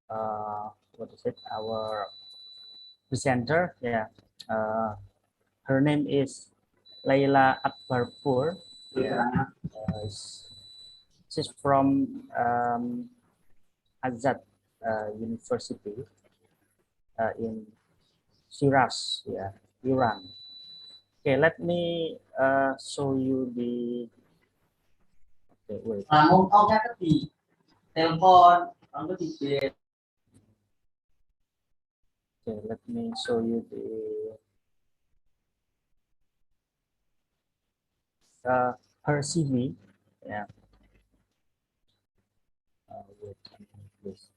what is it? Our presenter. Yeah. Her name is Leila Akbarpour. Yeah. She's from Azad University in Shiraz, yeah, Iran. Okay, let me show you the. Okay, wait. Okay, let me show you her CV. Yeah. Wait, please.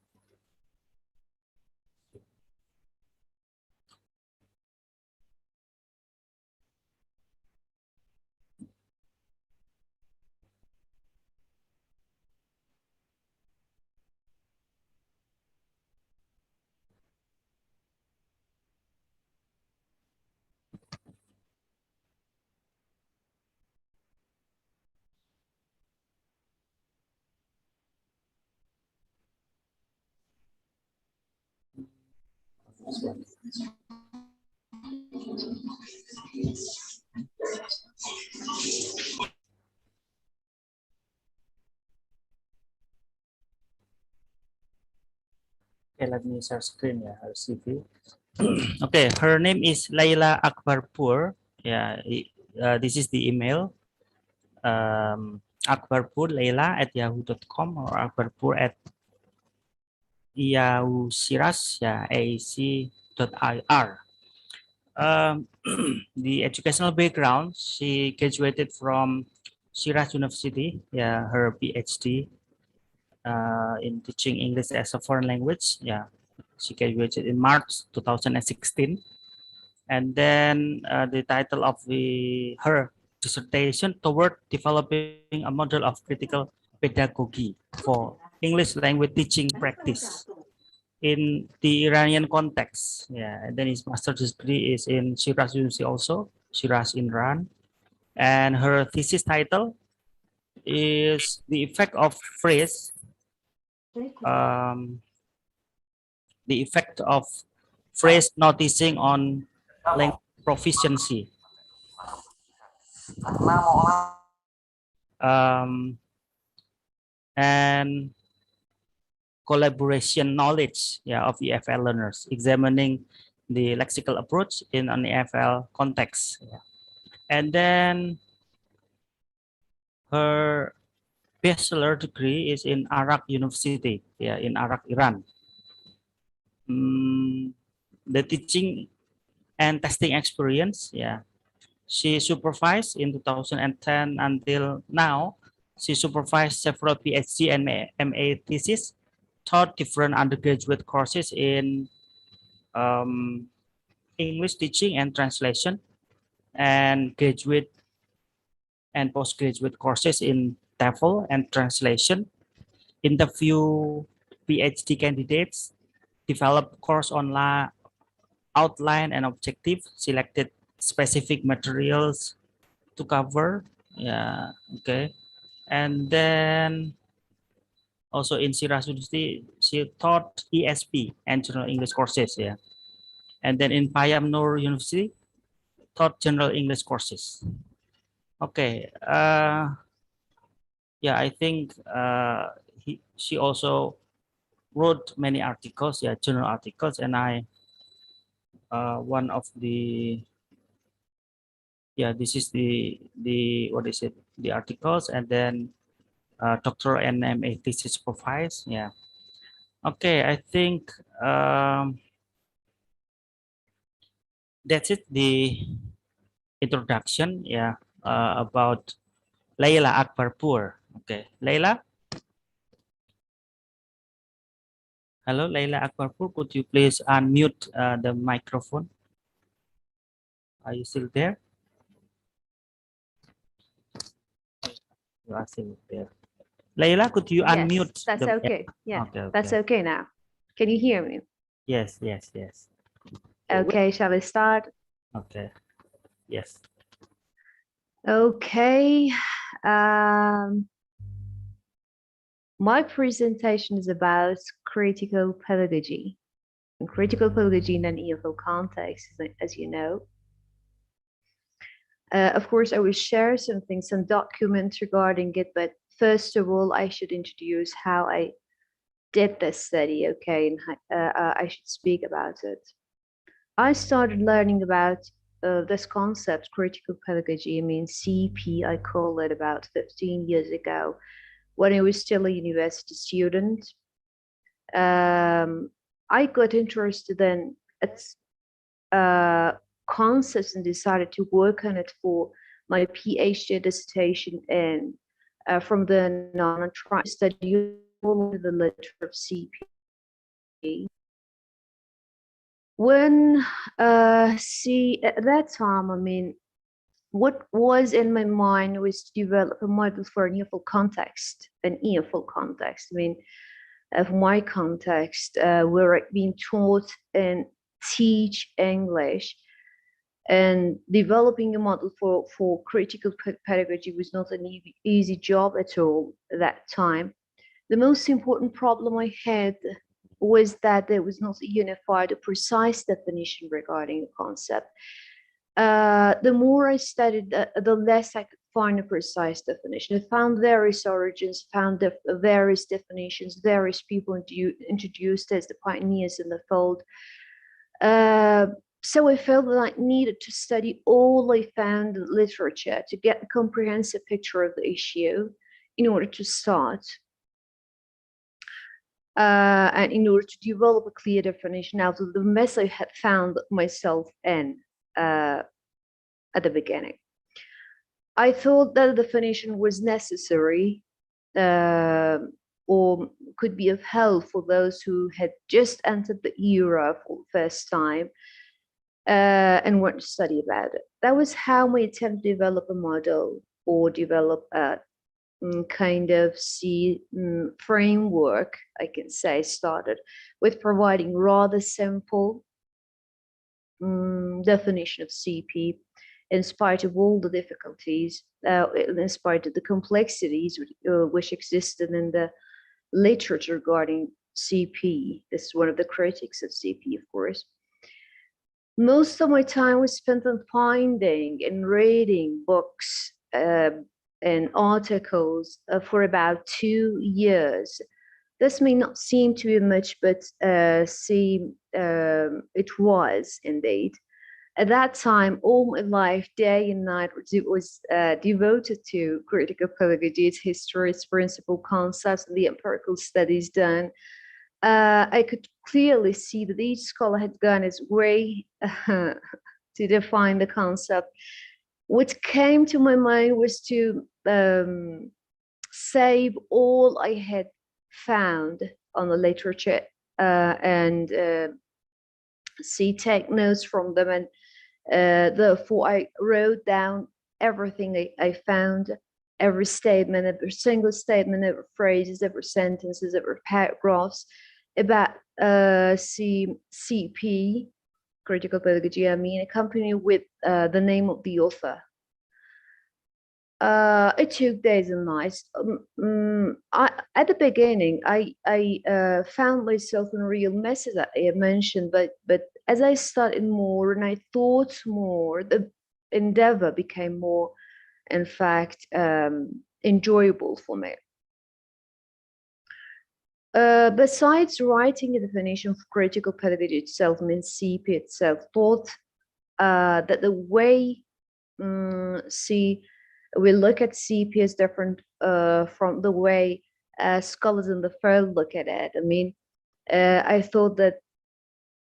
This one. Okay, let me share screen. Yeah, her CV. Okay, her name is Leila Akbarpour. Yeah, this is the email. Akbarpour Leila at yahoo.com or Akbarpour at yahoo.siras, yeah, ac.ir. The educational background, she graduated from Shiraz University, yeah, her PhD in teaching English as a foreign language. Yeah, she graduated in March 2016. And then the title of her dissertation toward developing a model of critical pedagogy for English language teaching practice in the Iranian context. Yeah, and then his master's degree is in Shiraz University also, Shiraz in Iran. And her thesis title is the effect of phrase, um, the effect of phrase noticing on language proficiency. And collaboration knowledge, yeah, of EFL learners, examining the lexical approach in an EFL context. Yeah. And then her bachelor degree is in Arak University, yeah, in Arak, Iran. The teaching and testing experience, yeah, she supervised in 2010 until now. She supervised several PhD and MA theses, taught different undergraduate courses in English teaching and translation, and graduate and postgraduate courses in TEFL and translation. Interview PhD candidates, develop course online outline and objective, selected specific materials to cover. Yeah, okay. And then also in Shiraz University, she taught ESP and general English courses. Yeah. And then in Payam Nur University, taught general English courses. Okay. Yeah, I think she also wrote many articles, yeah, journal articles, and I one of the, yeah, this is the what is it, the articles, and then doctoral and MA thesis profiles. Yeah. Okay, I think that's it. The introduction, yeah, about Leila Akbarpour. Okay, Leila. Hello, Leila Akbarpour. Could you please unmute the microphone? Are you still there? You are still there. Leila, could you unmute? Yes, that's okay. Yeah, Okay, that's okay. okay now. Can you hear me? Yes, yes, yes. Okay, shall we start? Okay. Yes. Okay. My presentation is about critical pedagogy. And critical pedagogy in an EFL context, as you know. Of course, I will share some documents regarding it, but first of all, I should introduce how I did this study, okay, and I should speak about it. I started learning about this concept, critical pedagogy, I mean CP, I call it, about 15 years ago, when I was still a university student. I got interested in its concepts and decided to work on it for my PhD dissertation. And from then on, I tried to study all of the literature of CP. When, see, at that time, I mean, what was in my mind was to develop a model for an EFL context, an EFL context. I mean, of my context, where I've been taught and teach English, and developing a model for critical pedagogy was not an easy job at all at that time. The most important problem I had was that there was not a unified, a precise definition regarding a concept. The more I studied, the less I could find a precise definition. I found various origins, found various definitions, various people introduced as the pioneers in the field. So I felt that I needed to study all I found in literature to get a comprehensive picture of the issue in order to start. And in order to develop a clear definition out of the mess I had found myself in at the beginning. I thought that a definition was necessary or could be of help for those who had just entered the era for the first time and want to study about it. That was how my attempt to develop a model or develop a kind of framework, I can say, started with providing rather simple definition of CP in spite of all the difficulties, in spite of the complexities which existed in the literature regarding CP. This is one of the critics of CP, of course. Most of my time was spent on finding and reading books and articles for about 2 years. This may not seem to be much, but it was indeed. At that time, all my life, day and night, was devoted to critical pedagogy, its history, its principal concepts, and the empirical studies done. I could clearly see that each scholar had gone its way to define the concept. What came to my mind was to save all I had found on the literature and take notes from them, and therefore I wrote down everything I found, every statement, every single statement, every phrases, every sentences, every paragraphs about CP, critical pedagogy, I mean, accompanied with the name of the author. It took days and nights. At the beginning, I found myself in real messes that I have mentioned, but as I studied more and I thought more, the endeavor became more, in fact, enjoyable for me. Besides writing a definition for critical pedagogy itself, I mean CP itself, thought that the way we look at CP is different from the way scholars in the field look at it. I mean, I thought that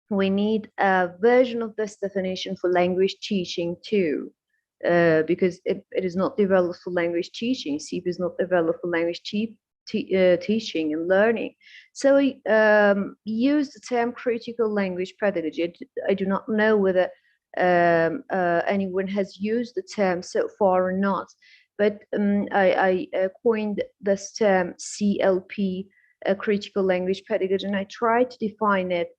we need a version of this definition for language teaching too, because it is not developed for language teaching. CP is not developed for language teaching and learning. So we use the term critical language pedagogy. I do not know whether anyone has used the term so far or not, but I coined this term CLP, critical language pedagogy, and I tried to define it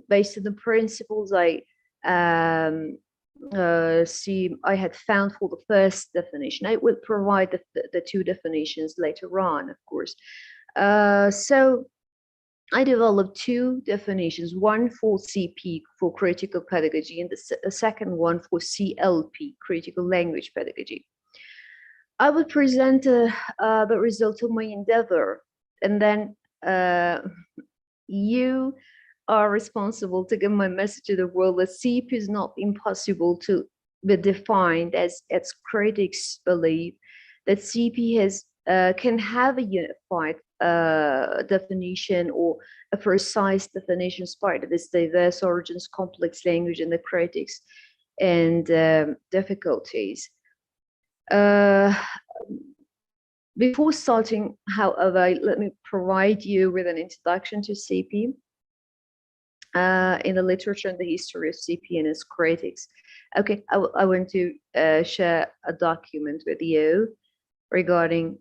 based on the principles I see, I had found for the first definition. I will provide the two definitions later on, of course. So I developed two definitions, one for CP, for critical pedagogy, and the second one for CLP, critical language pedagogy. I will present the result of my endeavor, and then you are responsible to give my message to the world that CP is not impossible to be defined as critics believe, that CP has can have a unified definition or a precise definition as part of this diverse origins, complex language, and the critics and difficulties. Before starting, however, let me provide you with an introduction to CP. In the literature and the history of CP and its critics. Okay, I want to share a document with you regarding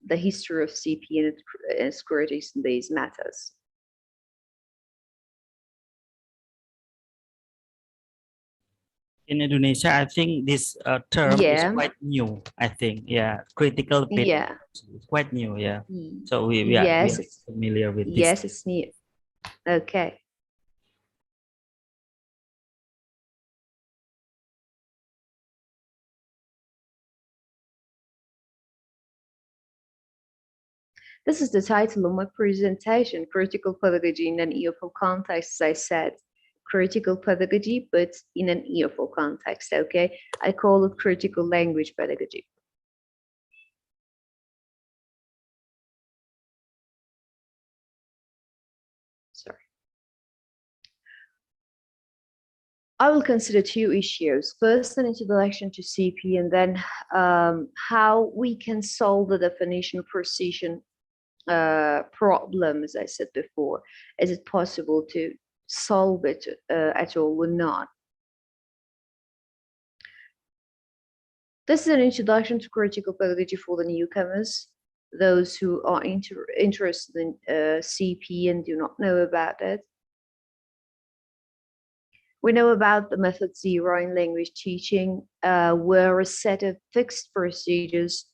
the history of CP and its critics in these matters. In Indonesia, I think this term is quite new. I think, yeah, critical pedagogy is quite new, yeah. So we are familiar with this. Yes, it's new. Okay. This is the title of my presentation, Critical Pedagogy in an EFL Context, as I said. Critical pedagogy, but in an EFL context, okay? I call it critical language pedagogy. Sorry. I will consider two issues. First, an introduction to CP, and then how we can solve the definition precision problem, as I said before. Is it possible to solve it at all or not? This is an introduction to critical pedagogy for the newcomers, those who are interested in CP and do not know about it. We know about the method 0 in language teaching, where a set of fixed procedures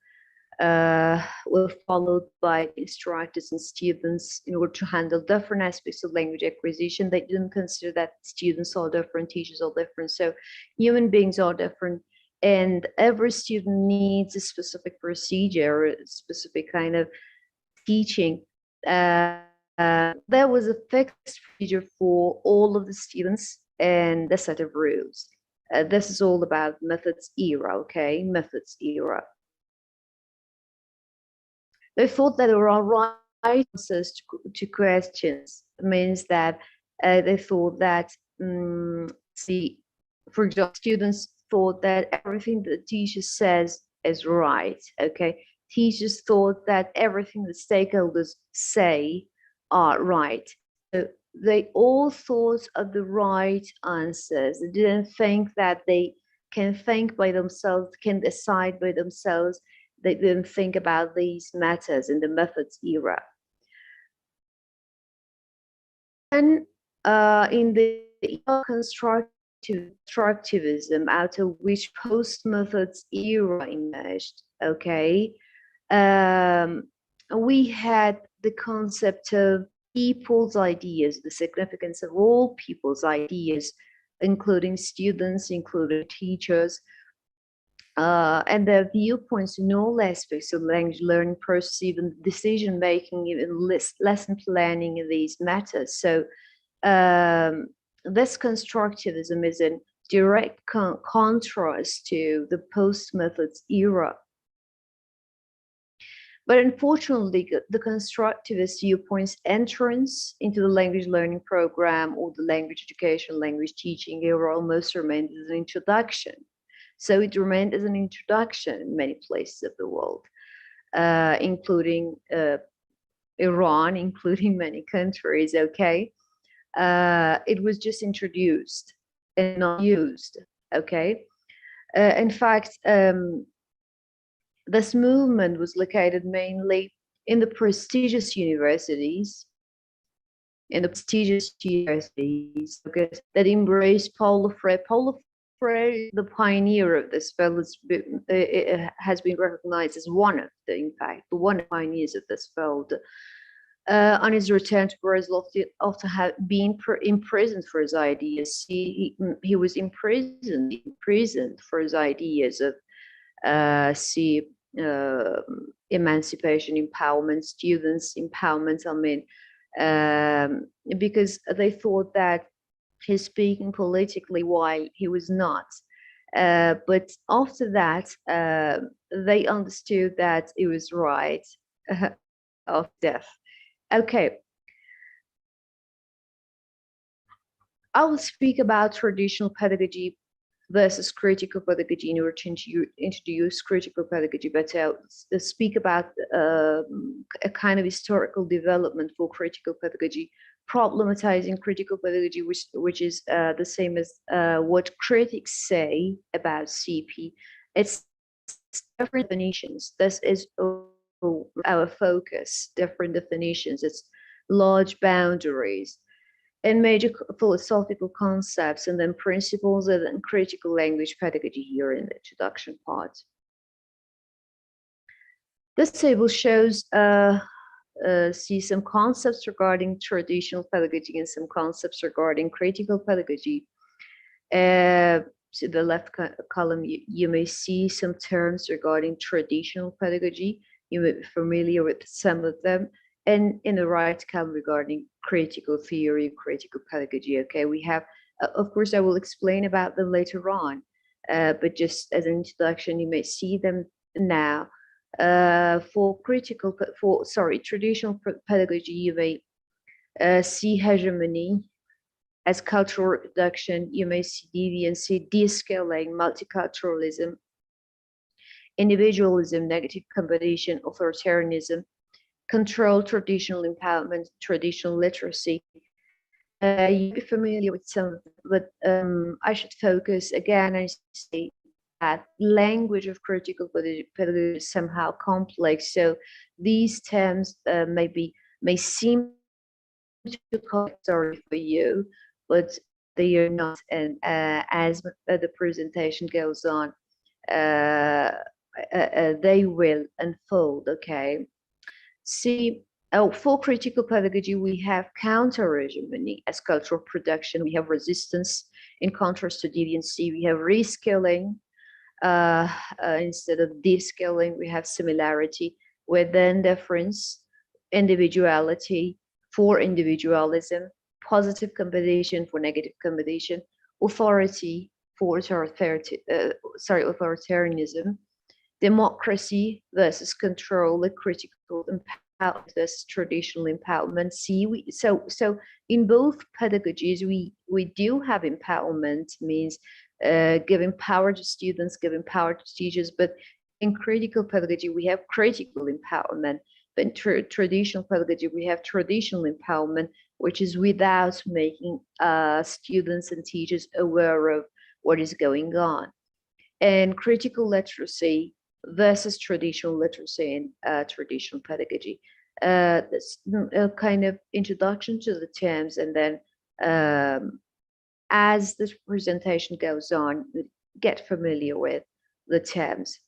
were followed by instructors and students in order to handle different aspects of language acquisition. They didn't consider that students are different, teachers are different, so human beings are different, and every student needs a specific procedure, a specific kind of teaching. There was a fixed procedure for all of the students and a set of rules. This is all about methods era, okay? Methods era. They thought that there are right answers to questions. It means that they thought that, for example, students thought that everything the teacher says is right, okay? Teachers thought that everything the stakeholders say are right. So they all thought of the right answers. They didn't think that they can think by themselves, can decide by themselves. They didn't think about these matters in the methods era. And in the constructivism, out of which post-methods era emerged, okay, we had the concept of people's ideas, the significance of all people's ideas, including students, including teachers, and their viewpoints in all aspects of language learning process, even decision making, even lesson planning in these matters. So this constructivism is in direct contrast to the post-methods era. But unfortunately, the constructivist viewpoints entrance into the language learning program or the language education, language teaching era almost remained as an introduction. So it remained as an introduction in many places of the world, including Iran, including many countries, okay? It was just introduced and not used, okay? In fact, this movement was located mainly in the prestigious universities, okay, that embraced Paulo Freire. Paulo the pioneer of this field, has been recognized as one of the, in fact, one of the pioneers of this field. On his return to Brazil, after having been imprisoned for his ideas, he was imprisoned for his ideas of emancipation, empowerment, students' empowerment. I mean, because they thought that he's speaking politically while he was not. But after that, they understood that it was right of death. Okay. I will speak about traditional pedagogy versus critical pedagogy in order to introduce critical pedagogy, but I'll speak about a kind of historical development for critical pedagogy, problematizing critical pedagogy, which is the same as what critics say about CP. It's different definitions. This is our focus, different definitions. It's large boundaries and major philosophical concepts, and then principles and critical language pedagogy here in the introduction part. This table shows some concepts regarding traditional pedagogy and some concepts regarding critical pedagogy. So the left column, you may see some terms regarding traditional pedagogy. You may be familiar with some of them. And in the right column regarding critical theory, critical pedagogy. Okay, we have, of course, I will explain about them later on, but just as an introduction, you may see them now. For traditional pedagogy, you may see hegemony as cultural reduction. You may see deviancy, descaling, multiculturalism, individualism, negative competition, authoritarianism, control, traditional empowerment, traditional literacy. You'll be familiar with some of them, but I should focus again and say that language of critical pedagogy is somehow complex. So these terms may seem to complex for you, but they are not. And as the presentation goes on, they will unfold. Okay. See, for critical pedagogy, we have counter-hegemony as cultural production. We have resistance in contrast to deviancy. We have reskilling instead of descaling. We have similarity, where then difference, individuality for individualism, positive competition for negative competition, authority for authoritarianism, democracy versus control, the critical empowerment versus traditional empowerment. See, so in both pedagogies, we do have empowerment, means giving power to students, giving power to teachers, but in critical pedagogy, we have critical empowerment. But in traditional pedagogy, we have traditional empowerment, which is without making students and teachers aware of what is going on. And critical literacy versus traditional literacy and traditional pedagogy. This a kind of introduction to the terms, and then as this presentation goes on, get familiar with the terms.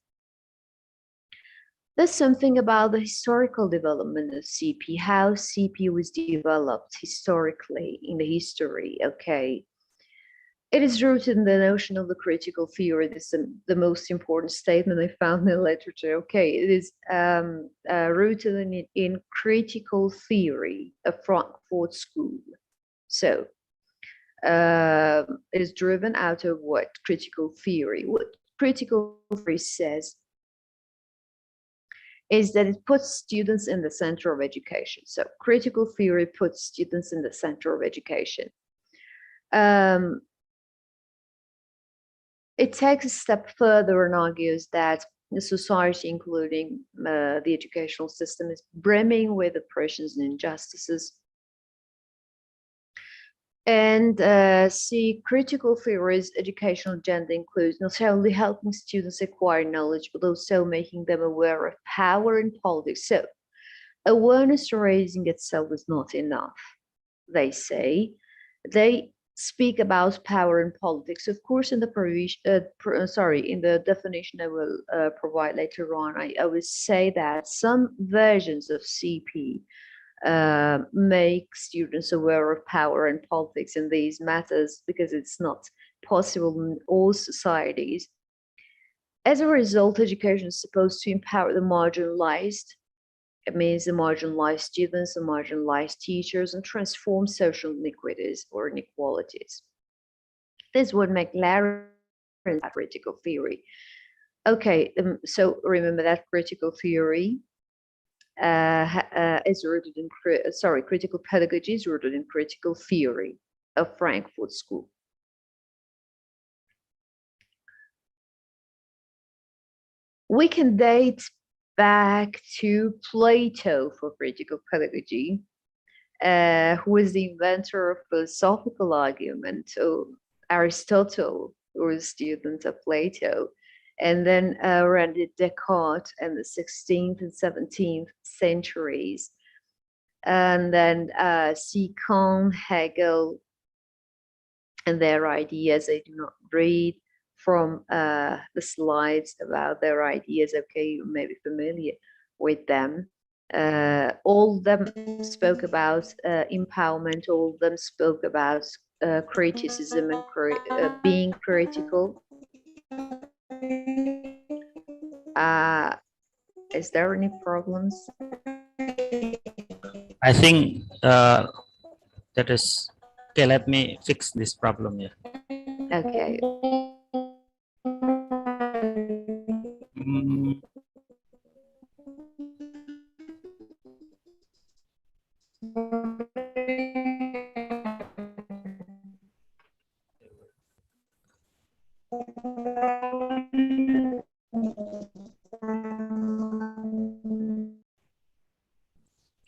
There's something about the historical development of CP, how CP was developed historically in the history. Okay. It is rooted in the notion of the critical theory. This is the most important statement I found in the literature. Okay, it is rooted in critical theory of Frankfurt School. So it is driven out of what critical theory? What critical theory says is that it puts students in the center of education. So critical theory puts students in the center of education. It takes a step further and argues that the society, including the educational system, is brimming with oppressions and injustices. And see, critical theory's educational agenda includes not only helping students acquire knowledge, but also making them aware of power and politics. So awareness raising itself is not enough, they say. They speak about power and politics. Of course, in the in the definition I will provide later on, I would say that some versions of CP make students aware of power and politics in these matters because it's not possible in all societies. As a result, education is supposed to empower the marginalized. It means the marginalized students, the marginalized teachers, and transform social inequities or inequalities. This would make Larry critical theory. Okay, so remember that critical theory is rooted in critical pedagogy is rooted in critical theory of Frankfurt School. We can date back to Plato for critical pedagogy, who was the inventor of philosophical argument. So Aristotle was a student of Plato, and then René Descartes in the 16th and 17th centuries, and then see Kant, Hegel, and their ideas. I do not read from the slides about their ideas. Okay, you may be familiar with them. All of them spoke about empowerment. All of them spoke about criticism and being critical. Is there any problems? I think that is okay. Let me fix this problem here. Okay.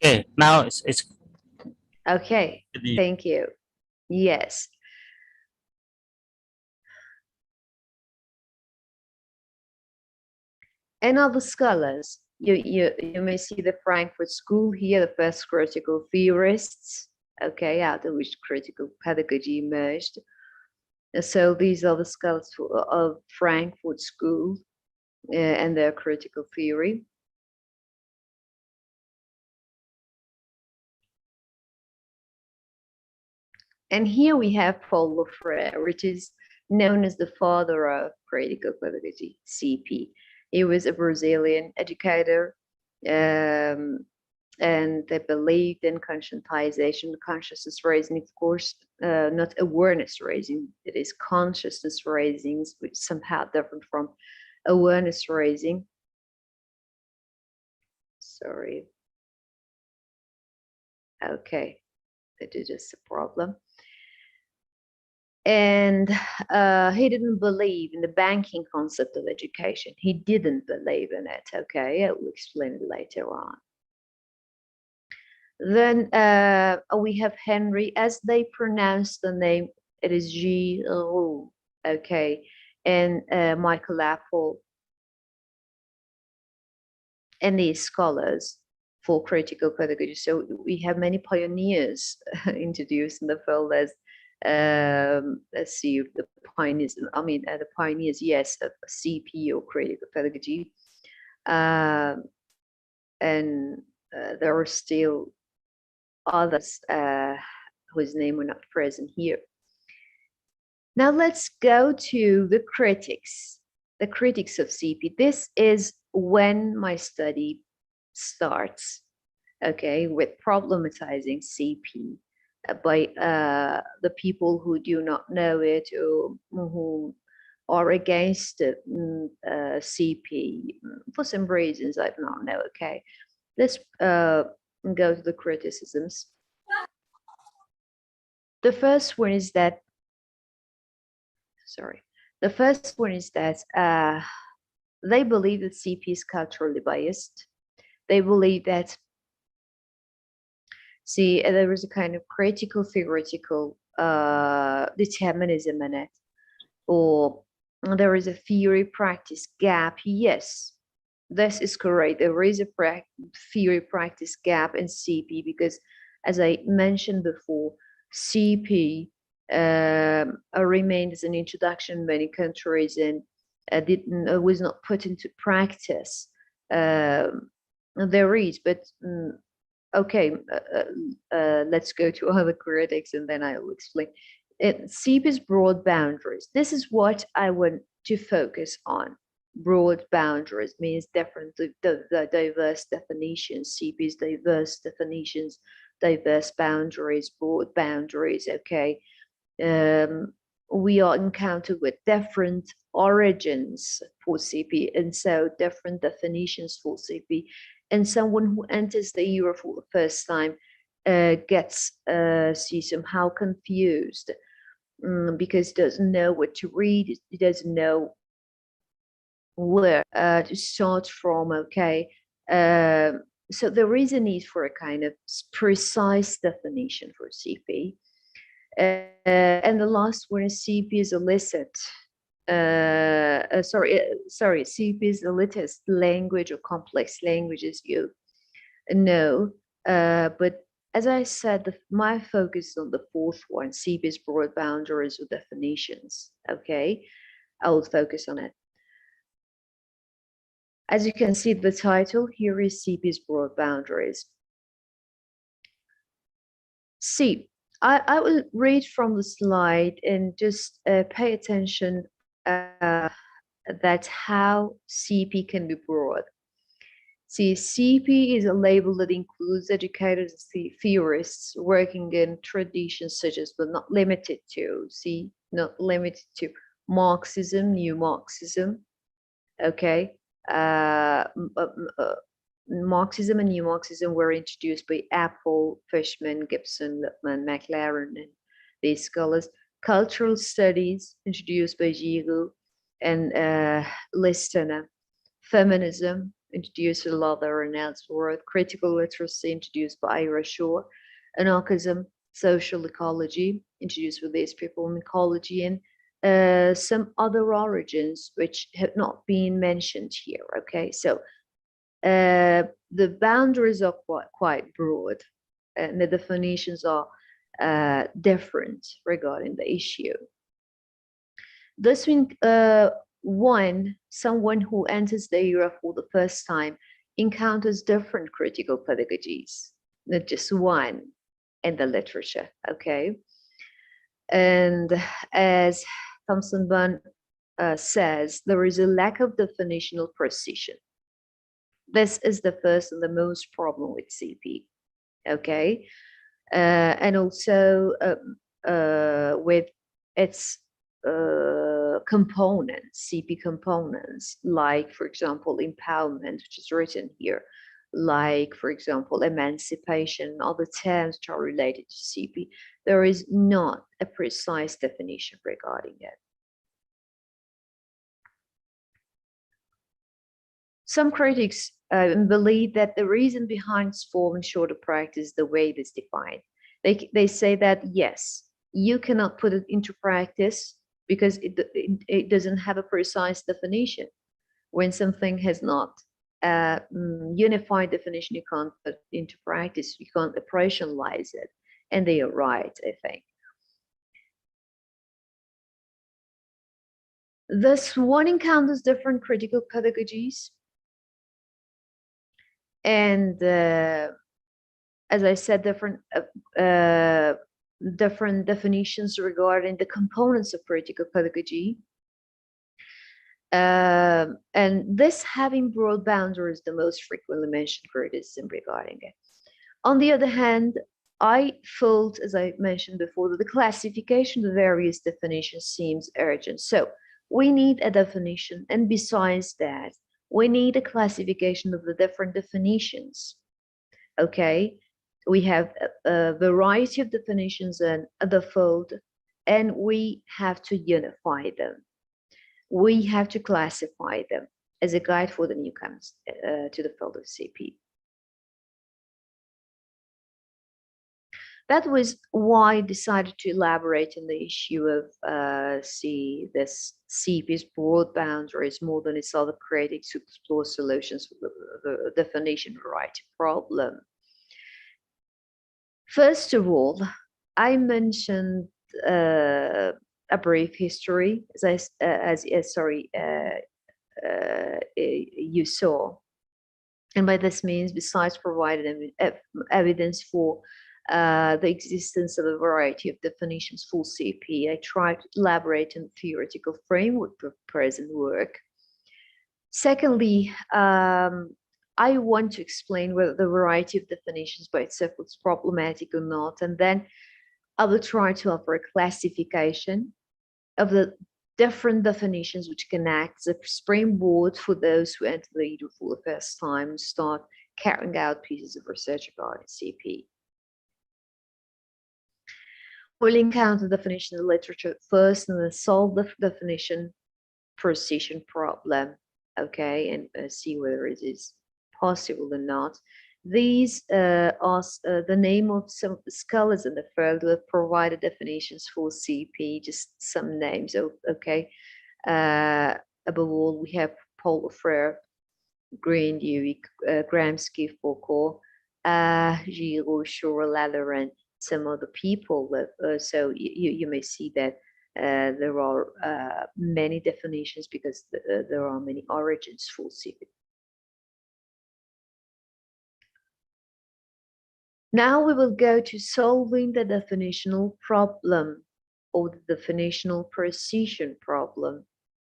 Okay, now it's Okay. Thank you. Yes. And other scholars, you may see the Frankfurt School here, the first critical theorists, okay, out of which critical pedagogy emerged. So these are the scholars of Frankfurt School and their critical theory. And here we have Paul Lefrère, which is known as the father of critical pedagogy, CP. He was a Brazilian educator, and they believed in conscientization, consciousness raising, of course, not awareness raising. It is consciousness raising, which is somehow different from awareness raising. Sorry. Okay, that is just a problem. And he didn't believe in the banking concept of education. He didn't believe in it. Okay, I will explain it later on. Then we have Henry, as they pronounce the name, it is Giroux, okay, and Michael Apple, and these scholars for critical pedagogy. So we have many pioneers introduced in the field as let's see, the pioneers, the pioneers, yes, of CP or critical pedagogy. And there are still others whose name are not present here. Now let's go to the critics of CP. This is when my study starts, okay, with problematizing CP by the people who do not know it or who are against CP for some reasons I do not know. Okay, let's go to the criticisms. The first one is that, the first one is that they believe that CP is culturally biased. They believe that, see, there is a kind of critical theoretical determinism in it, or there is a theory practice gap. Yes, this is correct. There is a theory practice gap in CP because, as I mentioned before, CP remained as an introduction in many countries and was not put into practice. There is, but okay, let's go to other critics and then I will explain. CEP's broad boundaries. This is what I want to focus on. Broad boundaries means different, the diverse definitions, CEP's diverse definitions, diverse boundaries, broad boundaries, okay? We are encountered with different origins for CP, and so different definitions for CP. And someone who enters the era for the first time gets somehow confused because doesn't know what to read, he doesn't know where to start from, okay? So there is a need for a kind of precise definition for CP. And the last one is CP is illicit. CP is elitist language or complex languages, you know. But as I said, my focus is on the fourth one, CP's broad boundaries or definitions, okay? I will focus on it. As you can see, the title here is CP's broad boundaries. See, I will read from the slide and just pay attention that how CP can be broad. See, CP is a label that includes educators and theorists working in traditions such as, but not limited to, see, not limited to Marxism, New Marxism, okay? Marxism and New Marxism were introduced by Apple, Fishman, Gibson, Lippmann, McLaren, and these scholars. Cultural studies introduced by Giroux and Listener. Feminism introduced by Luther and Ellsworth. Critical literacy introduced by Ira Shaw. Anarchism, social ecology introduced by these people in ecology, and some other origins which have not been mentioned here, okay? So the boundaries are quite broad and the definitions are different regarding the issue. This means someone who enters the era for the first time encounters different critical pedagogies, not just one in the literature, okay? And as Thompson Bunn says, there is a lack of definitional precision. This is the first and the most problem with CP, okay? And also with its components, CP components, like, for example, empowerment, which is written here, like, for example, emancipation, other terms which are related to CP. There is not a precise definition regarding it. Some critics believe that the reason behind forming shorter practice is the way it is defined. They say that, yes, you cannot put it into practice because it doesn't have a precise definition. When something has not a unified definition, you can't put into practice, you can't operationalize it. And they are right, I think. Thus, one encounters different critical pedagogies. And as I said, different definitions regarding the components of critical pedagogy. And this having broad boundaries, the most frequently mentioned criticism regarding it. On the other hand, I felt, as I mentioned before, that the classification of various definitions seems urgent. So we need a definition, and besides that, we need a classification of the different definitions, okay? We have a variety of definitions in the field, and we have to unify them. We have to classify them as a guide for the newcomers to the field of CP. That was why I decided to elaborate on the issue of this CP's broad boundaries more than its other critics to explore solutions for the definition variety problem. First of all, I mentioned a brief history, you saw. And by this means, besides providing evidence for the existence of a variety of definitions for CP, I tried to elaborate on the theoretical framework of present work. Secondly, I want to explain whether the variety of definitions by itself was problematic or not, and then I will try to offer a classification of the different definitions which can act as a springboard for those who enter the EDU for the first time and start carrying out pieces of research regarding CP. We'll encounter the definition of the literature first and then solve the definition precision problem, okay, and see whether it is possible or not. These are the name of some of the scholars in the field who have provided definitions for CP, just some names, okay. Above all, we have Paul Frere, Green, Dewey, Gramsci, Foucault, Giraud, Shore, Lather, some other people. So you may see that there are many definitions because there are many origins for CP. Now we will go to solving the definitional problem or the definitional precision problem,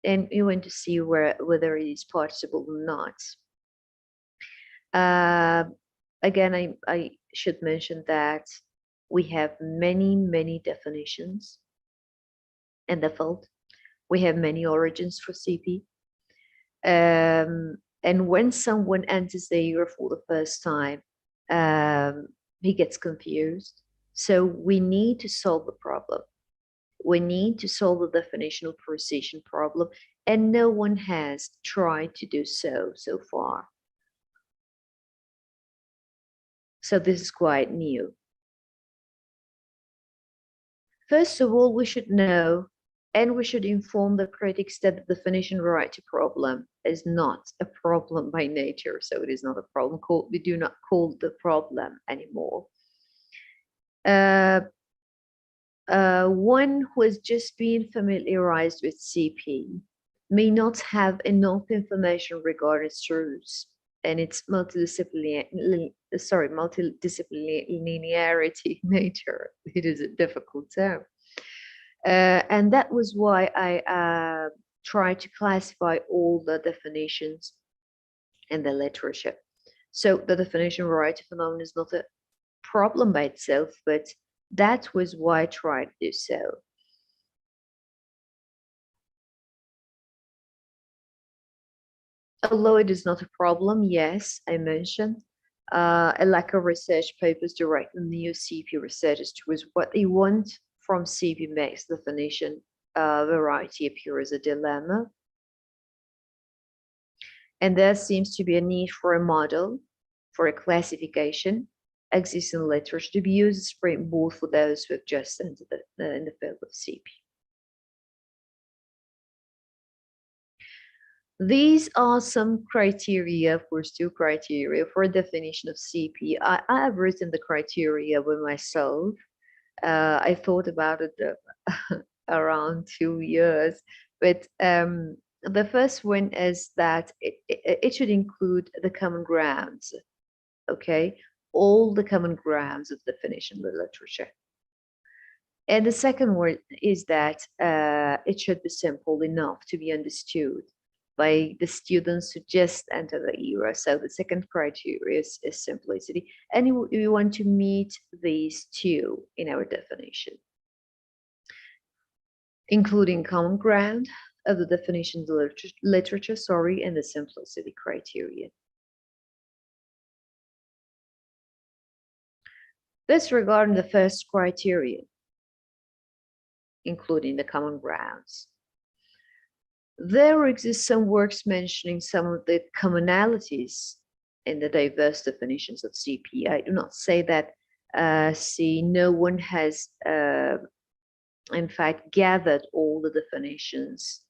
and you want to see whether it is possible or not. Again, I should mention that we have many definitions in the field. We have many origins for CP. And when someone enters the ERA for the first time, he gets confused. So we need to solve the problem. We need to solve the definitional precision problem, and no one has tried to do so far. So this is quite new. First of all, we should know and we should inform the critics that the definition variety problem is not a problem by nature. So it is not a problem. We do not call the problem anymore. One who has just been familiarized with CP may not have enough information regarding its roots and its multidisciplinarity nature. It is a difficult term. And that was why I tried to classify all the definitions in the literature. So the definition variety phenomenon is not a problem by itself, but that was why I tried to do so. Although it is not a problem, yes, I mentioned a lack of research papers directing new CP researchers towards what they want from CP makes definition variety appear as a dilemma. And there seems to be a need for a model, for a classification, existing literature to be used as springboard for those who have just entered in the field of CP. These are some criteria, of course, 2 criteria for a definition of CP. I have written the criteria by myself. I thought about it around 2 years, but the first one is that it should include the common grounds, okay? All the common grounds of definition of the literature. And the second one is that it should be simple enough to be understood by the students who just enter the ERA. So the second criteria is simplicity. And we want to meet these 2 in our definition, including common ground of the definition of the literature, and the simplicity criteria. This regarding the first criteria, including the common grounds. There exist some works mentioning some of the commonalities in the diverse definitions of CP. I do not say that no one has, in fact, gathered all the definitions.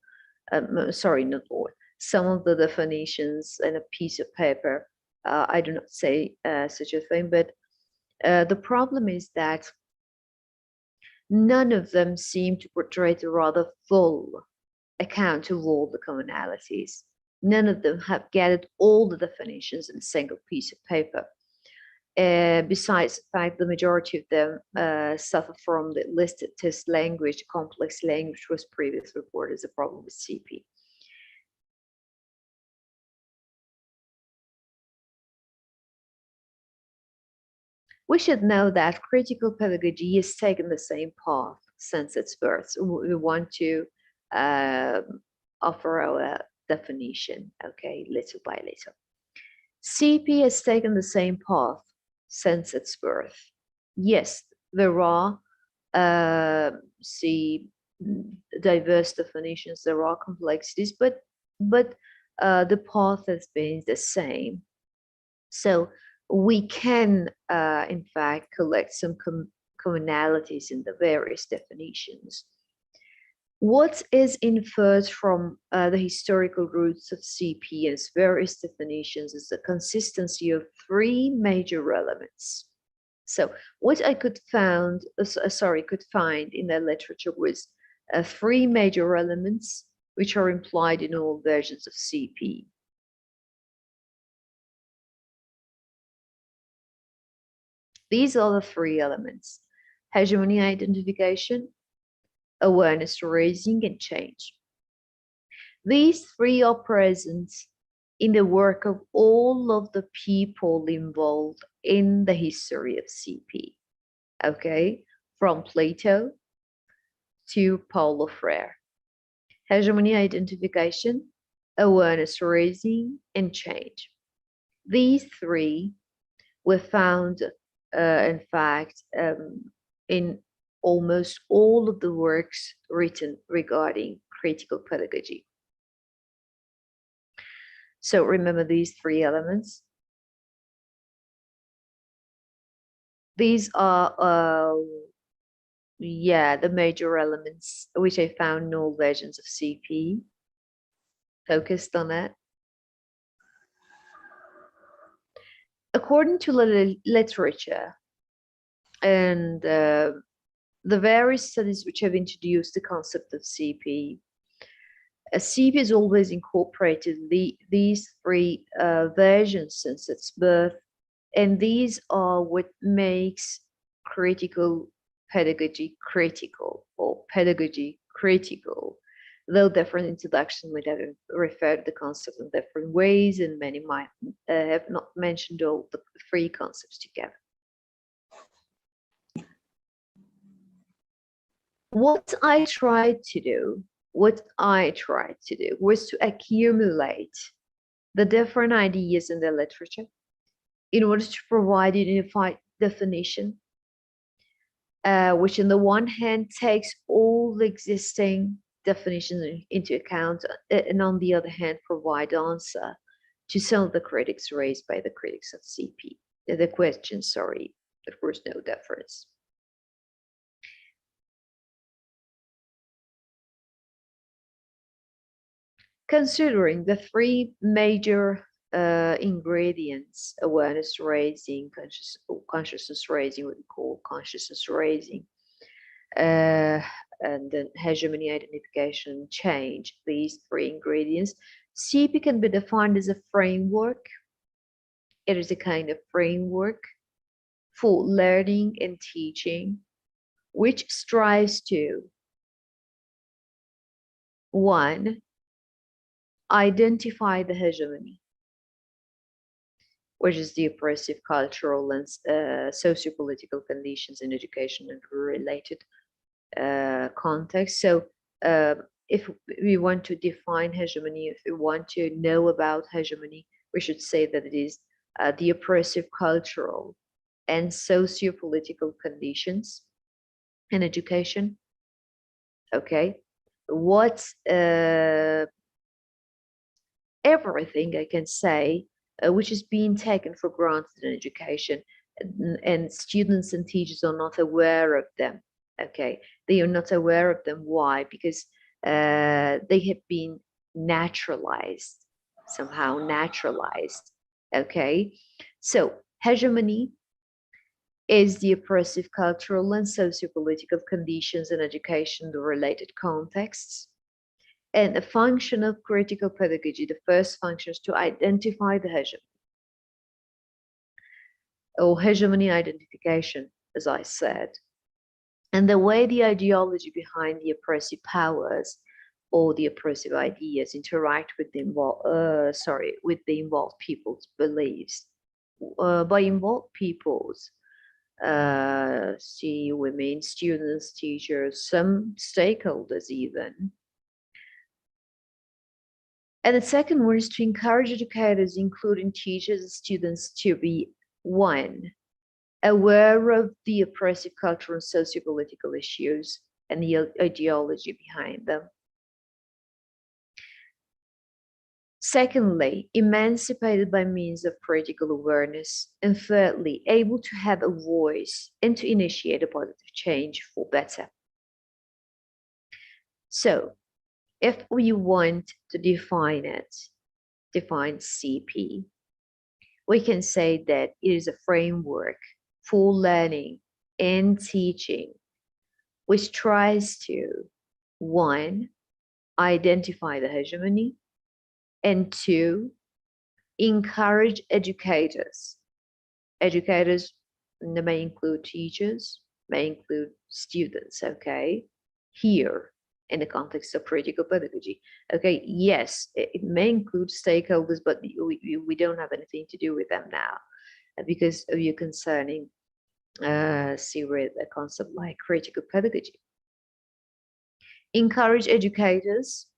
Sorry, not all. Some of the definitions in a piece of paper. I do not say such a thing, but the problem is that none of them seem to portray a rather full account of all the commonalities. None of them have gathered all the definitions in a single piece of paper. Besides the fact the majority of them suffer from the listed test language, complex language was previously reported as a problem with CP. We should know that critical pedagogy has taken the same path since its birth. So we want to offer our definition, okay, little by little. CP has taken the same path since its birth. Yes, there are diverse definitions, there are complexities, but the path has been the same. So we can, in fact, collect some commonalities in the various definitions. What is inferred from the historical roots of CP and its various definitions is the consistency of three major elements. So what I could find in the literature was three major elements which are implied in all versions of CP. These are the three elements: hegemony identification, awareness raising, and change. These three are present in the work of all of the people involved in the history of CP, okay? From Plato to Paulo Freire. Hegemony identification, awareness raising, and change. These three were found, in fact, in almost all of the works written regarding critical pedagogy. So remember these three elements. These are, the major elements which I found in all versions of CP. Focused on that. According to the literature and the various studies which have introduced the concept of CP, CP has always incorporated these three versions since its birth, and these are what makes critical pedagogy critical, or pedagogy critical, though different introductions might have referred to the concept in different ways, and many might have not mentioned all the three concepts together. What I tried to do was to accumulate the different ideas in the literature in order to provide a unified definition, which on the one hand takes all the existing definitions into account, and on the other hand provide answer to some of the critics raised by the critics of CP. The question, sorry, of course, no difference. Considering the three major ingredients: awareness raising, consciousness raising, what we call consciousness raising, and then hegemony identification, change, these three ingredients, CP can be defined as a framework. It is a kind of framework for learning and teaching, which strives to, one, identify the hegemony, which is the oppressive cultural and socio-political conditions in education and related context. So if we want to define hegemony, if we want to know about hegemony, we should say that it is the oppressive cultural and socio-political conditions in education. Okay, what everything I can say which is being taken for granted in education, and students and teachers are not aware of them. Okay, they are not aware of them. Why? Because they have been naturalized, somehow naturalized. Okay, so hegemony is the oppressive cultural and socio-political conditions in education-related contexts. And the function of critical pedagogy, the first function is to identify the hegemony, or hegemony identification, as I said, and the way the ideology behind the oppressive powers or the oppressive ideas interact with the involved people's beliefs. By involved peoples, we mean students, teachers, some stakeholders even. And the second one is to encourage educators, including teachers and students, to be, one, aware of the oppressive cultural and socio-political issues and the ideology behind them. Secondly, emancipated by means of critical awareness. And thirdly, able to have a voice and to initiate a positive change for better. So, if we want to define CP, we can say that it is a framework for learning and teaching, which tries to, one, identify the hegemony, and two, encourage educators. Educators may include teachers, may include students, okay? Here, in the context of critical pedagogy. Okay, yes, it may include stakeholders, but we don't have anything to do with them now because you're concerning, with a concept like critical pedagogy. Encourage educators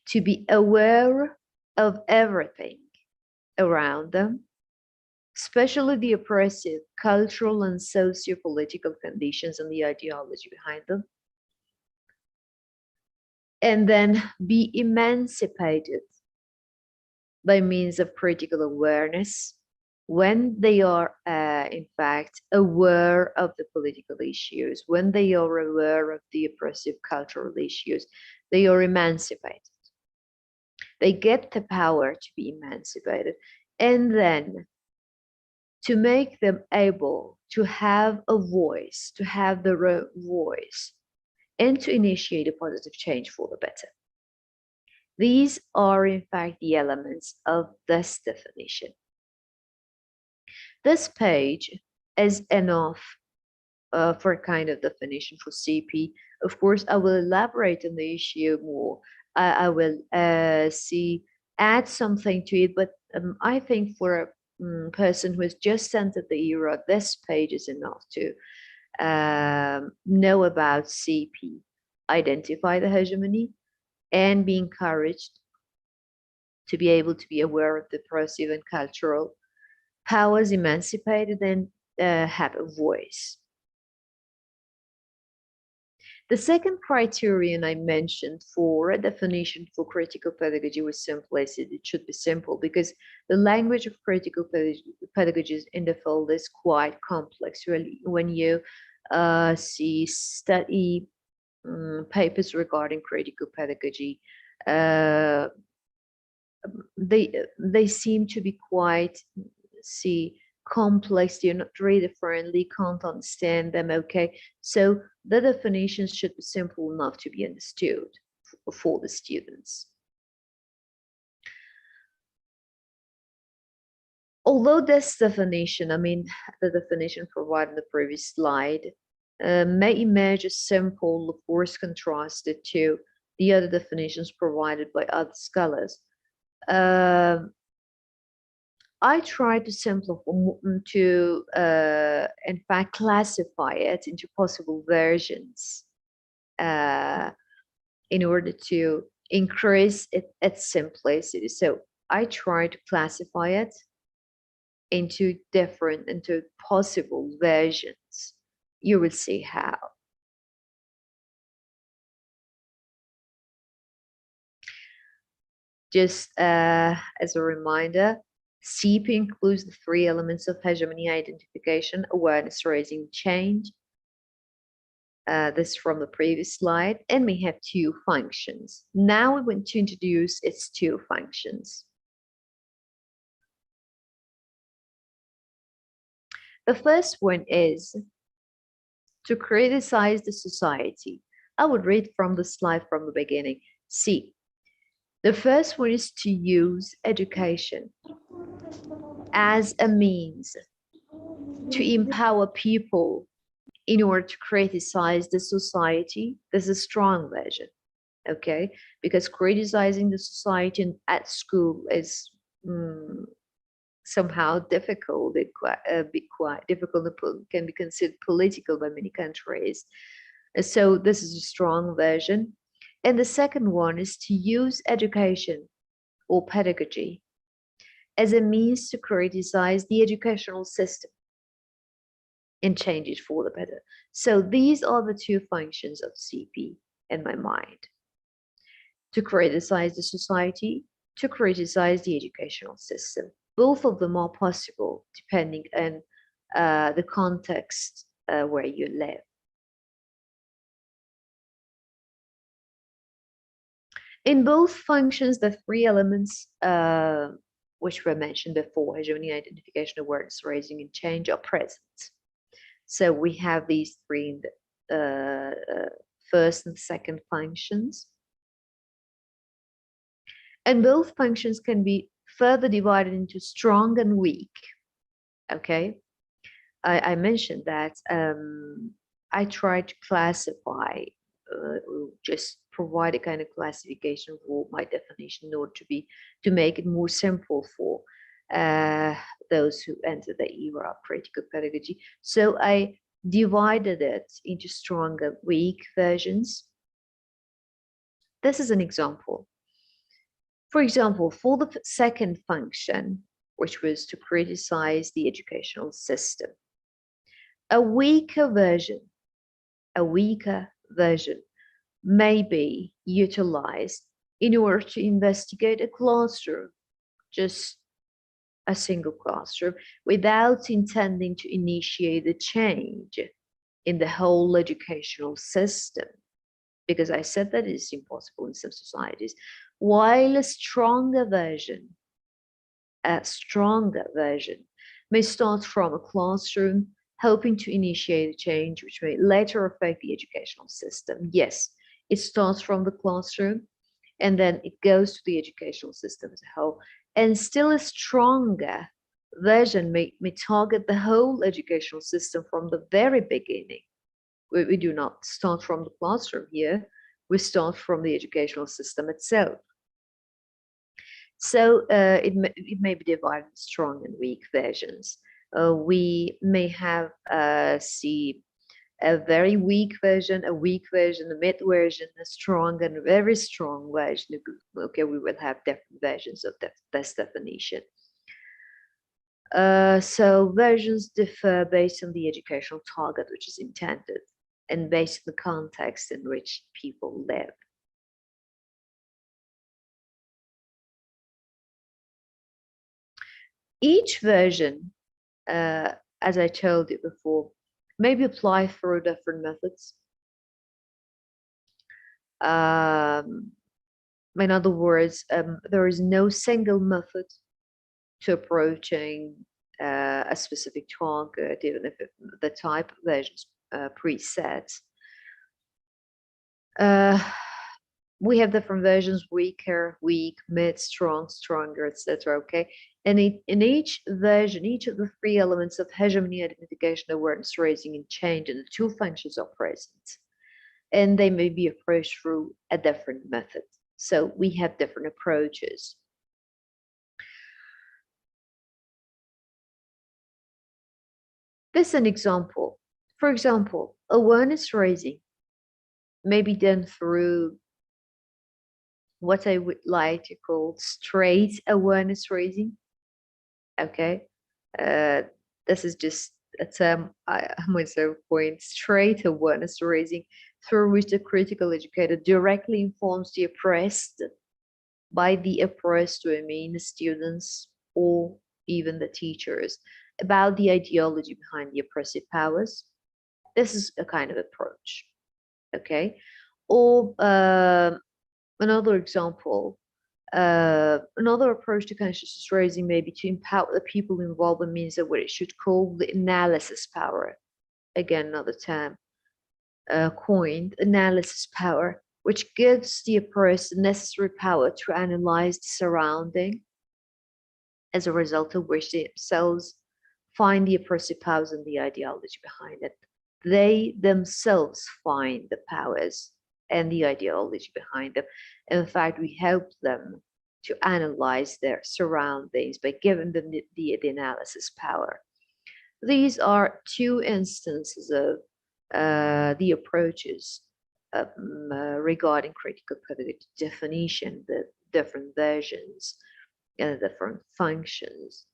to be aware of everything around them, especially the oppressive cultural and socio-political conditions and the ideology behind them. And then be emancipated by means of critical awareness when they are, in fact, aware of the political issues, when they are aware of the oppressive cultural issues, they are emancipated. They get the power to be emancipated. And then to make them able to have a voice, to have their own voice, and to initiate a positive change for the better. These are, in fact, the elements of this definition. This page is enough for a kind of definition for CP. Of course, I will elaborate on the issue more. I will add something to it, but I think for a person who has just entered the era, this page is enough to know about CP, identify the hegemony, and be encouraged to be able to be aware of the oppressive and cultural powers, emancipated, and have a voice. The second criterion I mentioned for a definition for critical pedagogy was simplicity. It should be simple because the language of critical pedagogy in the field is quite complex. When you study papers regarding critical pedagogy, they seem to be quite complex. They're not reader friendly, can't understand them. Okay, so the definitions should be simple enough to be understood for the students. Although this definition, the definition provided in the previous slide, may emerge as simple, of course, contrasted to the other definitions provided by other scholars. I try to simplify, in fact, classify it into possible versions in order to increase its simplicity. So I try to classify it into possible versions. You will see how. Just as a reminder, CP includes the three elements of hegemony identification, awareness, raising, change. This from the previous slide, and may have two functions. Now we want to introduce its two functions. The first one is to criticize the society. I would read from the slide from the beginning. See, the first one is to use education as a means to empower people in order to criticize the society. This is a strong version, okay? Because criticizing the society at school is somehow difficult. It be quite difficult. Can be considered political by many countries. So this is a strong version. And the second one is to use education or pedagogy as a means to criticize the educational system and change it for the better. So these are the two functions of CP in my mind: to criticize the society, to criticize the educational system. Both of them are possible depending on the context where you live. In both functions, the three elements which were mentioned before, hegemony, identification, awareness, raising, and change, are present. So we have these three in the first and second functions. And both functions can be further divided into strong and weak. Okay, I mentioned that I tried to classify, just provide a kind of classification for my definition in order to make it more simple for those who enter the era of critical pedagogy. So I divided it into strong and weak versions. This is an example. For example, for the second function, which was to criticize the educational system, a weaker version may be utilized in order to investigate a classroom, just a single classroom, without intending to initiate a change in the whole educational system, because I said that it's impossible in some societies. While a stronger version may start from a classroom, hoping to initiate a change which may later affect the educational system. Yes, it starts from the classroom and then it goes to the educational system as a whole. And still a stronger version may target the whole educational system from the very beginning. We do not start from the classroom here, we start from the educational system itself. So it may be divided in strong and weak versions. We may have a very weak version, a weak version, a mid version, a strong and a very strong version. Okay, we will have different versions of this definition. So versions differ based on the educational target which is intended and based on the context in which people live. Each version, as I told you before, may be applied through different methods. In other words, there is no single method to approaching a specific target, even if the type of versions preset. We have different versions: weaker, weak, mid, strong, stronger, etc. Okay, and in each version, each of the three elements of hegemony, identification, awareness, raising, and change, and the two functions are present, and they may be approached through a different method. So we have different approaches. This is an example. For example, awareness raising may be done through what I would like to call straight awareness raising. Okay, this is just a term I myself coined: straight awareness raising, through which the critical educator directly informs the oppressed. By the oppressed, I mean the students or even the teachers, about the ideology behind the oppressive powers. This is a kind of approach. Okay, or another example, Another approach to consciousness raising may be to empower the people involved in means of what it should call the analysis power. Again, another term coined, analysis power, which gives the oppressed the necessary power to analyze the surrounding, as a result of which they themselves find the oppressive powers and the ideology behind it. They themselves find the powers and the ideology behind them. In fact, we help them to analyze their surroundings by giving them the analysis power. These are two instances of the approaches regarding critical pedagogy definition, the different versions and the different functions.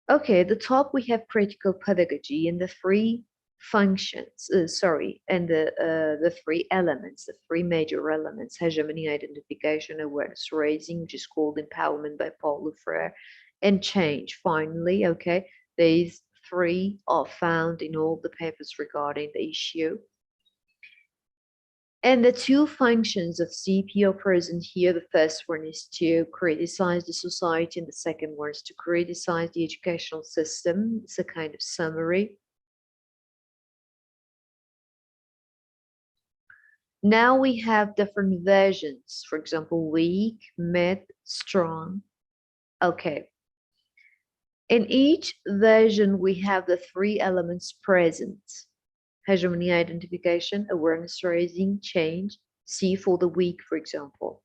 Okay, at the top we have critical pedagogy and the three functions, and the three elements, the three major elements: hegemony, identification, awareness raising, which is called empowerment by Paulo Freire, and change. Finally, okay, these three are found in all the papers regarding the issue. And the two functions of CP are present here. The first one is to criticize the society, and the second one is to criticize the educational system. It's a kind of summary. Now we have different versions. For example, weak, mid, strong. Okay. In each version, we have the three elements present: hegemony, identification, awareness raising, change. C for the weak, for example.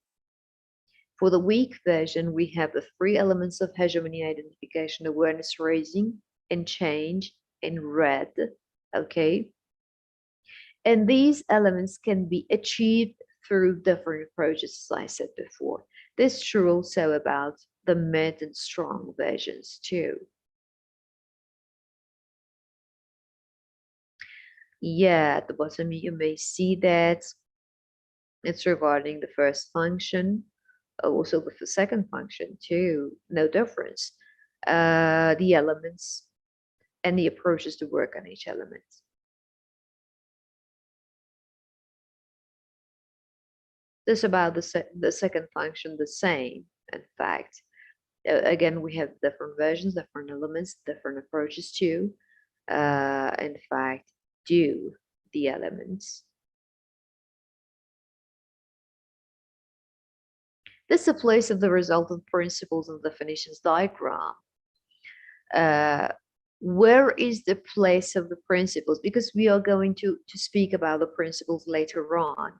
For the weak version, we have the three elements of hegemony, identification, awareness raising, and change in red. Okay. And these elements can be achieved through different approaches, as I said before. This is true also about the mid and strong versions too. Yeah, at the bottom you may see that it's regarding the first function, also with the second function too, no difference. The elements and the approaches to work on each element. This about the second function the same, in fact. Again, we have different versions, different elements, different approaches to, in fact, do the elements. This is a place of the resultant principles and definitions diagram. Where is the place of the principles? Because we are going to speak about the principles later on.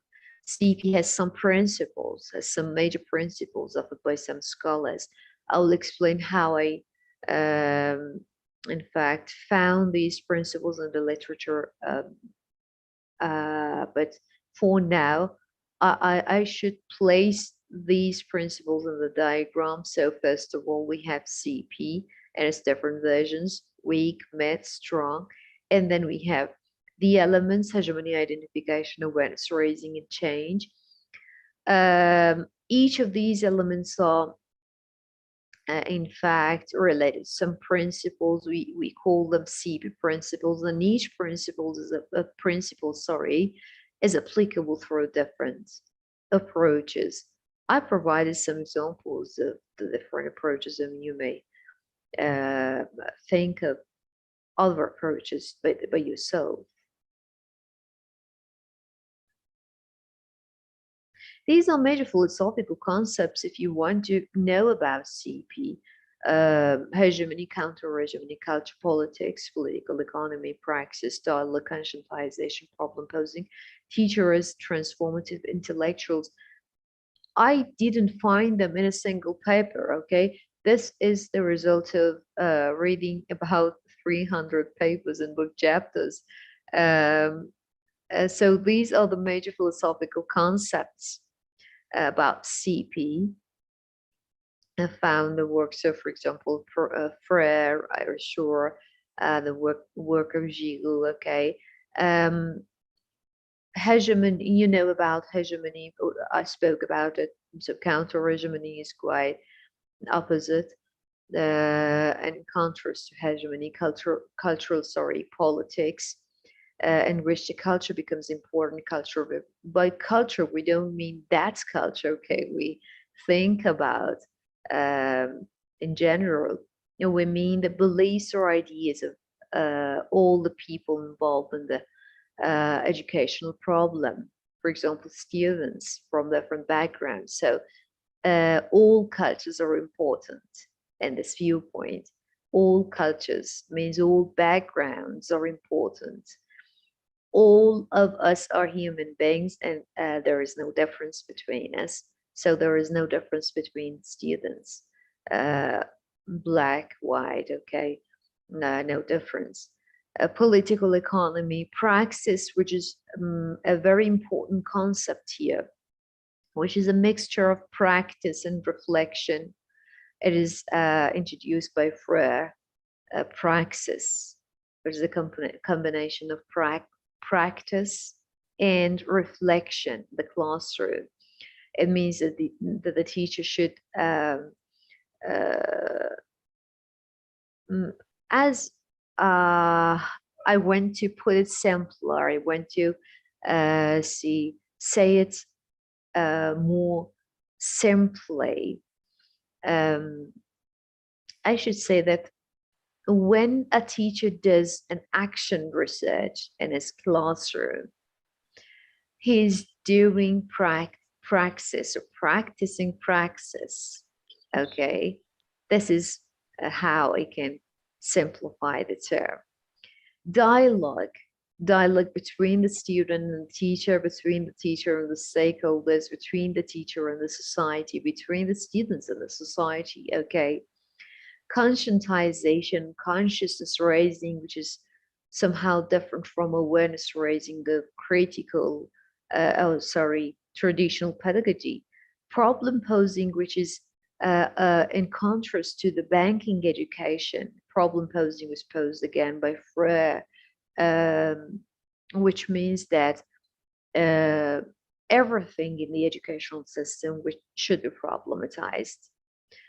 CP has some principles, has some major principles offered by some scholars. I'll explain how I, in fact, found these principles in the literature. But for now, I should place these principles in the diagram. So first of all, we have CP and its different versions: weak, mid, strong. And then we have the elements: hegemony, identification, awareness raising, and change. Each of these elements are in fact related to some principles. We call them CP principles, and each principle is a principle, is applicable through different approaches. I provided some examples of the different approaches, and you may think of other approaches by yourself. These are major philosophical concepts if you want to know about CP. Hegemony, counter-hegemony, culture, politics, political economy, praxis, dialogue, conscientization, problem posing, teachers, transformative intellectuals. I didn't find them in a single paper, okay? This is the result of reading about 300 papers and book chapters. So these are the major philosophical concepts about CP. I found the works of, for example, Freire, Irish, the work of Gilles, okay. Hegemony, you know about hegemony, I spoke about it. So counter-hegemony is quite opposite, and in contrast to hegemony, cultural, politics. in which the culture becomes important. Culture, by culture, we don't mean that's culture, okay? We think about, in general, we mean the beliefs or ideas of all the people involved in the educational problem. For example, students from different backgrounds. So all cultures are important in this viewpoint. All cultures means all backgrounds are important. All of us are human beings, and there is no difference between us. So there is no difference between students, black, white, okay, no difference. A political economy praxis, which is a very important concept here, which is a mixture of practice and reflection. It is introduced by Freire. Praxis, which is a combination of practice and reflection, the classroom. It means that the teacher should, as I want to put it simpler, I want to say it more simply. I should say that when a teacher does an action research in his classroom, he's doing praxis or practicing praxis. Okay, this is how I can simplify the term. Dialogue between the student and the teacher, between the teacher and the stakeholders, between the teacher and the society, between the students and the society. Okay, conscientization, consciousness raising, which is somehow different from awareness raising, the critical, traditional pedagogy. Problem posing, which is in contrast to the banking education. Problem posing was posed again by Freire, which means that everything in the educational system which should be problematized.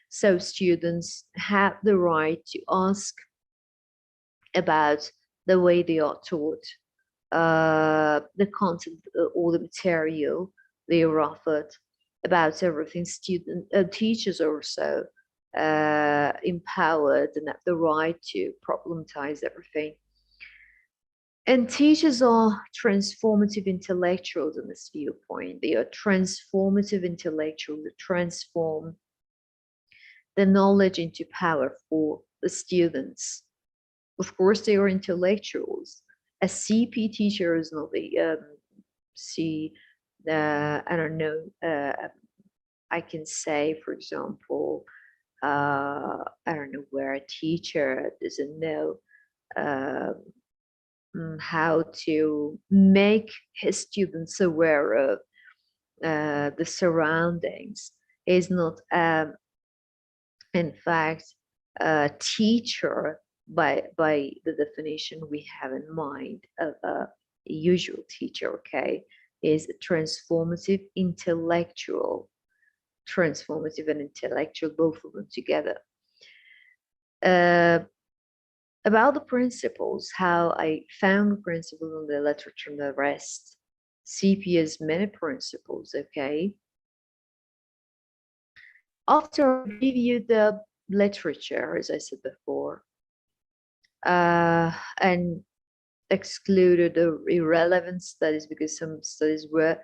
So students have the right to ask about the way they are taught, the content or the material they are offered, about everything. Teachers are also empowered and have the right to problematize everything. And teachers are transformative intellectuals in this viewpoint. They are transformative intellectuals that transform the knowledge into power for the students. Of course, they are intellectuals. A CP teacher is not I don't know, I can say, for example, I don't know, where a teacher doesn't know how to make his students aware of the surroundings, is not in fact a teacher by the definition we have in mind of a usual teacher. Okay, is a transformative intellectual. Transformative and intellectual, both of them together. About the principles, how I found principles in the literature and the rest. CP has many principles, okay? After I reviewed the literature, as I said before, and excluded the irrelevant studies, because some studies were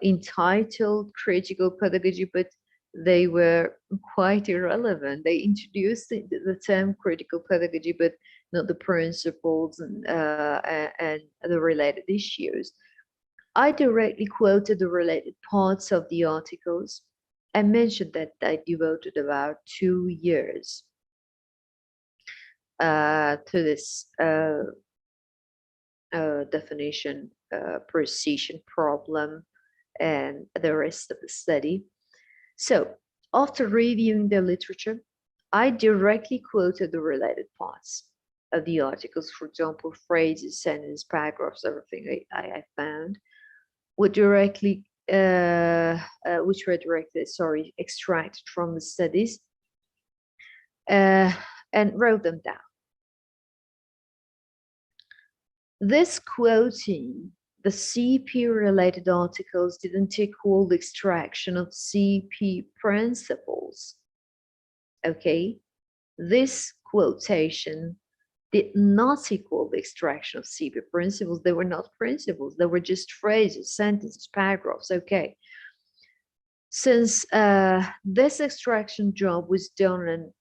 entitled critical pedagogy, but they were quite irrelevant. They introduced the term critical pedagogy, but not the principles and the related issues. I directly quoted the related parts of the articles. I mentioned that I devoted about 2 years to this definition, precision problem, and the rest of the study. So after reviewing the literature, I directly quoted the related parts of the articles. For example, phrases, sentences, paragraphs, everything I found were directly, which were directly, extracted from the studies, and wrote them down. This quoting the CP-related articles didn't equal the extraction of CP principles. Okay, this quotation did not equal the extraction of CP principles. They were not principles. They were just phrases, sentences, paragraphs. Okay. Since this extraction job was done in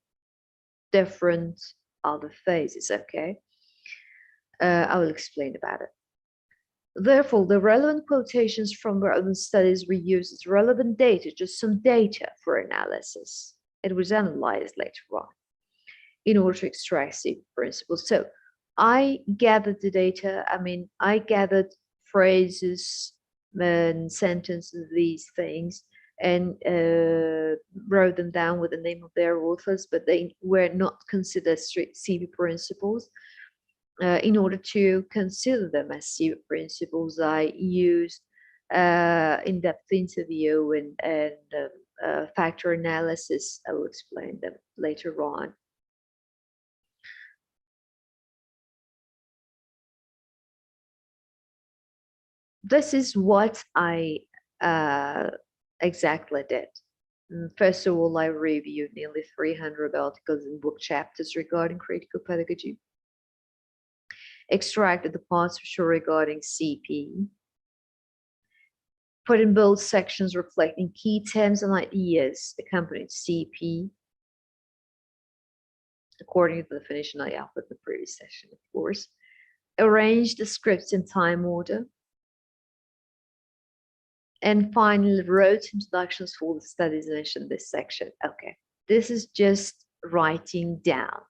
different other phases, okay, I will explain about it. Therefore, the relevant quotations from relevant studies were used as relevant data, just some data for analysis. It was analyzed later on in order to extract CP principles. So I gathered the data. I gathered phrases and sentences, these things, and wrote them down with the name of their authors, but they were not considered strict CP principles. In order to consider them as CP principles, I used in-depth interview and factor analysis. I will explain them later on. This is what I exactly did. First of all, I reviewed nearly 300 articles and book chapters regarding critical pedagogy, extracted the parts which are regarding CP, put in bold sections reflecting key terms and ideas accompanying CP, according to the definition I offered in the previous session, of course, arranged the scripts in time order, and finally wrote introductions for the studies mentioned in this section. Okay, this is just writing down,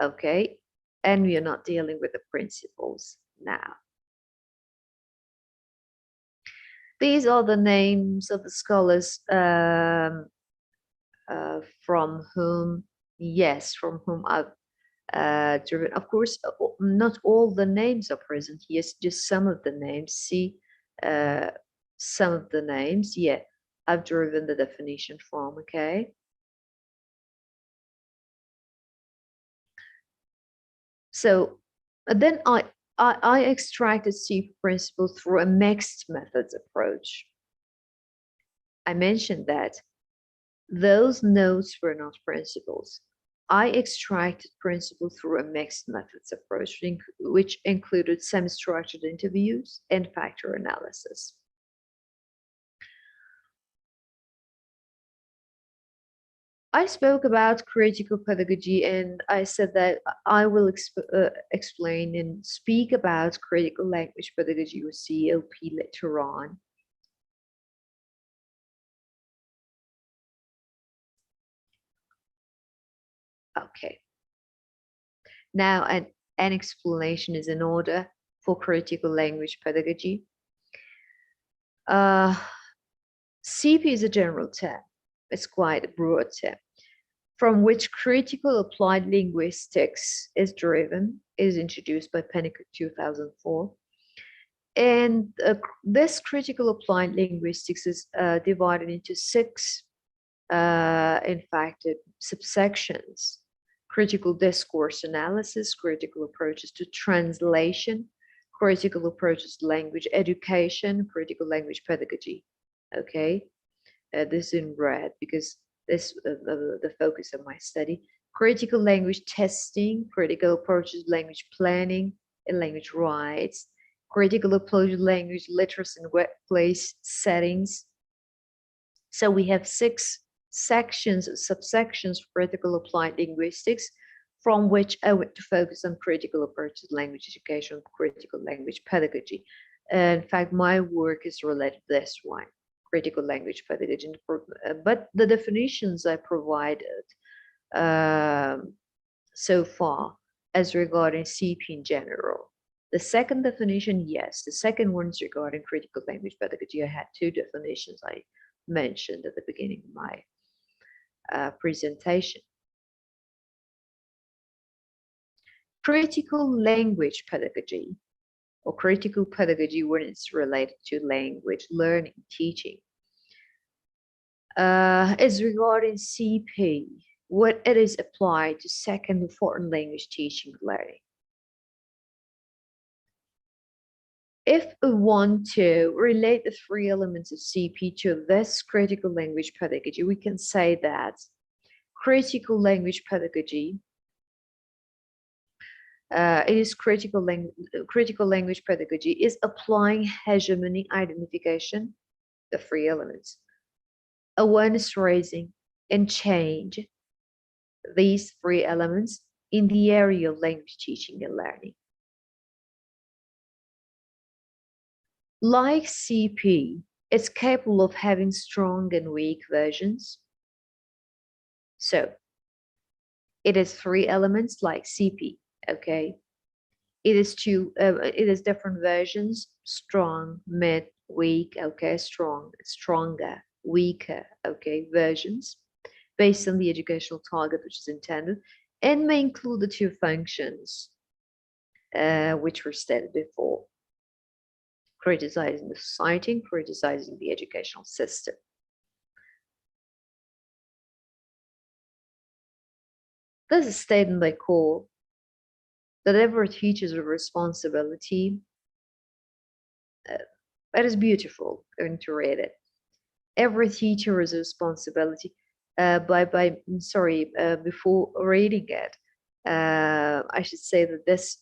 okay, and we are not dealing with the principles now. These are the names of the scholars from whom I've driven. Of course, not all the names are present here, just some of the names. See, some of the names, yeah, I've driven the definition from, okay? So then I extracted CP principles through a mixed methods approach. I mentioned that those notes were not principles. I extracted principles through a mixed methods approach, which included semi-structured interviews and factor analysis. I spoke about critical pedagogy, and I said that I will explain and speak about critical language pedagogy or CLP later on. Okay. Now, an explanation is in order for critical language pedagogy. CP is a general term. It's quite a broad term, from which critical applied linguistics is introduced by Pennicott 2004. And this critical applied linguistics is divided into six, in fact, subsections: critical discourse analysis, critical approaches to translation, critical approaches to language education, critical language pedagogy. Okay, this is in red because this the focus of my study. Critical language testing, critical approaches to language planning and language rights, critical approach to language literacy in workplace settings. So we have six sections, subsections for critical applied linguistics, from which I went to focus on critical approaches to language education, critical language pedagogy. In fact, my work is related to this one, critical language pedagogy, but the definitions I provided so far as regarding CP in general. The second definition, yes, the second one is regarding critical language pedagogy. I had two definitions I mentioned at the beginning of my presentation. Critical language pedagogy, or critical pedagogy when it's related to language learning, teaching, is regarding CP, when it is applied to second foreign language teaching learning. if we want to relate the three elements of CP to this critical language pedagogy, we can say that critical language pedagogy, critical language pedagogy is applying hegemony identification, the three elements, awareness raising, and change, these three elements in the area of language teaching and learning. Like CP, it's capable of having strong and weak versions. So it is three elements like CP, okay? It is different versions, strong, mid, weak, okay, strong, stronger, weaker, okay, versions based on the educational target which is intended, and may include the two functions which were stated before: criticizing the society and criticizing the educational system. There's a statement I call that every teacher has a responsibility. That is beautiful. I'm going to read it. Every teacher has a responsibility. Before reading it, I should say that this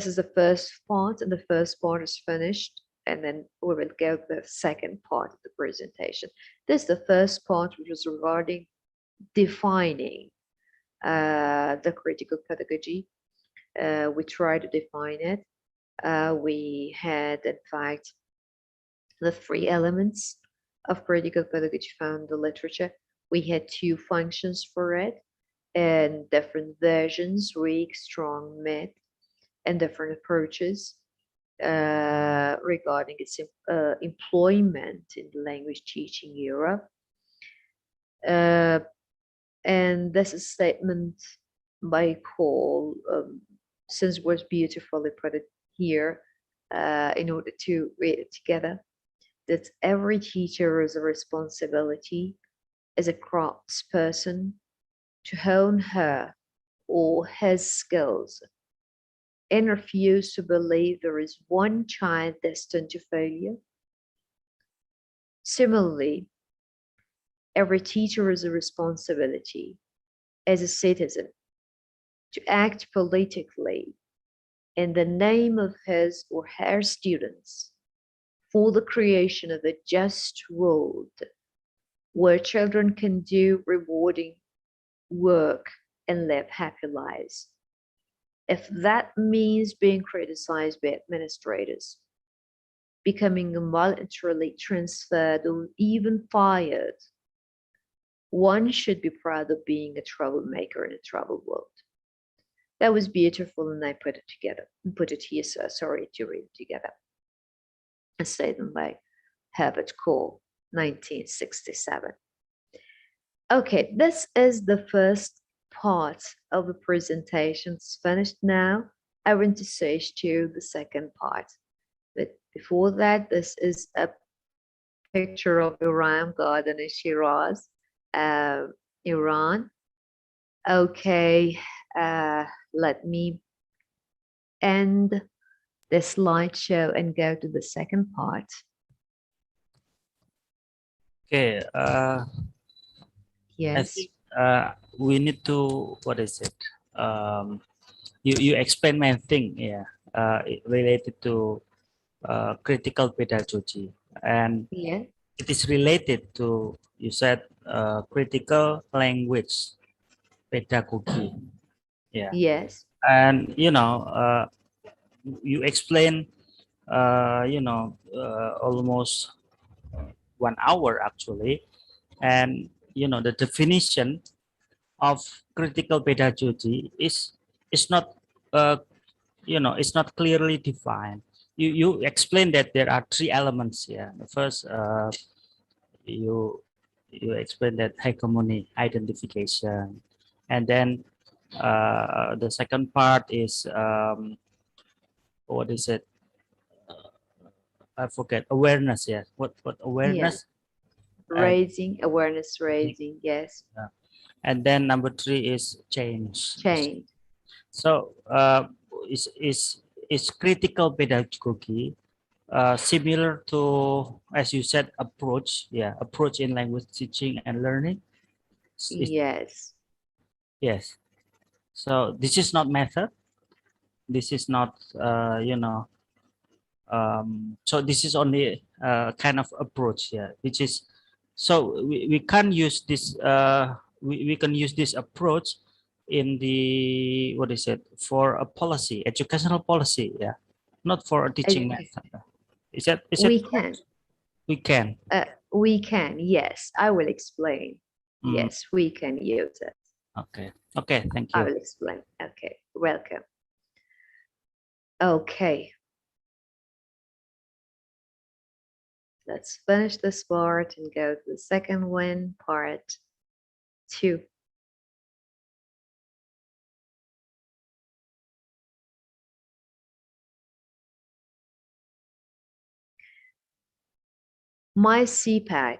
is the first part, and the first part is finished, and then we will go to the second part of the presentation. This is the first part, which was regarding defining the critical pedagogy. We tried to define it. We had, in fact, the three elements of critical pedagogy found in the literature. We had two functions for it, and different versions: weak, strong, mid, and different approaches regarding its employment in the language teaching era. And this is a statement by Cole, since it was beautifully put it here in order to read it together, that every teacher has a responsibility as a craftsperson to hone her or his skills and refuse to believe there is one child destined to failure. Similarly, every teacher has a responsibility as a citizen to act politically in the name of his or her students for the creation of a just world where children can do rewarding work and live happy lives. If that means being criticized by administrators, becoming voluntarily transferred, or even fired, one should be proud of being a troublemaker in a troubled world. That was beautiful, and I put it here, so sorry to read it together. A statement by Herbert Cole, 1967. Okay, this is the first part of the presentation. It's finished now. I want to switch to the second part. But before that, this is a picture of Iran garden in Shiraz, Iran. Okay, let me end the slideshow and go to the second part. Okay. Yes. I think we need to, what is it? You explain my thing, yeah, related to critical pedagogy, and Yeah. it is related to, you said, critical language pedagogy. Yeah. Yes. And you explain almost 1 hour actually, and the definition of critical pedagogy is not it's not clearly defined. You explain that there are three elements here. The first, you explain that hegemony identification, and then the second part is what is it? I forget. Awareness. Yeah. What awareness? Raising, awareness raising, yes. And then number 3 is change. Change. So is critical pedagogy similar to, as you said, approach. Yeah, approach in language teaching and learning. Yes. Yes. So this is not method. This is not, so this is only kind of approach. Yeah, which is, so we can use this. We can use this approach in the, what is it, for a policy, educational policy. Yeah, not for a teaching Okay. method. Is that, is it We correct? can. We can. We can. Yes, I will explain. Mm, Yes, we can use it. okay. Okay. Thank I you. will explain. Okay. Welcome. Okay. Let's finish this part and go to the second one, part 2. My CPAC,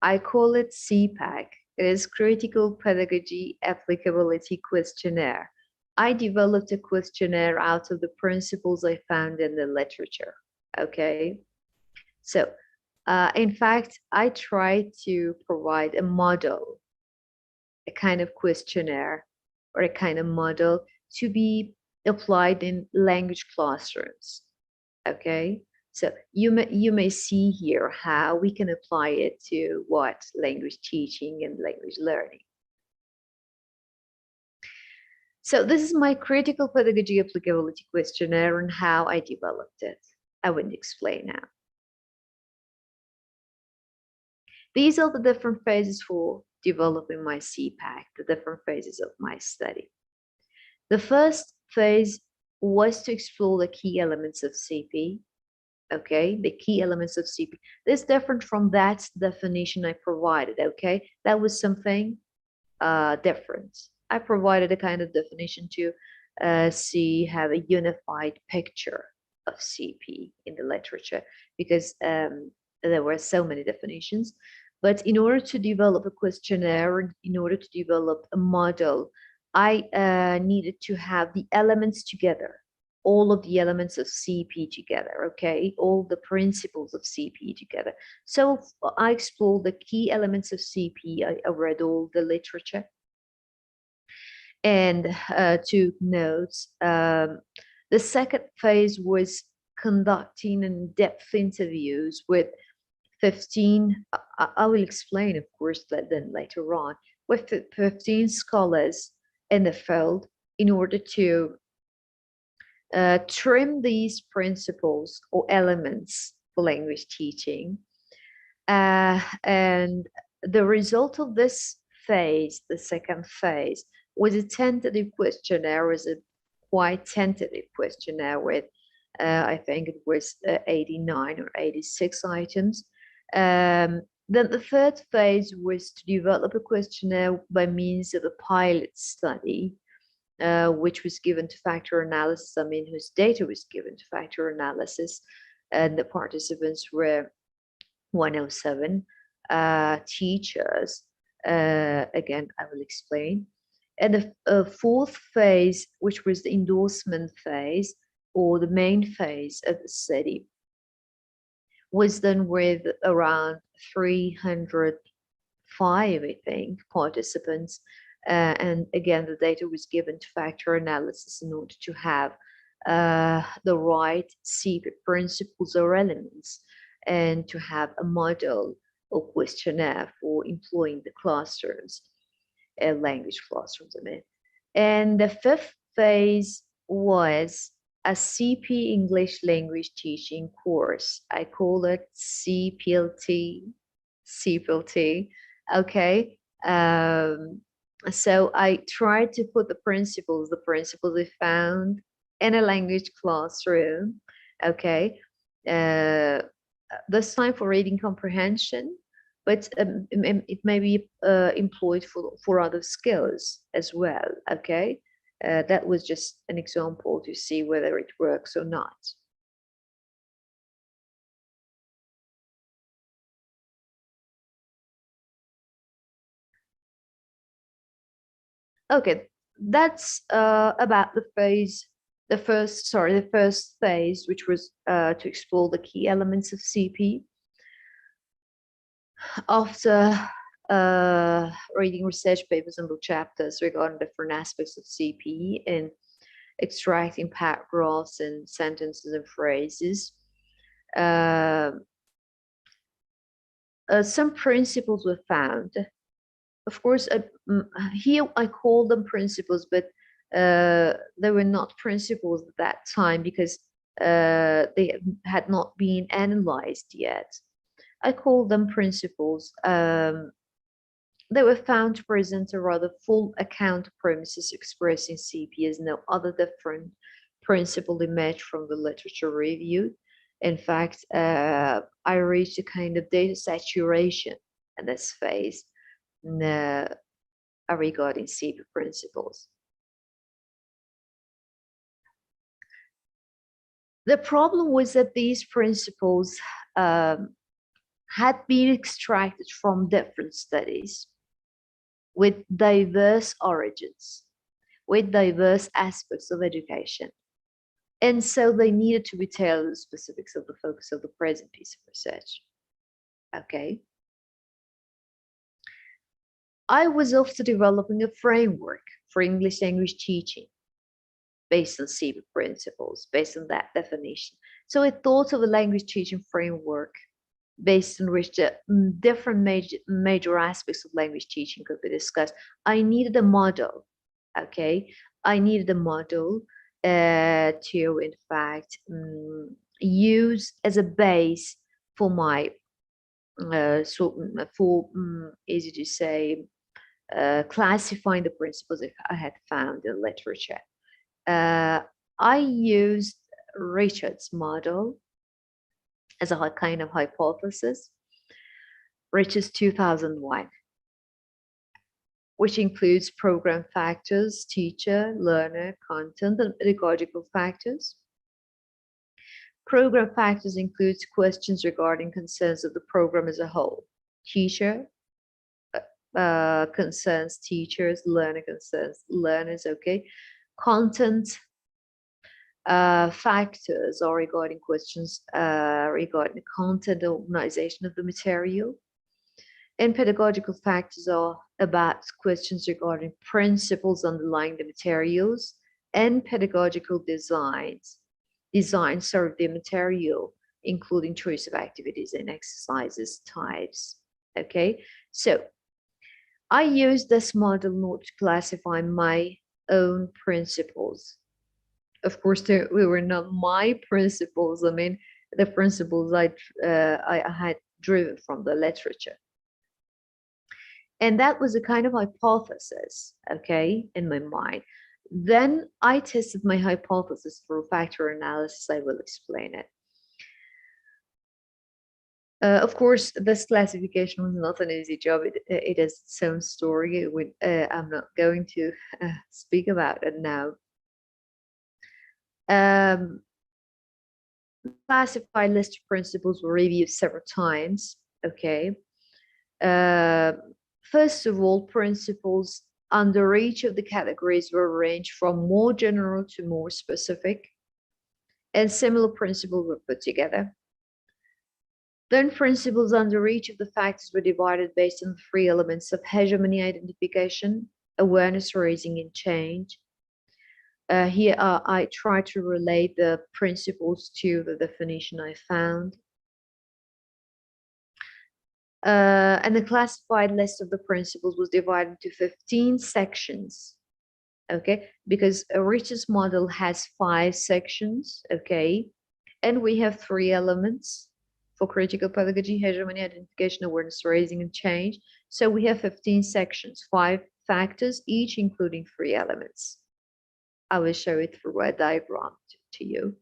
I call it CPAC. It is Critical Pedagogy Applicability Questionnaire. I developed a questionnaire out of the principles I found in the literature. Okay. So, in fact, I tried to provide a model, a kind of questionnaire or a kind of model to be applied in language classrooms. Okay, so you may see here how we can apply it to what language teaching and language learning. So this is my critical pedagogy applicability questionnaire and how I developed it. I will explain now. These are the different phases for developing my CPAC, the different phases of my study. The first phase was to explore the key elements of CP. Okay, the key elements of CP. This is different from that definition I provided. Okay, that was something different. I provided a kind of definition to have a unified picture of CP in the literature, because there were so many definitions. But in order to develop a questionnaire, in order to develop a model, I needed to have the elements together, all of the elements of CP together, okay? All the principles of CP together. So I explored the key elements of CP. I read all the literature and took notes. The second phase was conducting in-depth interviews with 15, I will explain, of course, then later on, with 15 scholars in the field in order to trim these principles or elements for language teaching. And the result of this phase, the second phase, was a tentative questionnaire, was a quite tentative questionnaire with, I think it was 89 or 86 items. Then the third phase was to develop a questionnaire by means of a pilot study, which was given to factor analysis, whose data was given to factor analysis, and the participants were 107 teachers. Again, I will explain. And the fourth phase, which was the endorsement phase, or the main phase of the study, was done with around 305, I think, participants. And again, the data was given to factor analysis in order to have the right CP principles or elements, and to have a model or questionnaire for employing the classrooms, language classrooms, And the fifth phase was a CP English language teaching course. I call it CPLT. Okay. So I tried to put the principles I found in a language classroom. Okay. This time for reading comprehension, but it may be employed for other skills as well. Okay. That was just an example to see whether it works or not. Okay, that's about the phase the first phase, which was to explore the key elements of CP. After reading research papers and book chapters regarding different aspects of CP and extracting paragraphs and sentences and phrases, some principles were found. Of course, here I call them principles, but they were not principles at that time because they had not been analyzed yet. I call them principles. They were found to present a rather full account of premises expressing CP as no other different principle emerged from the literature reviewed. In fact, I reached a kind of data saturation in this phase regarding CP principles. The problem was that these principles had been extracted from different studies with diverse origins, with diverse aspects of education. And so they needed to be tailored to the specifics of the focus of the present piece of research. Okay. I was after developing a framework for English language teaching based on CP principles, based on that definition. So I thought of a language teaching framework based on which the different major aspects of language teaching could be discussed. I needed a model, okay? I needed a model to, in fact, use as a base for my, easy to say, classifying the principles that I had found in literature. I used Richard's model as a kind of hypothesis, Richard's 2001, which includes program factors, teacher, learner, content, and pedagogical factors. Program factors includes questions regarding concerns of the program as a whole. Teacher concerns teachers, learner concerns learners, okay? Content factors are regarding questions regarding the content and organization of the material. And pedagogical factors are about questions regarding principles underlying the materials and pedagogical designs. Designs serve the material, including choice of activities and exercises types. Okay, so I use this model in order to classify my own principles. Of course, they were not my principles. I mean, the principles I had driven from the literature. And that was a kind of hypothesis, okay, in my mind. Then I tested my hypothesis through factor analysis. I will explain it. Of course, this classification was not an easy job. It has its own story. I'm not going to speak about it now. Classified list of principles were reviewed several times. Okay. First of all, principles under each of the categories were arranged from more general to more specific, and similar principles were put together. Then principles under each of the factors were divided based on the three elements of hegemony identification, awareness raising, and change. Here I try to relate the principles to the definition I found. And the classified list of the principles was divided into 15 sections, okay, because Richard's model has 5 sections, okay, and we have 3 elements for critical pedagogy: hegemony, identification, awareness raising, and change. So we have 15 sections, 5 factors, each including 3 elements. I will show it through a diagram to you.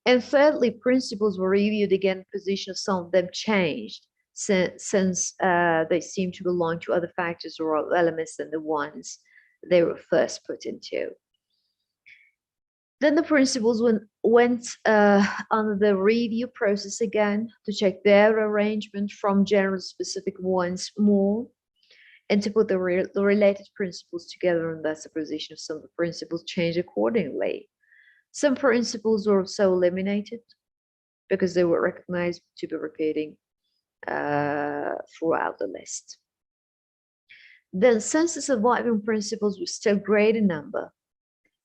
And thirdly, principles were reviewed again. Position of some of them changed since they seem to belong to other factors or elements than the ones they were first put into. Then the principles went on the review process again to check their arrangement from general specific ones more. and to put the related principles together, and thus the position of some of the principles changed accordingly. Some principles were also eliminated because they were recognized to be repeating throughout the list. Then, since the surviving principles were still great in number,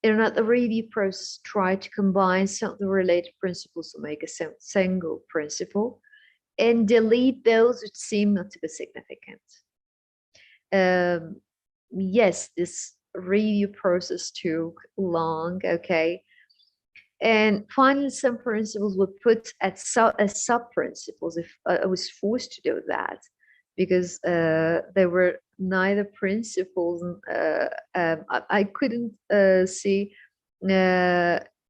the review process tried to combine some of the related principles to make a single principle and delete those which seem not to be significant. Yes, this review process took long, okay? And finally, some principles were put as sub-principles if I was forced to do that, because they were neither principles. I couldn't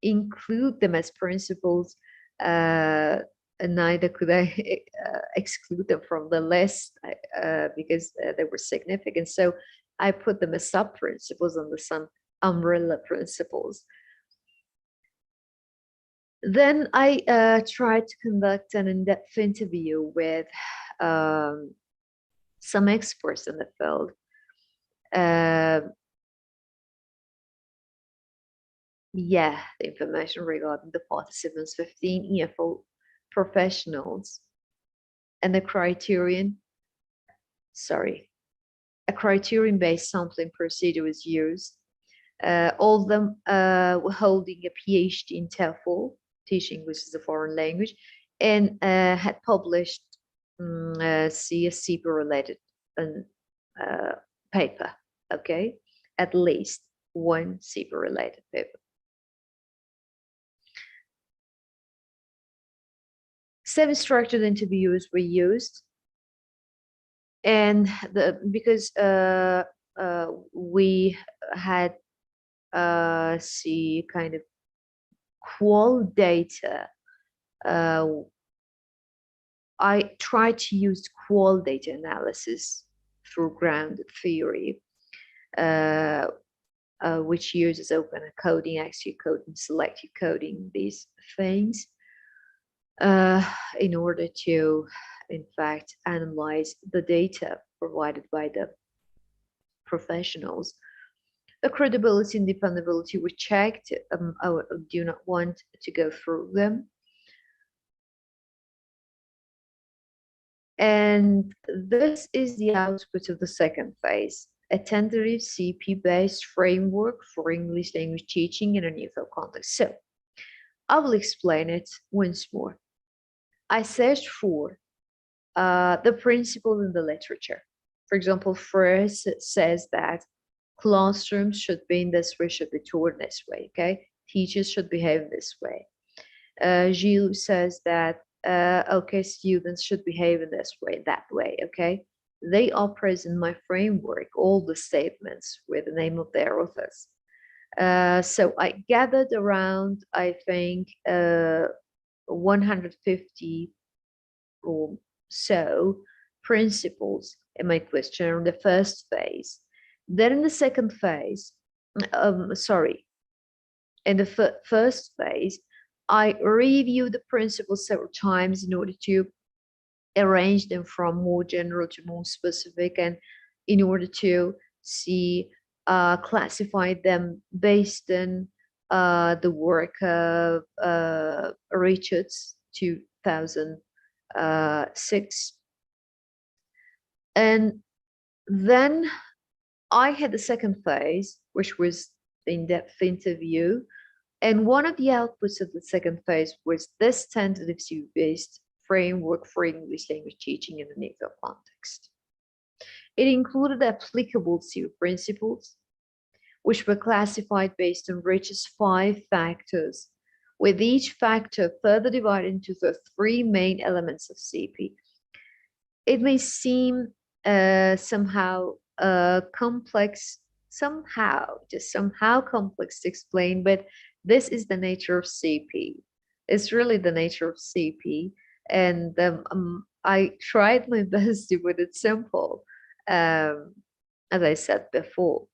include them as principles, and neither could I exclude them from the list because they were significant. So I put them as sub-principles under some umbrella principles. Then I tried to conduct an in-depth interview with some experts in the field. Yeah, the information regarding the participants, 15 EFL professionals, and the a criterion-based sampling procedure was used. All of them were holding a PhD in TEFL, teaching which is a foreign language, and had published CSCP related paper, okay? At least one CP related paper. Semi-structured interviews were used, and because we had kind of qual data, I tried to use qual data analysis through grounded theory, which uses open coding, active coding, selective coding, these things, in order to, in fact, analyze the data provided by the professionals. The credibility and dependability were checked. I do not want to go through them. And this is the output of the second phase, a tentative CP-based framework for English language teaching in an EFL context. So I will explain it once more. I searched for the principle in the literature. For example, Freire says that classrooms should be in this way, should be taught this way, okay? Teachers should behave this way. Gilles says that, okay, students should behave in this way, that way, okay? They are present in my framework, all the statements with the name of their authors. So I gathered around, I think, 150 or so principles in my questionnaire in the first phase. Then in the second phase, in the first phase, I reviewed the principles several times in order to arrange them from more general to more specific, and in order to classify them based on the work of Richards, 2006. And then I had the second phase, which was the in-depth interview. And one of the outputs of the second phase was this tentative CP-based framework for English language teaching in an EFL context. It included applicable CP principles, which were classified based on Rich's 5 factors, with each factor further divided into the 3 main elements of CP. It may seem somehow complex, just somehow complex to explain, but this is the nature of CP. It's really the nature of CP, and I tried my best to put it simple, as I said before.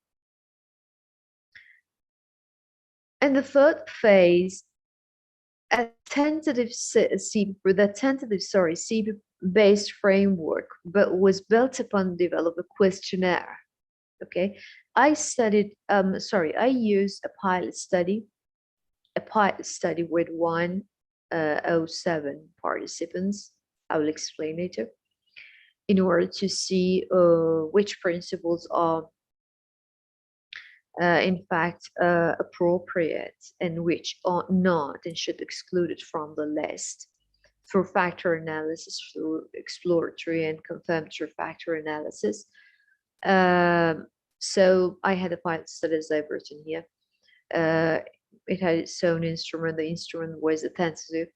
And the third phase, a tentative CP based framework, but was built upon develop a questionnaire. Okay, I used a pilot study with 107 participants. I will explain later, in order to see which principles are in fact appropriate and which are not and should be excluded from the list, through factor analysis, through exploratory and confirmatory factor analysis. So I had a pilot study, as I've written here. It had its own instrument. The instrument was a tentative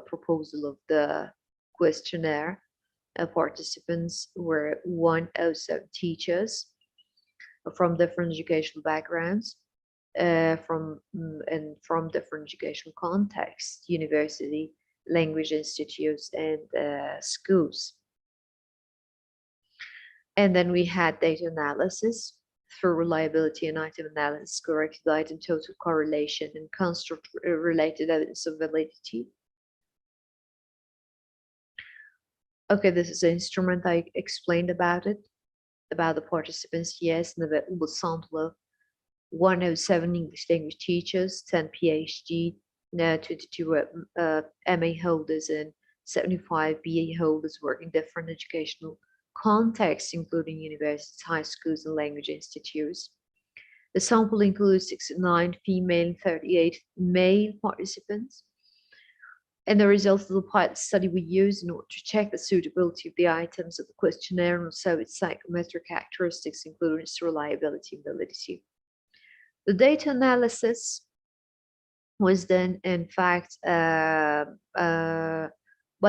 proposal of the questionnaire. Participants were 107 teachers from different educational backgrounds, from different educational contexts, university, language institutes, and schools. And then we had data analysis through reliability and item analysis, corrected item total correlation, and construct related evidence of validity. Okay, this is an instrument. I explained about it, about the participants, yes, and the sample of 107 English language teachers, 10 PhD, 22 MA holders, and 75 BA holders working in different educational contexts, including universities, high schools, and language institutes. The sample includes 69 female and 38 male participants. And the results of the pilot study we used in order to check the suitability of the items of the questionnaire and also its psychometric characteristics, including its reliability and validity. The data analysis was done, in fact, by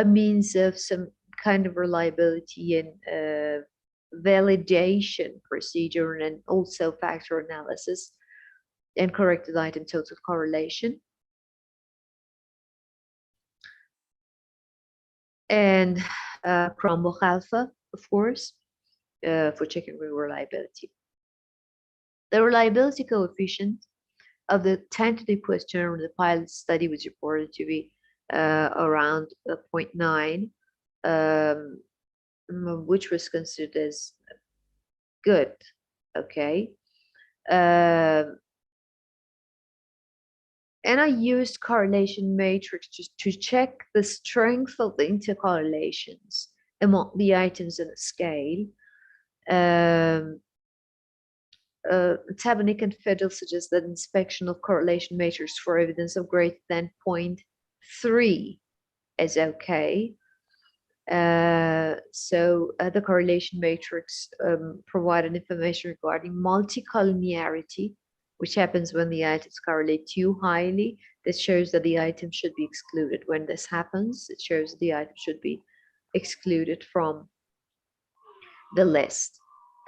means of some kind of reliability and validation procedure, and also factor analysis and corrected item total correlation. And Chromebook Alpha, of course, for checking reliability. The reliability coefficient of the tentative questionnaire in the pilot study was reported to be around 0.9, which was considered as good. Okay. And I used correlation matrix to check the strength of the intercorrelations among the items in the scale. Tabernick and Fiddle suggest that inspection of correlation matrix for evidence of greater than 0.3 is okay. So the correlation matrix provided information regarding multicollinearity, which happens when the items correlate too highly. This shows that the item should be excluded. When this happens, it shows that the item should be excluded from the list.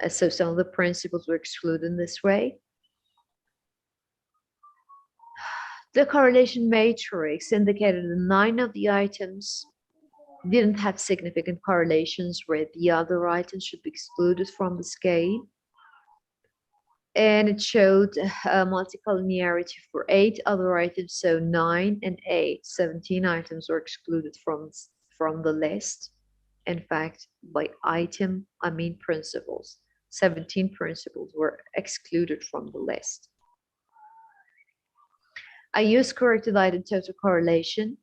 So some of the principles were excluded in this way. The correlation matrix indicated that 9 of the items didn't have significant correlations, where the other items should be excluded from the scale. And it showed multicollinearity for 8 other items, so 9 and 8, 17 items were excluded from the list. In fact, by item, I mean principles. 17 principles were excluded from the list. I used corrected item total correlation,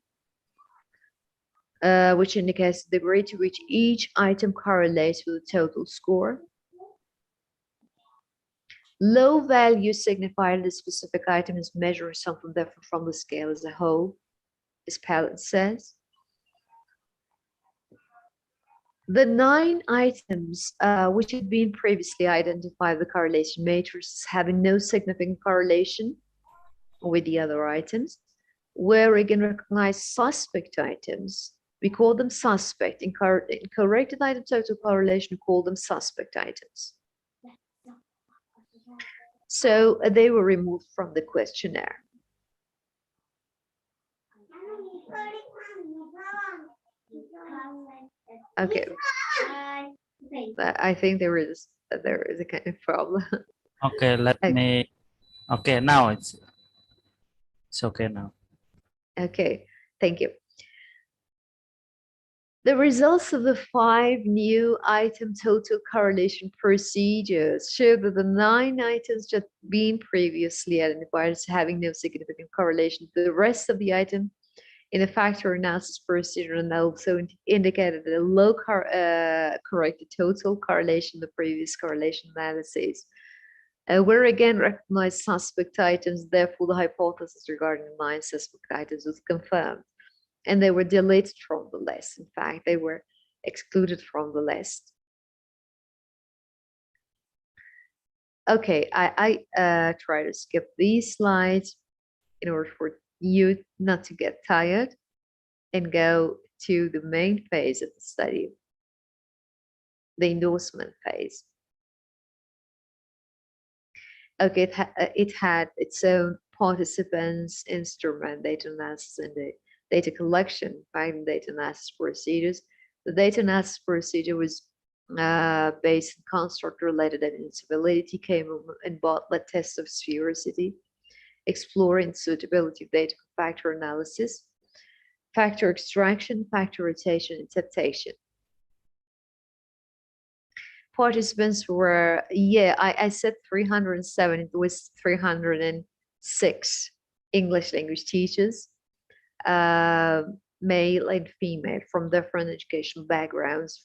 which indicates the degree to which each item correlates with the total score. Low value signified the specific item is measuring something different from the scale as a whole, as Pallet says. The 9 items which had been previously identified the correlation matrix as having no significant correlation with the other items were again recognized suspect items. We call them suspect. In corrected item total correlation, we call them suspect items. So they were removed from the questionnaire. Okay. I think there is a kind of problem. Okay, let me. Okay, now it's okay now. Okay, thank you. The results of the 5 new item total correlation procedures show that the 9 items that had been previously identified as having no significant correlation to the rest of the item in a factor analysis procedure, and also indicated a low corrected total correlation in the previous correlation analysis. Were again recognized suspect items, therefore the hypothesis regarding the 9 suspect items was confirmed. And they were deleted from the list. In fact, they were excluded from the list. Okay, I try to skip these slides in order for you not to get tired and go to the main phase of the study, the endorsement phase. Okay, it had its own participants, instrument, data analysis, and the data collection, finding data analysis procedures. The data analysis procedure was based on construct-related admissibility, came and Bartlett test of sphericity, exploring suitability of data for factor analysis, factor extraction, factor rotation, and interpretation. Participants were, I said 307, it was 306 English language teachers, male and female, from different educational backgrounds,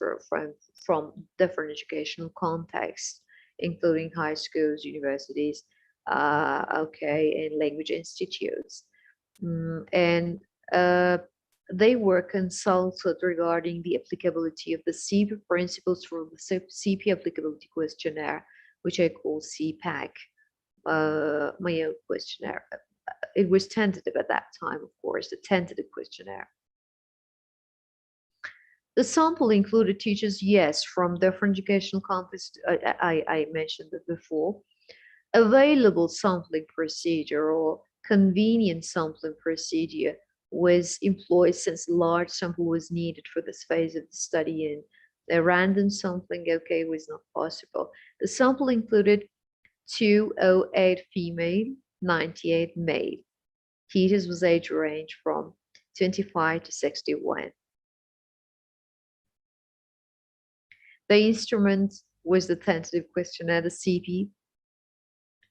from different educational contexts, including high schools, universities, and language institutes. And they were consulted regarding the applicability of the CP principles for the CP applicability questionnaire, which I call CPAC, my own questionnaire. It was tentative at that time, of course, the tentative questionnaire. The sample included teachers, yes, from different educational contexts. I mentioned it before. Available sampling procedure or convenient sampling procedure was employed since a large sample was needed for this phase of the study, and the random sampling, was not possible. The sample included 208 female, 98 male. Teachers was age range from 25 to 61. The instrument was the tentative questionnaire, the CP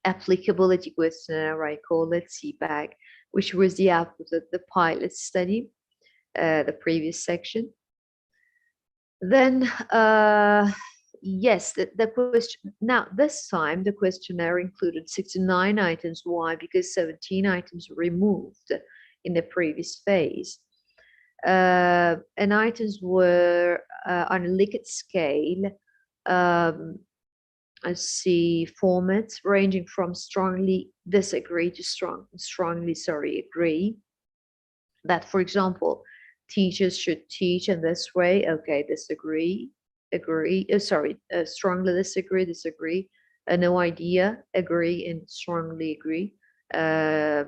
applicability questionnaire, I call it CPAC, which was the output of the pilot study, the previous section. Then, yes, the question, now this time the questionnaire included 69 items. Why? Because 17 items were removed in the previous phase. And items were on a Likert scale, let's see, formats ranging from strongly disagree to strongly agree. That, for example, teachers should teach in this way. Okay, disagree, agree. Strongly disagree. No idea, agree, and strongly agree. Are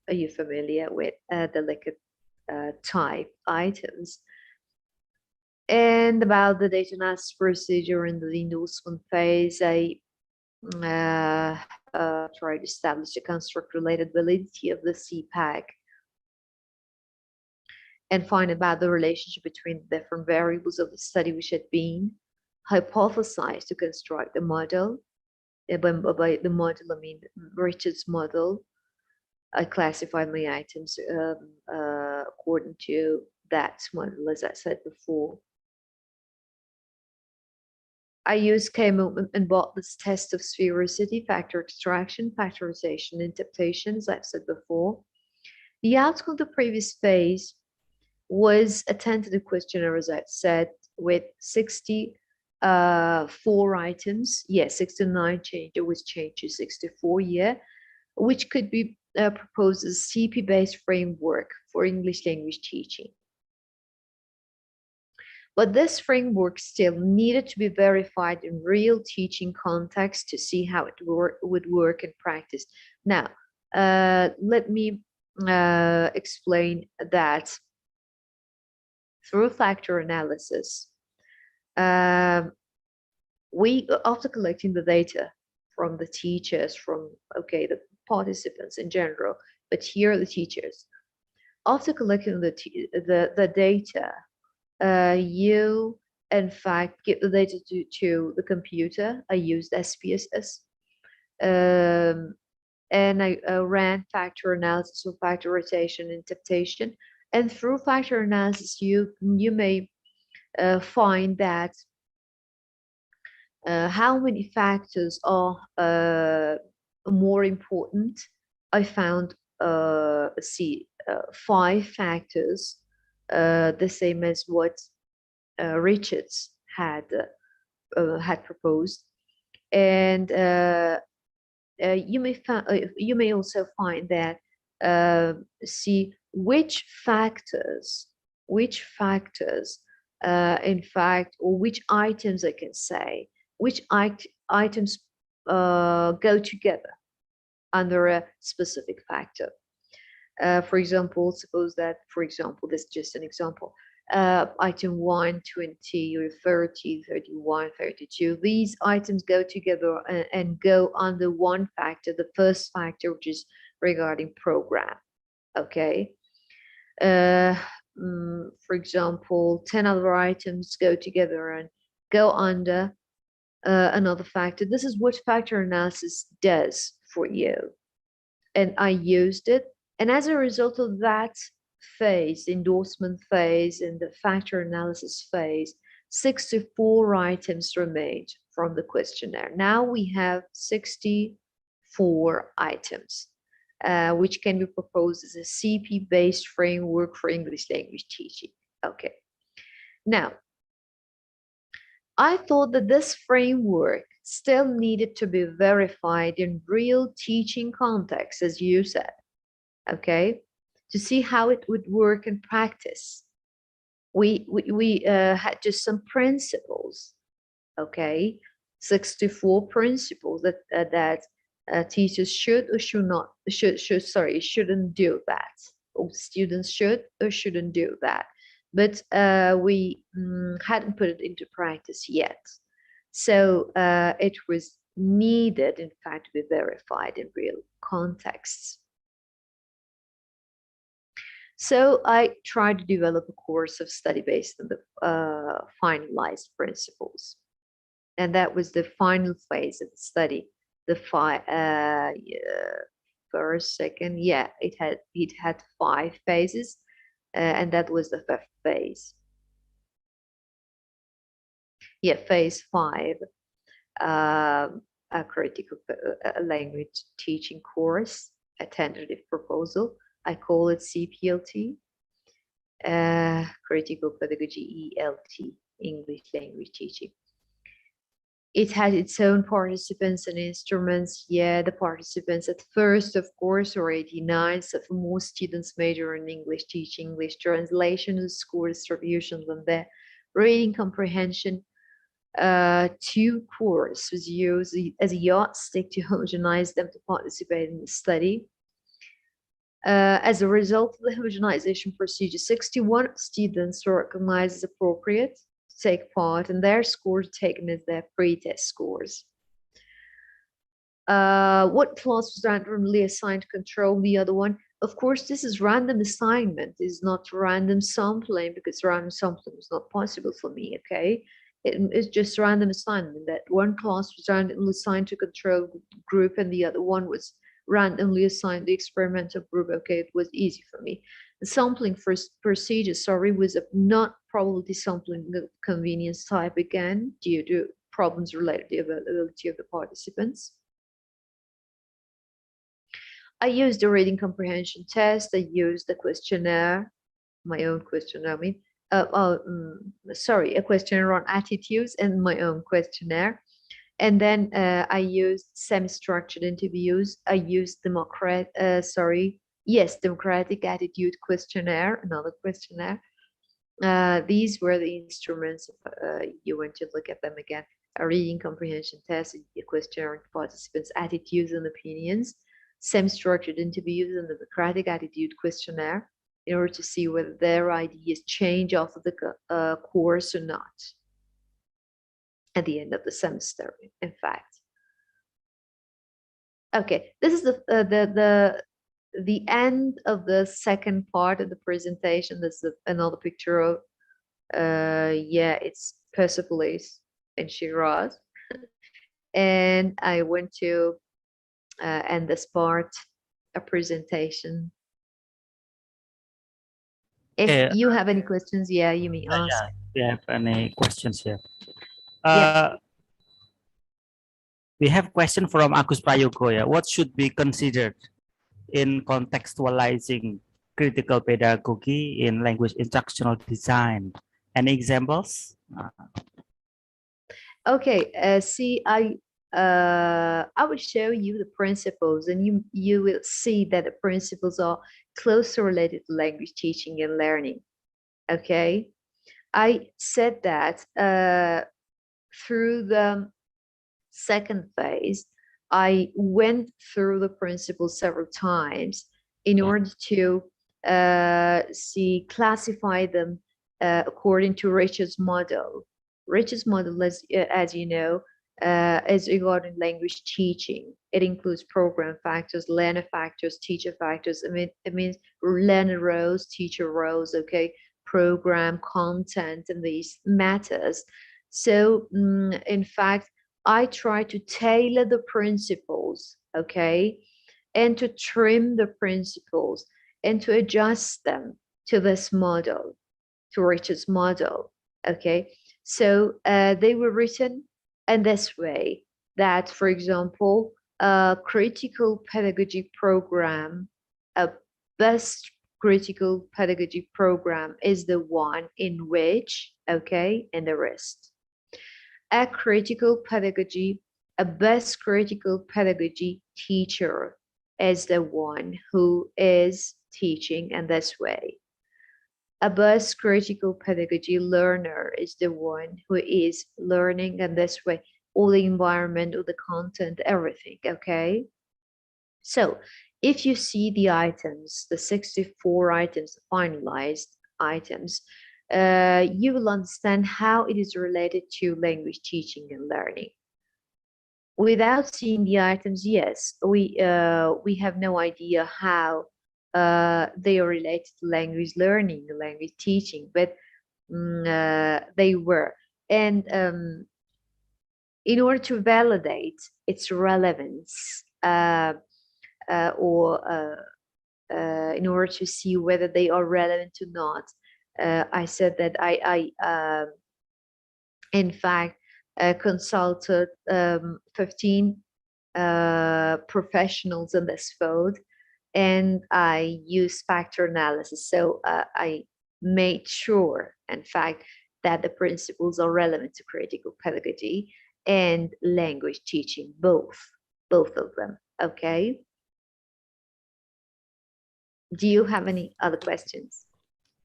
you familiar with the Likert type items? And about the data analysis procedure in the endorsement phase, I try to establish the construct-related validity of the CPAC and find about the relationship between the different variables of the study which had been hypothesized to construct the model. By the model, I mean Richard's model. I classified my items according to that model, as I said before. I use K-movement and Bartlett's test of sphericity, factor extraction, factorization, interpretation, as I've said before. The outcome of the previous phase was a tentative questionnaire, as I've said, with 64 items. Yes, 69 changed. It was changed to 64, which could be proposed as a CP-based framework for English language teaching. But this framework still needed to be verified in real teaching context to see how it would work in practice. Now, let me explain that through factor analysis. We, after collecting the data from the teachers, from the participants in general, but here are the teachers. After collecting the data, you in fact give the data to the computer. I used SPSS. And I ran factor analysis or factor rotation interpretation. And through factor analysis, you may find that how many factors are more important. I found see 5 factors, the same as what Richards had proposed, and you may also find that see which factors in fact, or which items, I can say, which items go together under a specific factor. For example, suppose that, for example, this is just an example, item 1, 20, or 30, 31, 32, these items go together and go under one factor, the first factor, which is regarding program. Okay. For example, 10 other items go together and go under another factor. This is what factor analysis does for you. And I used it. And as a result of that phase, endorsement phase and the factor analysis phase, 64 items remained from the questionnaire. Now we have 64 items, which can be proposed as a CP-based framework for English language teaching. Okay. Now, I thought that this framework still needed to be verified in real teaching context, as you said, okay, to see how it would work in practice. We had just some principles, okay, 64 principles that teachers should or shouldn't do that, or students should or shouldn't do that. But we hadn't put it into practice yet. So it was needed, in fact, to be verified in real contexts. So I tried to develop a course of study based on the finalized principles. And that was the final phase of the study. The first, second, yeah, it had 5 phases, and that was the 5th phase. Yeah, phase 5, a critical language teaching course, a tentative proposal. I call it CPLT, critical pedagogy, ELT, English language teaching. It had its own participants and instruments. Yeah, the participants at first, of course, are 89. So for most students major in English teaching, English translation, score distributions, and the reading comprehension 2 course was used as a yardstick to homogenize them to participate in the study. As a result of the homogenization procedure, 61 students were recognized as appropriate to take part, and their scores taken as their pre-test scores. What class was randomly assigned to control the other one? Of course, this is random assignment, is not random sampling, because random sampling is not possible for me, okay? It's just random assignment, that one class was randomly assigned to control group and the other one was randomly assigned the experimental group. Okay, it was easy for me. The sampling procedure, was a not probability sampling convenience type, again, due to problems related to the availability of the participants. I used the reading comprehension test. I used the questionnaire, my own questionnaire, a questionnaire on attitudes and my own questionnaire. And then I used semi-structured interviews. I used democratic attitude questionnaire, another questionnaire. These were the instruments. You want to look at them again: a reading comprehension test, a questionnaire on participants' attitudes and opinions, semi-structured interviews, and the democratic attitude questionnaire, in order to see whether their ideas change after the course or not at the end of the semester, in fact. Okay, this is the end of the second part of the presentation. This is another picture of Yeah, it's Persepolis in Shiraz. And I went to end this part, a presentation. If Okay, you have any questions, yeah, you may ask. yeah. Do you have any questions here? Yeah. Uh, we have question from Agus Prayogo. Yeah. What should be considered in contextualizing critical pedagogy in language instructional design? Any examples? Okay. See, I will show you the principles, and you will see that the principles are closely related to language teaching and learning. Okay. I said that through the second phase, I went through the principles several times in Yeah. order to classify them according to Richard's model. Richard's model, as you know, is regarding language teaching. It includes program factors, learner factors, teacher factors. I mean, it means learner roles, teacher roles, okay, program content, and these matters. So, in fact, I try to tailor the principles, okay, and to trim the principles and to adjust them to this model, to Richard's model, okay. So they were written in this way that, for example, a critical pedagogy program, a best critical pedagogy program is the one in which, okay, and the rest. A critical pedagogy, a best critical pedagogy teacher is the one who is teaching in this way. A best critical pedagogy learner is the one who is learning in this way, all the environment, all the content, everything, okay? So if you see the items, the 64 items, the finalized items, you will understand how it is related to language teaching and learning. Without seeing the items, yes, we have no idea how they are related to language learning, language teaching, but they were. And in order to validate its relevance, or in order to see whether they are relevant or not, I said that I in fact consulted 15 professionals in this field, and I used factor analysis. So I made sure, in fact, that the principles are relevant to critical pedagogy and language teaching, both of them. Okay. Do you have any other questions?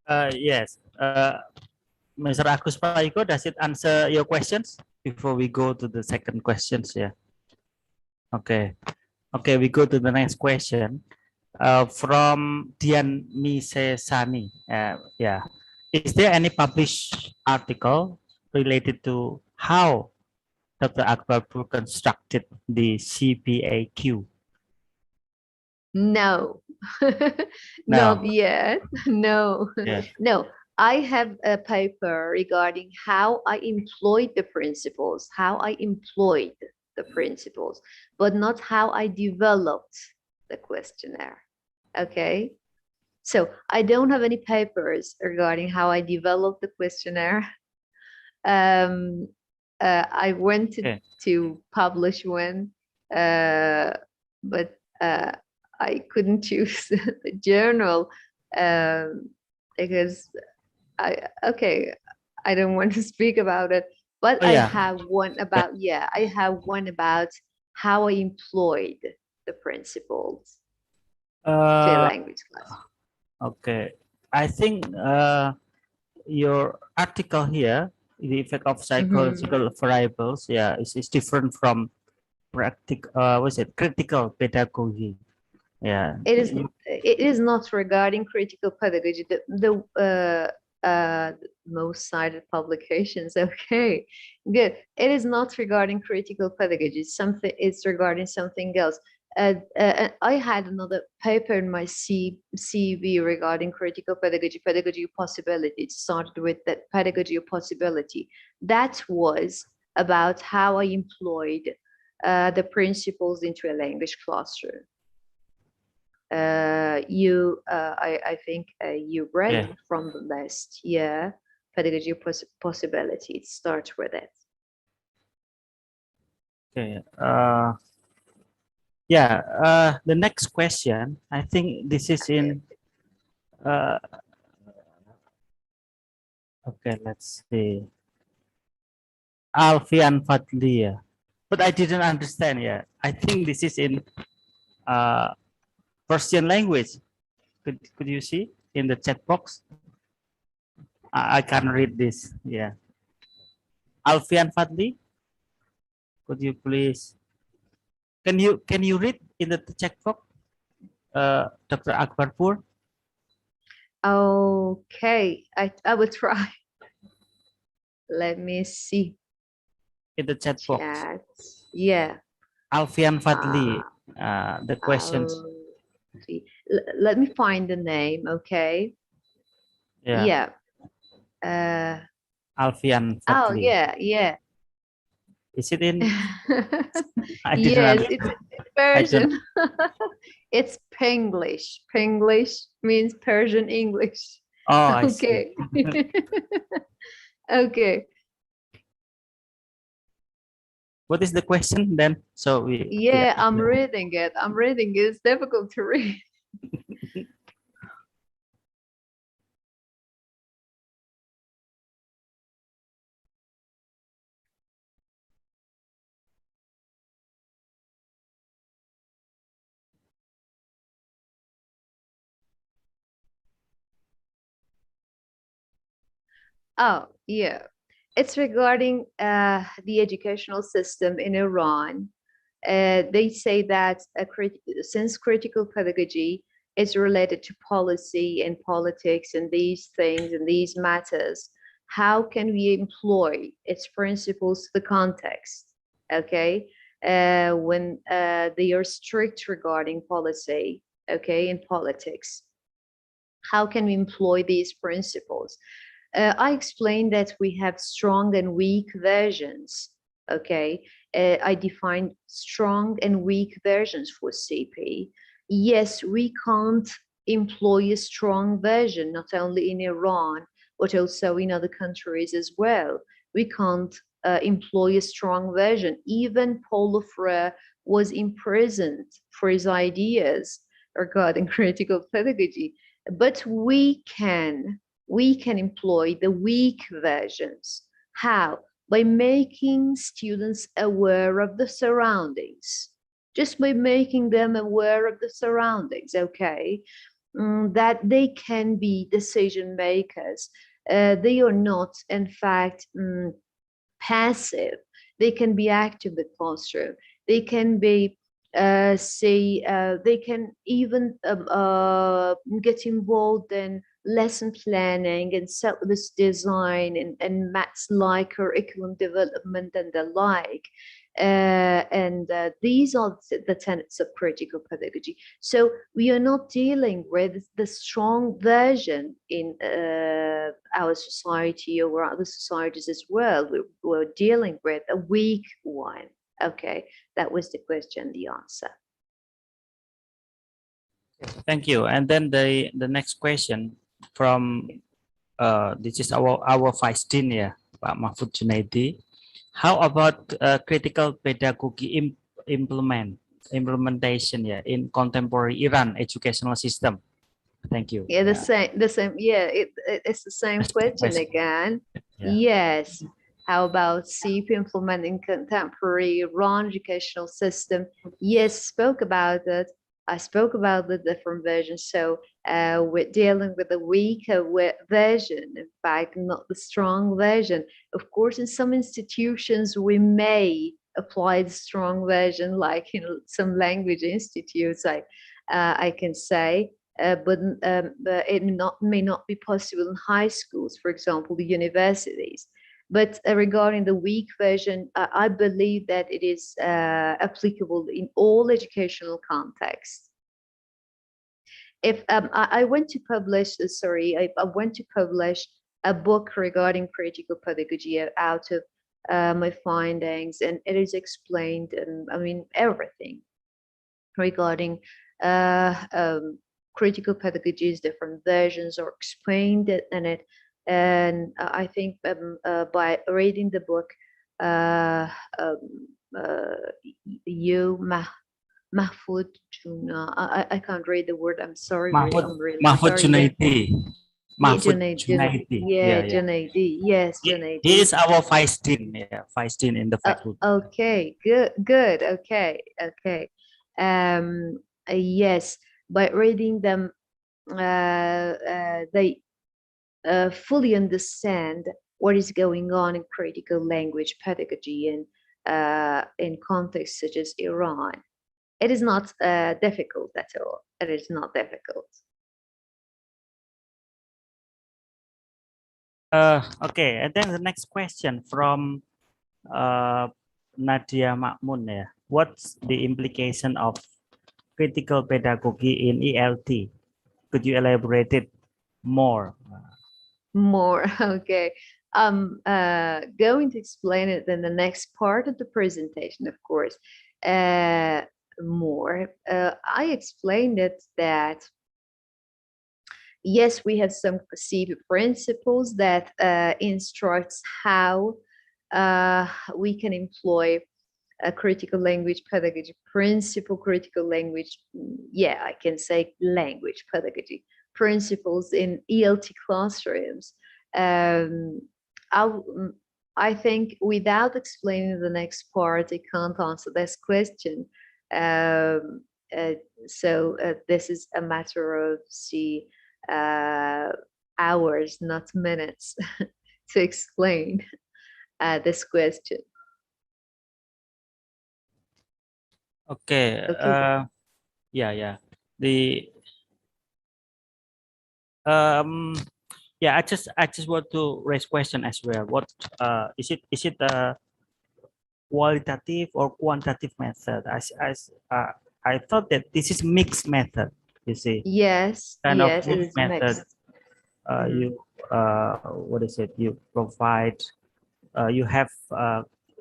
Yes. Mr. Agus Prayogo, does it answer your questions before we go to the second questions? Yeah. Okay. Okay, we go to the next question. From Dian Misesani. Yeah. Is there any published article related to how Dr. Akbarpour constructed the CPAQ? No, not No. yet. No, Yeah. no. I have a paper regarding how I employed the principles, but not how I developed the questionnaire. Okay. So I don't have any papers regarding how I developed the questionnaire. I went to publish one, but I couldn't choose the journal because I don't want to speak about it. But Oh, I yeah. have one about I have one about how I employed the principles to a language class. Okay. I think your article here, the effect of psychological variables, yeah, is different from critical pedagogy. Yeah. It is not regarding critical pedagogy. The most cited publications. Okay, good. It is not regarding critical pedagogy. It's regarding something else. I had another paper in my CV regarding critical pedagogy, pedagogy of possibility. It started with that pedagogy of possibility. That was about how I employed the principles into a language classroom. I think you read Yeah. from the list. Yeah, pedagogy of possibility. It starts with it. Okay. Yeah. The next question, I think this is in. Uh, okay. Let's see. Alfian Fadlia, but I didn't understand. Yeah. I think this is in uh, Persian language. Could you see in the chat box? I can't read this. Yeah. Alfian Fadli, could you please? Can you read in the chat box? Dr. Akbarpour. Okay, I will try. Let me see. In the chat box. Chat. Yeah. Alfian Fadli. The questions. Let me find the name. Okay. Yeah. Yeah. Alfian Oh, Fadli. yeah, yeah. Is it in? I didn't Yes, understand. it's I don't. Persian. It's Penglish. Penglish means Persian English. Oh, I see. Okay. Okay. What is the question then? So we. Yeah, I'm reading it. I'm reading it. It's difficult to read. Oh, yeah. It's regarding the educational system in Iran. They say that since critical pedagogy is related to policy and politics and these things and these matters, how can we employ its principles to the context? Okay, when they are strict regarding policy, okay, in politics, how can we employ these principles? I explained that we have strong and weak versions. Okay, I defined strong and weak versions for CP. Yes, we can't employ a strong version, not only in Iran, but also in other countries as well. We can't employ a strong version. Even Paulo Freire was imprisoned for his ideas regarding critical pedagogy. But we can employ the weak versions. How? By making students aware of the surroundings. Just by making them aware of the surroundings, okay? That they can be decision makers. They are not, in fact, passive. They can be active in the classroom. They can be they can even get involved in lesson planning and syllabus design and maths-like curriculum development and the like. And these are the tenets of critical pedagogy. So we are not dealing with the strong version in our society or other societies as well. We're dealing with a weak one. Okay, that was the question, the answer. Thank you. And then the next question from this is our vice dean, yeah, Pak Mahfud Junaidi. How about critical pedagogy implementation, yeah, in contemporary Iran educational system? Thank you. Yeah, the same. Yeah, it's the same question again. Yeah. Yes. How about CP implementing contemporary Iran educational system? Yes, spoke about it. I spoke about the different versions. So we're dealing with a weaker version, in fact, not the strong version. Of course, in some institutions, we may apply the strong version, like in some language institutes, I can say. But it may not be possible in high schools, for example, the universities. But regarding the weak version, I believe that it is applicable in all educational contexts. If I went to publish, I went to publish a book regarding critical pedagogy out of my findings, and it is explained, and I mean everything regarding critical pedagogies, different versions are explained in it. And I think by reading the book, um, you Mahfoud Juna. I can't read the word. I'm sorry. I'm really Mahfud sorry. Yeah. Junaidi. Yeah, Mahfud Junaidi. yeah, Yeah, yeah. Junaidi. Yes, He Junaidi. is our vice dean. Yeah, vice dean in the faculty. Okay, good. Okay. Yes, by reading them, they fully understand what is going on in critical language pedagogy and in contexts such as Iran. It is not difficult at all. It is not difficult. Okay, and then the next question from Nadia Makmun. Yeah. What's the implication of critical pedagogy in ELT? Could you elaborate it more? More, okay. I'm going to explain it in the next part of the presentation, of course. More. I explained it that yes, we have some perceived principles that instructs how we can employ a critical language pedagogy principle, critical language, yeah, I can say language pedagogy principles in ELT classrooms. Um, I think without explaining the next part, I can't answer this question. Um, uh, this is a matter of uh, hours, not minutes, to explain this question. Okay. Okay. Yeah. The um yeah, I just want to raise question as well. What is it a qualitative or quantitative method? I thought that this is mixed method. You see, Yes, kind of yes, it mixed is method. mixed. Mhm. You what is it? You provide. You have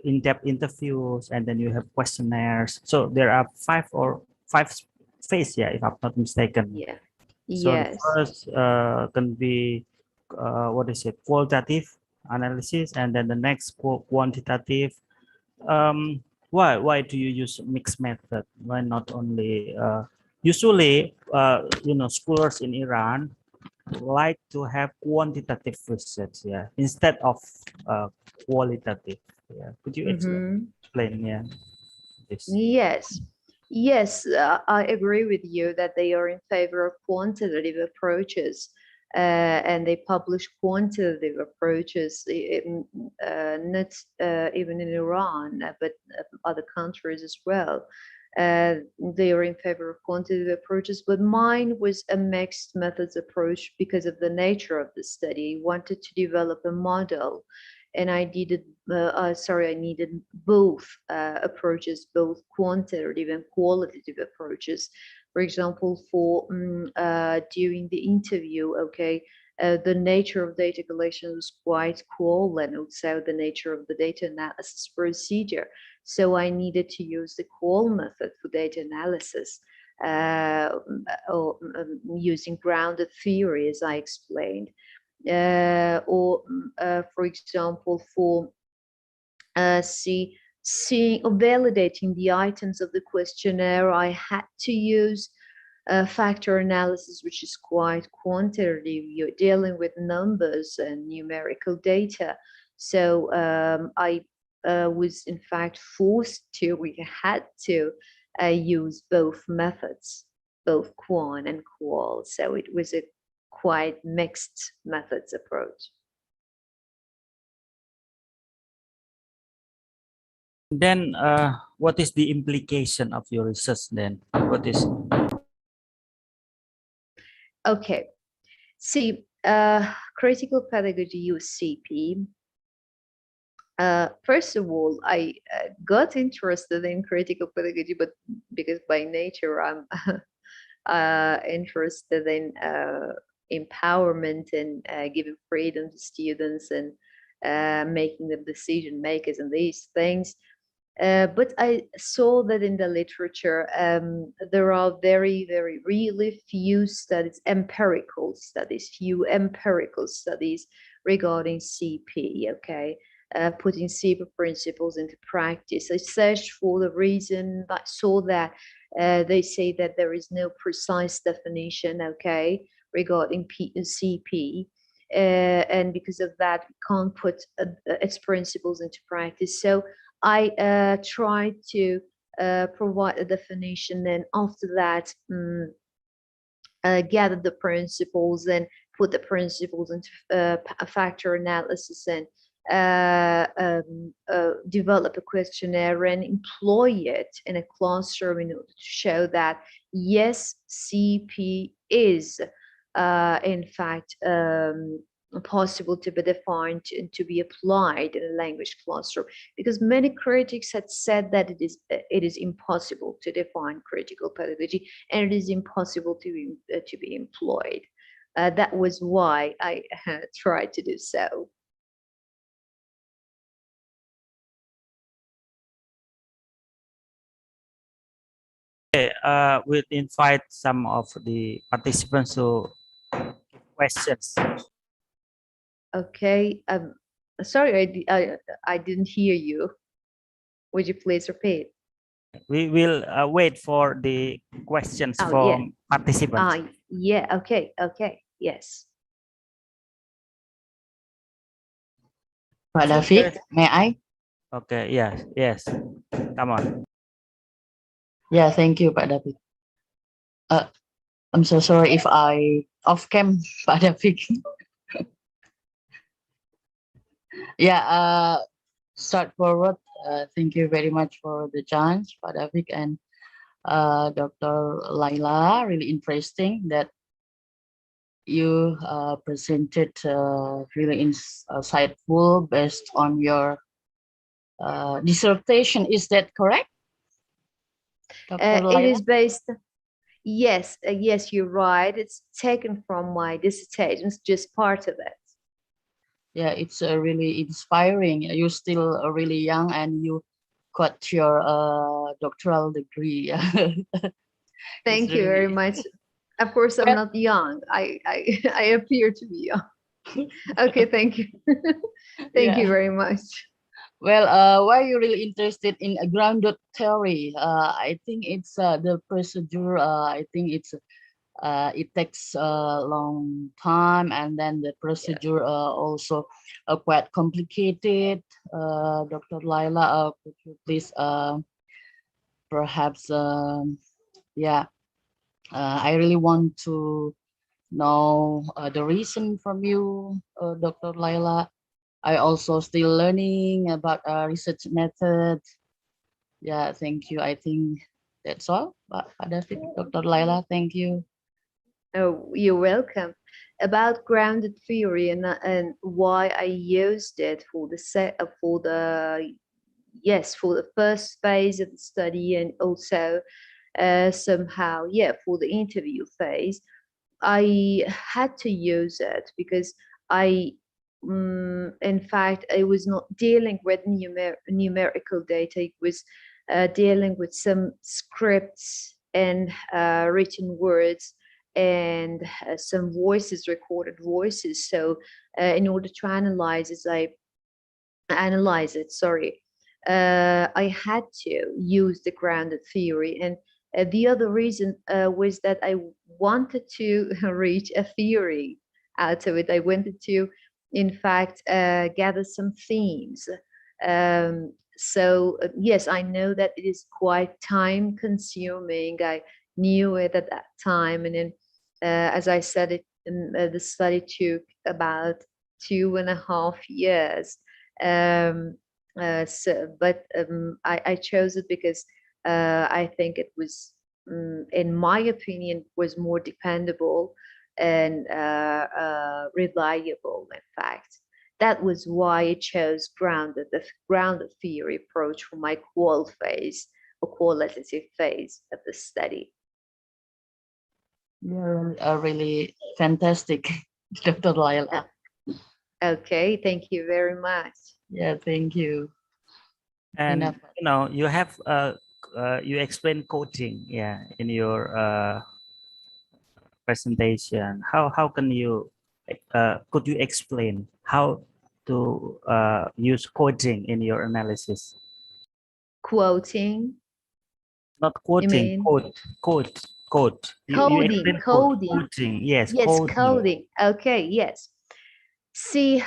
in-depth interviews, and then you have questionnaires. So there are five phases, yeah, if I'm not mistaken. Yeah. So the Yes. first can be what is it, qualitative analysis, and then the next quantitative. Why do you use mixed method? Why not only usually scholars in Iran like to have quantitative research, yeah, instead of uh, qualitative. Yeah, could you Mm-hmm. explain, yeah, this? Yes. Yes, I agree with you that they are in favor of quantitative approaches, and they publish quantitative approaches, not even in Iran, but other countries as well. They are in favor of quantitative approaches, but mine was a mixed methods approach because of the nature of the study. I wanted to develop a model, and I needed both approaches, both quantitative and qualitative approaches. For example, for during the interview, okay, the nature of data collection was quite qual, and also the nature of the data analysis procedure. So I needed to use the qual method for data analysis, or using grounded theory, as I explained. Or for example, for seeing or validating the items of the questionnaire, I had to use factor analysis, which is quite quantitative. You're dealing with numbers and numerical data. So I was in fact we had to use both methods, both quant and qual. So it was a quite mixed methods approach. Then what is the implication of your research then? What is? Okay, see, critical pedagogy use CP First of all, I got interested in critical pedagogy, but because by nature I'm interested in empowerment and giving freedom to students and making them decision makers and these things. But I saw that in the literature, there are very really few studies, few empirical studies regarding CP, okay? Putting CP principles into practice. I searched for the reason, but saw that they say that there is no precise definition, okay, regarding CP. And because of that, we can't put its principles into practice. So I tried to provide a definition, and after that, gather the principles and put the principles into a factor analysis and develop a questionnaire and employ it in a classroom in order to show that yes, CP is in fact possible to be defined and to be applied in a language classroom, because many critics had said that it is impossible to define critical pedagogy and it is impossible to be employed. That was why I tried to do so. Okay, we'll invite some of the participants to give questions. Okay. Sorry, I didn't hear you. Would you please repeat? We will wait for the questions Oh, from yeah. participants. Yeah. Okay. Yes. Pak David, may I? Okay, yes. Come on. Yeah, thank you, Pak David. I'm so sorry if I off cam, Pak David. Yeah, start forward. Thank you very much for the chance, Pak David and Dr. Leila. Really interesting that you presented really insightful based on your dissertation. Is that correct, Dr. Leila? It is based. Yes, yes, you're right. It's taken from my dissertation. It's just part of it. Yeah, it's really inspiring. You're still really young and you got your doctoral degree. Thank you very much. Of course, I'm not young. I appear to be young. Okay, thank you. Thank you very much. Well, why are you really interested in a grounded theory? I think it's the procedure. I think it takes a long time, and then the procedure also quite complicated. Dr. Leila, could you please perhaps yeah, I really want to know the reason from you, Dr. Leila. I also still learning about research method. Yeah, thank you. I think that's all. Pak David, Dr. Leila, thank you. Oh, you're welcome. About grounded theory and why I used it for the for the first phase of the study, and also somehow for the interview phase. I had to use it because in fact, I was not dealing with numerical data. It was dealing with some scripts and written words and some recorded voices. So in order to analyze it, I had to use the grounded theory. And the other reason was that I wanted to reach a theory out of it. I wanted to, in fact, gather some themes. So yes, I know that it is quite time consuming. I knew it at that time. And then, as I said, the study took about 2.5 years. I chose it because I think it was, in my opinion, was more dependable and reliable, in fact. that was why I chose the grounded theory approach for my qual phase or qualitative phase of the study. You're really fantastic, Dr. Leila. Okay, thank you very much. Yeah, thank you. And Enough. you know, you have you explain coding, yeah, in your presentation. How can you could you explain how to use coding in your analysis? Quoting, Not you quoting, mean? code. You explain coding. Yes, Yes, coding. coding. Okay, yes. See,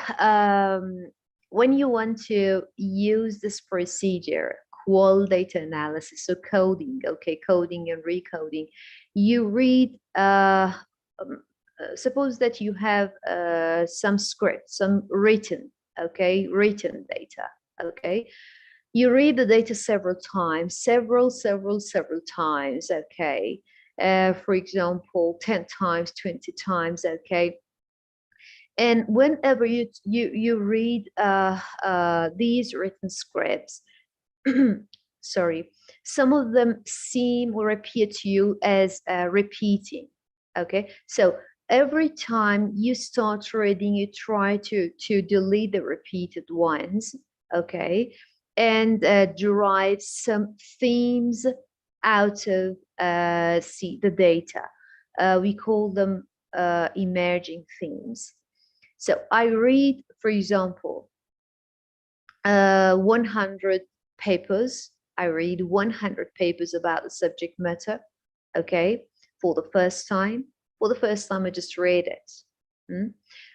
when you want to use this procedure, qual data analysis, so coding, okay, coding and recoding, you read, suppose that you have some script, some written, okay, written data, okay. You read the data several times, several times, okay. For example, 10 times, 20 times, okay. And whenever you read these written scripts, sorry, some of them seem or appear to you as repeating. Okay, so every time you start reading, you try to delete the repeated ones. Okay, and derive some themes out of see the data. We call them emerging themes. So I read, for example, 100 papers. I read 100 papers about the subject matter, okay, for the first time. For the first time, I just read it.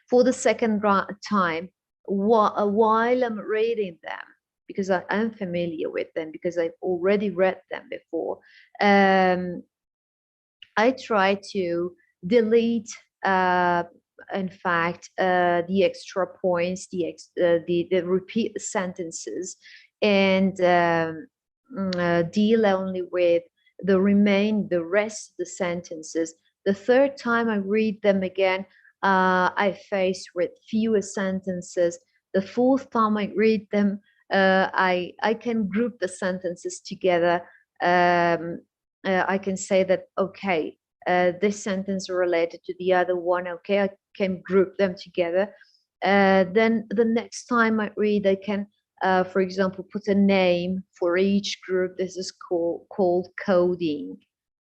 For the second time, while I'm reading them, because I'm familiar with them, because I've already read them before, I try to delete in fact, the extra points, the repeat sentences, and deal only with the rest of the sentences. The third time I read them again, I face with fewer sentences. The fourth time I read them, I can group the sentences together. I can say that, okay, this sentence related to the other one, okay, I can group them together. Then the next time I read, I can, for example, put a name for each group. This is called coding.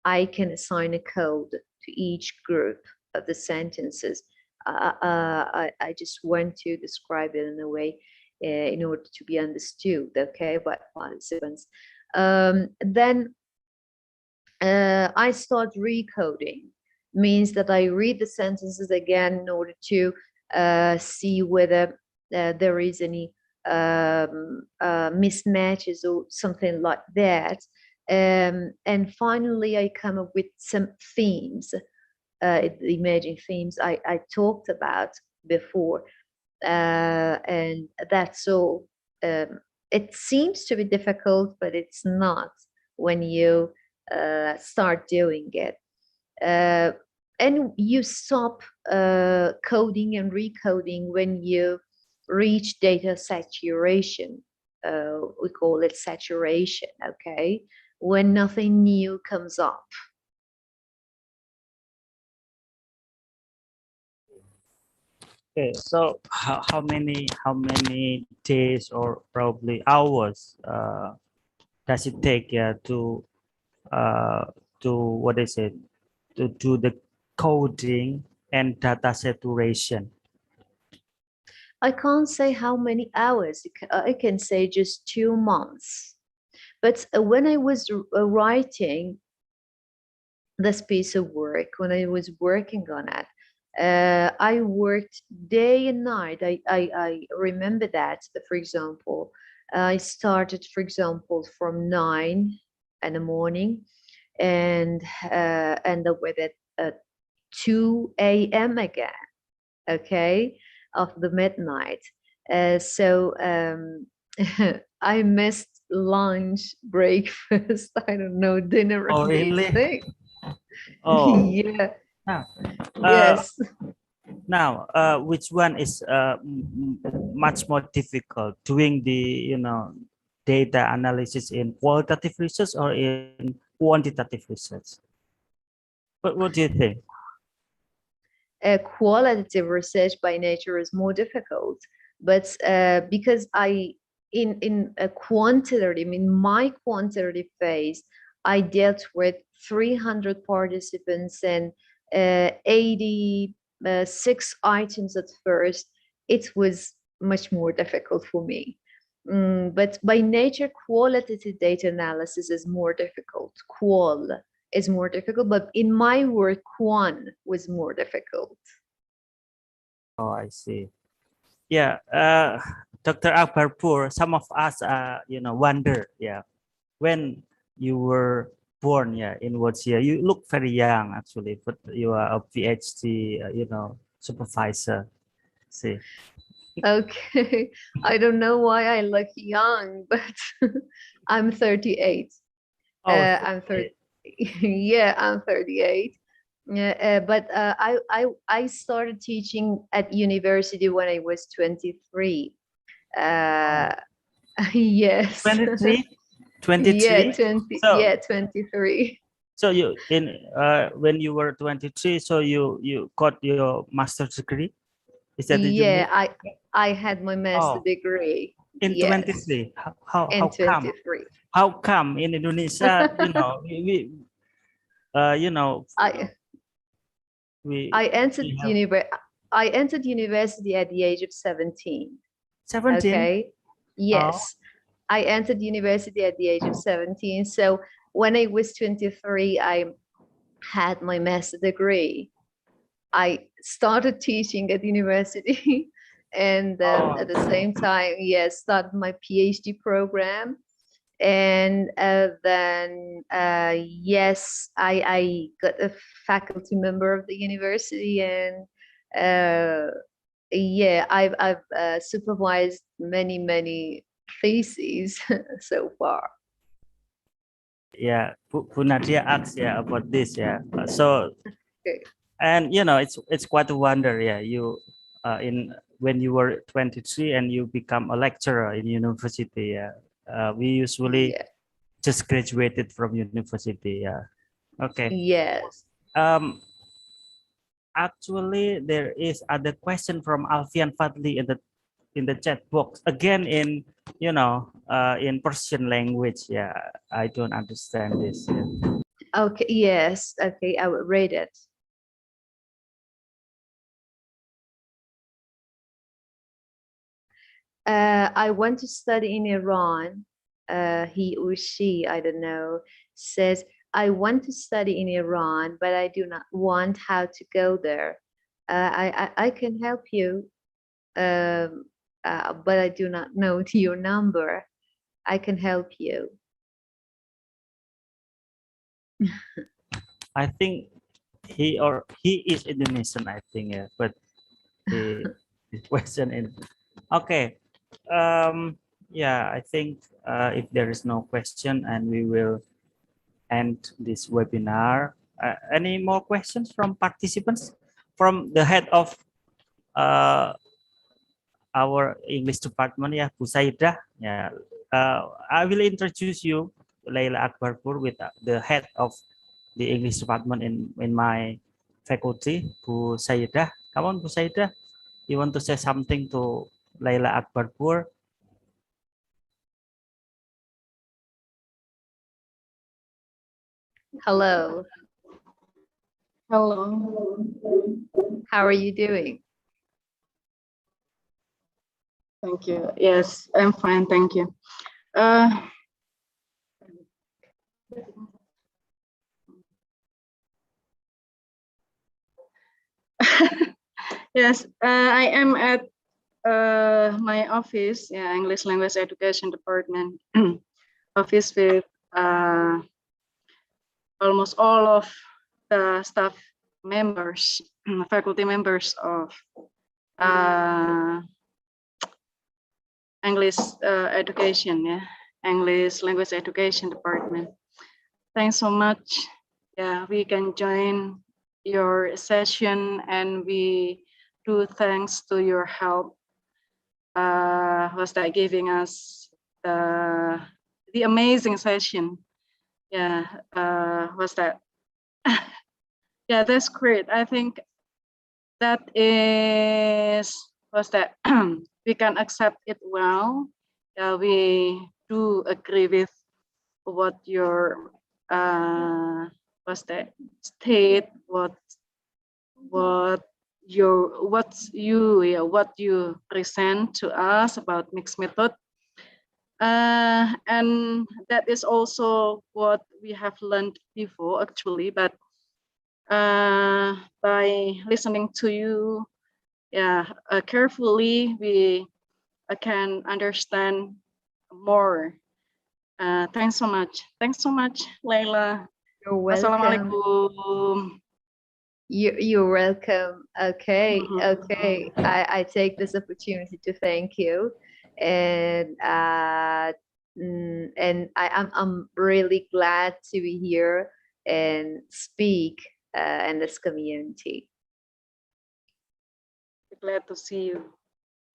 I can assign a code to each group of the sentences. I just want to describe it in a way in order to be understood, okay, by participants. Then I start recoding, means that I read the sentences again in order to see whether there is any mismatches or something like that. And finally, I come up with some themes, the emerging themes I talked about before. And that's all. It seems to be difficult, but it's not when you start doing it. And you stop coding and recoding when you reach data saturation. We call it saturation, okay? When nothing new comes up. Okay, so how many days or probably hours does it take to what is it, to do the coding and data saturation? I can't say how many hours. I can say just 2 months. But when I was writing this piece of work, when I was working on it, I worked day and night. I remember that, for example, I started, for example, from 9 in the morning and end up with it at 2 a.m. again, okay, of the midnight. So I missed lunch, breakfast, I don't know, dinner, Oh, really? everything. Oh, Yeah, ah. yes. Now, which one is much more difficult, doing the data analysis in qualitative research or in quantitative research? What do you think? Qualitative research by nature is more difficult, but because in a quantitative, my quantitative phase, I dealt with 300 participants and 86 items at first. It was much more difficult for me. But by nature, qualitative data analysis is more difficult. Qual is more difficult, but in my work, quan was more difficult. Oh, I see. Yeah, Dr. Akbarpour, some of us, wonder, when you were born, in what year? You look very young, actually, but you are a PhD, supervisor. See. Okay, I don't know why I look young, but I'm 38. Oh, I'm 30. Yeah, I'm 38. Yeah, but I started teaching at university when I was 23. Yes. 23? 23? Yeah, 20. So, Yeah, 23. so you when you were 23, so you got your master's degree? Is that what you mean? Yeah, I had my master Oh, degree. in Yes, 23. How in come? 23. How come in Indonesia, we you know, I we I entered we have I entered university at the age of 17. 17. Okay. Oh, Yes. I entered university at the age of 17. So when I was 23, I had my master degree. I started teaching at university and at the same time, yes, started my PhD program. And then, yes, I got a faculty member of the university, and yeah, I've supervised many theses so far. yeah. Bu Nadia asked about this, So, Okay. and it's quite a wonder, You in when you were 23 and you become a lecturer in university, we usually Yeah. just graduated from university, Okay. Yes. Actually, there is other question from Alfian Fadli in the chat box again in Persian language. Yeah, I don't understand this. Yeah. Okay. Yes. Okay. I will read it. I went to study in Iran. He or she, I don't know, says, I want to study in Iran, but I do not want how to go there. I can help you, but I do not know your number. I can help you. I think he is Indonesian. I think, but the question is okay. Yeah, I think if there is no question, and we will end this webinar. Any more questions from participants? From the head of our English department, Bu Saidah. I will introduce you, Leila Akbarpour, with the head of the English department in my faculty, Bu Saidah. Come on, Bu Saidah. You want to say something to Leila Akbarpour? Hello. Hello. How are you doing? Thank you. Yes, I'm fine. Thank you. Uh, yes, I am at my office, English Language Education Department office with almost all of the staff members, faculty members of English education, English Language Education Department. Thanks so much. Yeah, we can join your session, and we do thanks to your help. Was that giving us the amazing session? Yeah, was that? Yeah, that's great. I think that is was that we can accept it well. We do agree with what your was that state, what you present to us about mixed method. And that is also what we have learned before actually, but by listening to you carefully, we can understand more. Thanks so much. Thanks so much, Leila. You're welcome. Assalamualaikum. You're welcome. Okay, okay. I take this opportunity to thank you, and I'm really glad to be here and speak in this community. Glad to see you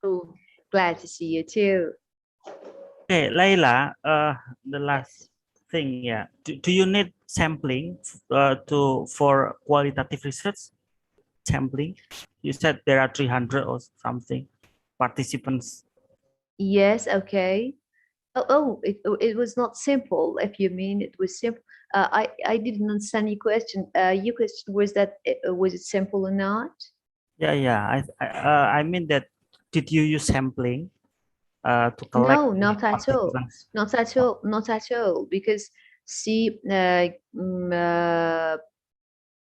too. Glad to see you too. Okay, Leila, the last thing, yeah. Do you need sampling for qualitative research? Sampling? You said there are 300 or something participants. Yes, okay. It was not simple. If you mean it was simple, I didn't understand your question. Your question was that was it simple or not? Yeah. I mean that. Did you use sampling to collect? No, not at all. Not at all. Not at all. Because see,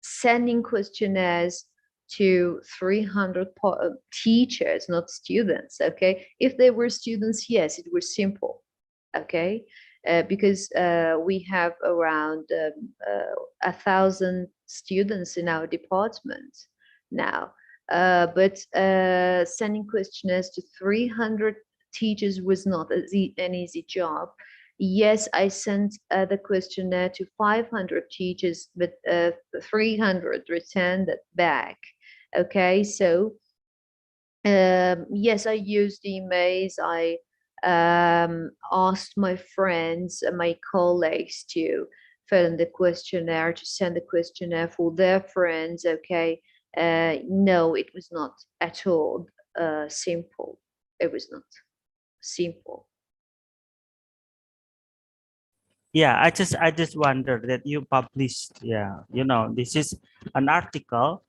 sending questionnaires to 300 teachers, not students. Okay, if they were students, yes, it was simple. Okay, because we have around 1,000 students in our department now. But sending questionnaires to 300 teachers was not an easy job. Yes, I sent the questionnaire to 500 teachers, but 300 returned it back. Okay, so yes, I used emails. I asked my friends and my colleagues to fill in the questionnaire, to send the questionnaire for their friends. Okay, no, it was not at all simple. It was not simple. Yeah, I just wonder that you published. Yeah, this is an article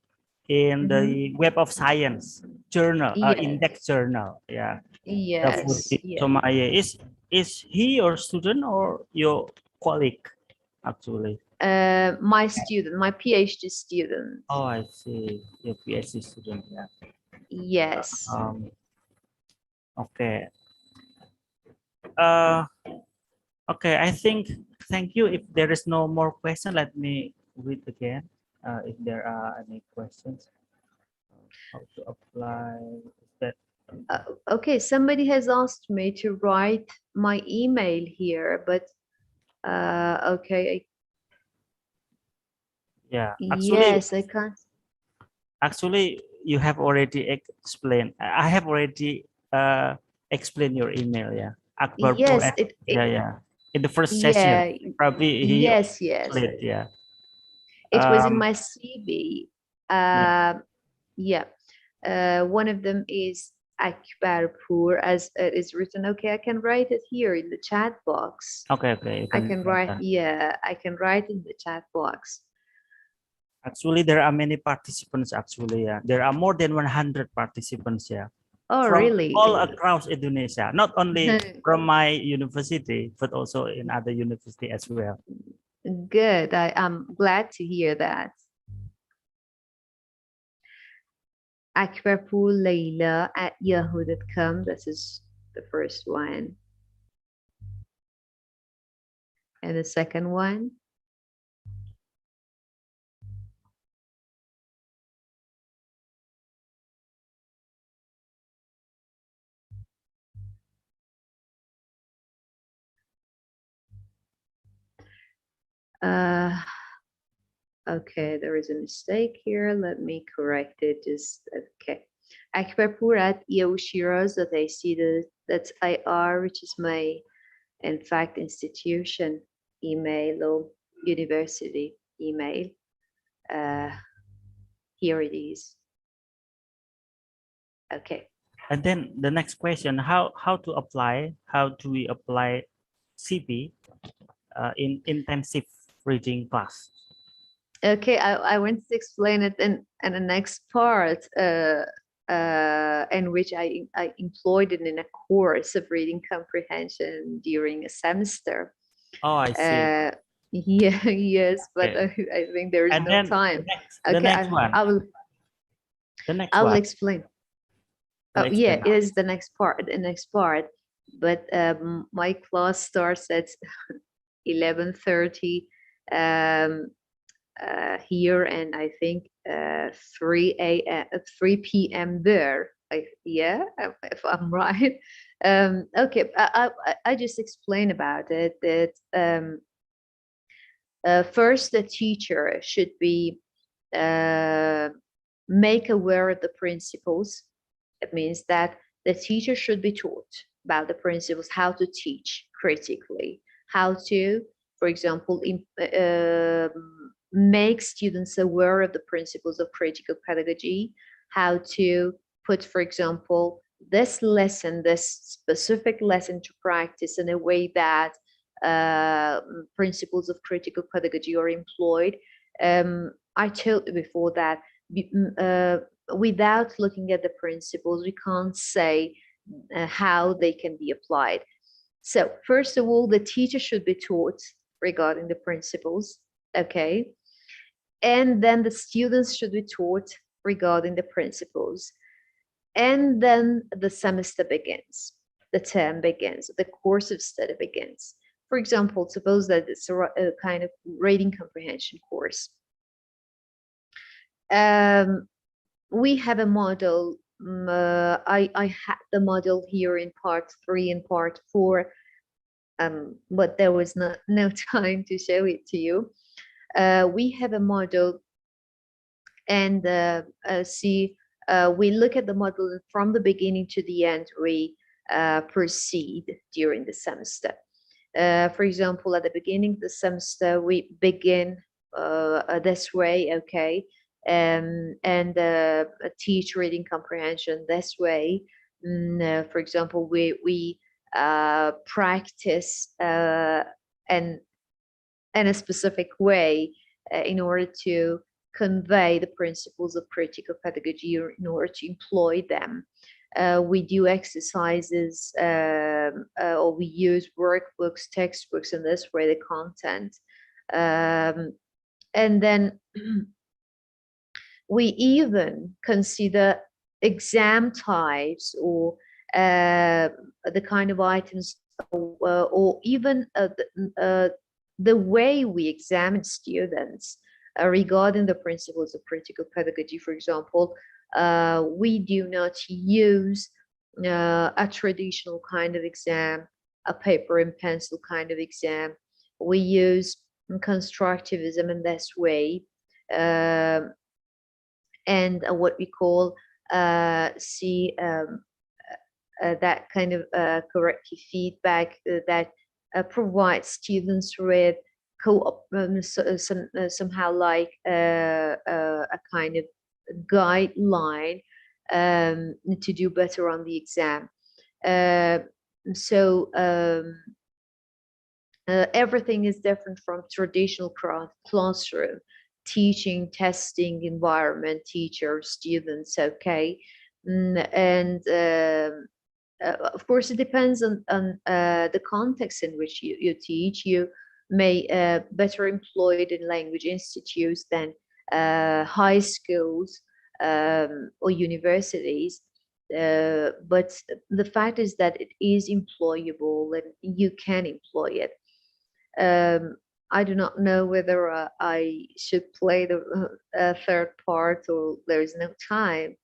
in the Web of Science journal, Yes. index journal. Yeah. Yes. Somaye, is he your student or your colleague actually? My student, my PhD student. Oh, I see. Your PhD student. Yeah. Yes. Okay. Okay. I think. Thank you. If there is no more question, let me read again. If there are any questions, how to apply that. Okay, somebody has asked me to write my email here, but okay. Yeah. Actually, Yes, I can't. Actually, you have already explained. I have already explained your email. Yeah. Akbarpour. Yes, Yeah. In the first yeah, session, probably he. yes. Yeah. It was in my CV. Yeah. Yeah. One of them is Akbarpour, as it is written. Okay, I can write it here in the chat box. Okay. I can write. Yeah, I can write in the chat box. Actually, there are many participants. Actually, yeah, there are more than 100 participants. Yeah. Oh, from really? all across Indonesia, not only from my university, but also in other university as well. Good. I'm glad to hear that. Akbarpour Leila at yahoo.com. This is the first one. And the second one. Okay, there is a mistake here. Let me correct it. Just okay. akbarpour@eoshiraz.ac.ir, which is my, in fact, institution email or university email. Here it is. Okay. And then the next question, how do we apply CP in intensive reading class? Okay, I want to explain it in the next part, in which I employed it in a course of reading comprehension during a semester. Oh, I see. Yeah, yes, but Okay. I think there is And no then time. the next one. I will explain. Oh, yeah, it is the next part. But my class starts at 11:30 here, and I think 3 p.m. there. If I'm right. Okay, I just explain about it that first the teacher should be make aware of the principles. It means that the teacher should be taught about the principles, how to teach critically, how to, for example, make students aware of the principles of critical pedagogy, how to put, for example, this specific lesson to practice in a way that principles of critical pedagogy are employed. I told you before that without looking at the principles, we can't say how they can be applied. So first of all, the teacher should be taught regarding the principles, okay? And then the students should be taught regarding the principles. And then the semester begins, the term begins, the course of study begins. For example, suppose that it's a kind of reading comprehension course. We have a model. I had the model here in part 3 and part 4, but there was no time to show it to you. We have a model, and we look at the model, and from the beginning to the end, we proceed during the semester. For example, at the beginning of the semester, we begin this way, okay, and teach reading comprehension this way. For example, we practice in a specific way in order to convey the principles of critical pedagogy, or in order to employ them. We do exercises, or we use workbooks, textbooks, and this way the content. And then we even consider exam types, or the kind of items, or even the way we examine students regarding the principles of critical pedagogy. For example, we do not use a traditional kind of exam, a paper and pencil kind of exam. We use constructivism in this way, and what we call that kind of corrective feedback that provides students with somehow like a kind of guideline to do better on the exam. Everything is different from traditional classroom teaching, testing environment, teacher, students, okay. And of course, it depends on the context in which you teach. You may better employ it in language institutes than high schools or universities. But the fact is that it is employable, and you can employ it. I do not know whether I should play the third part, or there is no time,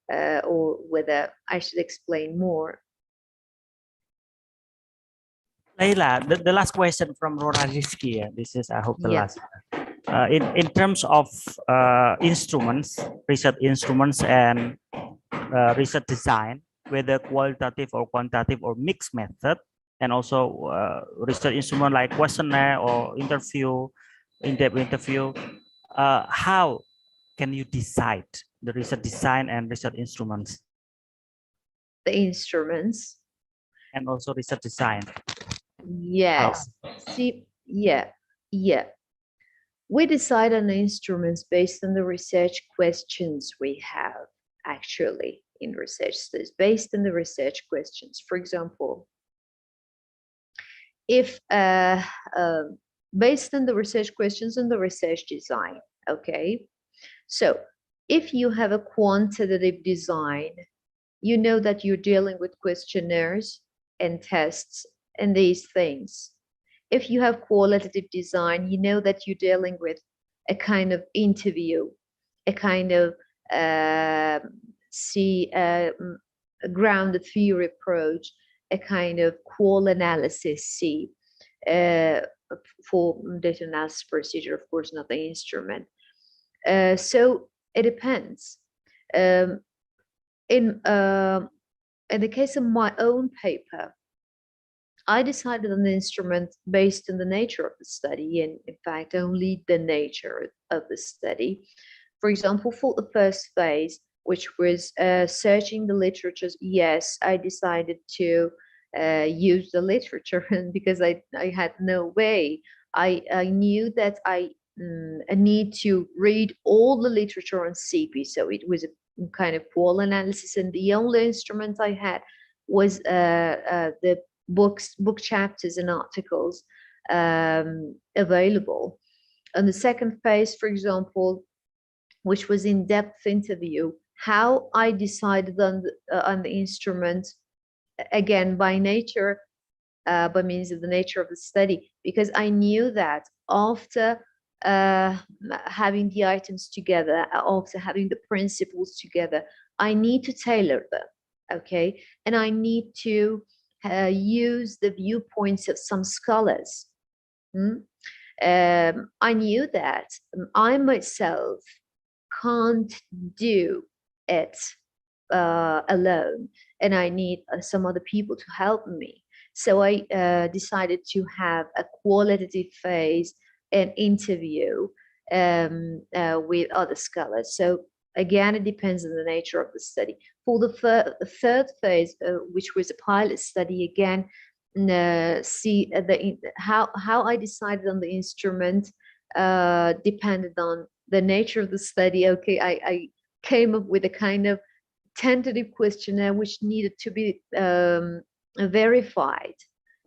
or whether I should explain more. Leila, the last question from Rora Rizki. This is, I hope, the Yeah. last one. In terms of instruments, research instruments and research design, whether qualitative or quantitative or mixed method, and also research instrument like questionnaire or interview, in-depth interview, how can you decide the research design and research instruments? The instruments. And also research design. Yes. See, yeah. We decide on the instruments based on the research questions we have actually in research studies, based on the research questions. For example, if based on the research questions and the research design, okay? So if you have a quantitative design, you know that you're dealing with questionnaires and tests and these things. If you have qualitative design, you know that you're dealing with a kind of interview, a kind of grounded theory approach, a kind of qual analysis, for data analysis procedure, of course, not the instrument. So it depends. In the case of my own paper, I decided on the instrument based on the nature of the study, and in fact, only the nature of the study. For example, for the first phase, which was searching the literatures, yes, I decided to use the literature because I had no way. I knew that I need to read all the literature on CP, so it was a kind of qual analysis, and the only instrument I had was the book chapters and articles available. And the second phase, for example, which was in-depth interview, how I decided on the instrument, again, by nature, by means of the nature of the study, because I knew that after having the items together, after having the principles together, I need to tailor them, okay? And I need to use the viewpoints of some scholars. I knew that I myself can't do it alone, and I need some other people to help me. So I decided to have a qualitative phase and interview with other scholars. So again, it depends on the nature of the study. For the third phase, which was a pilot study, again, how I decided on the instrument depended on the nature of the study. Okay, I came up with a kind of tentative questionnaire which needed to be verified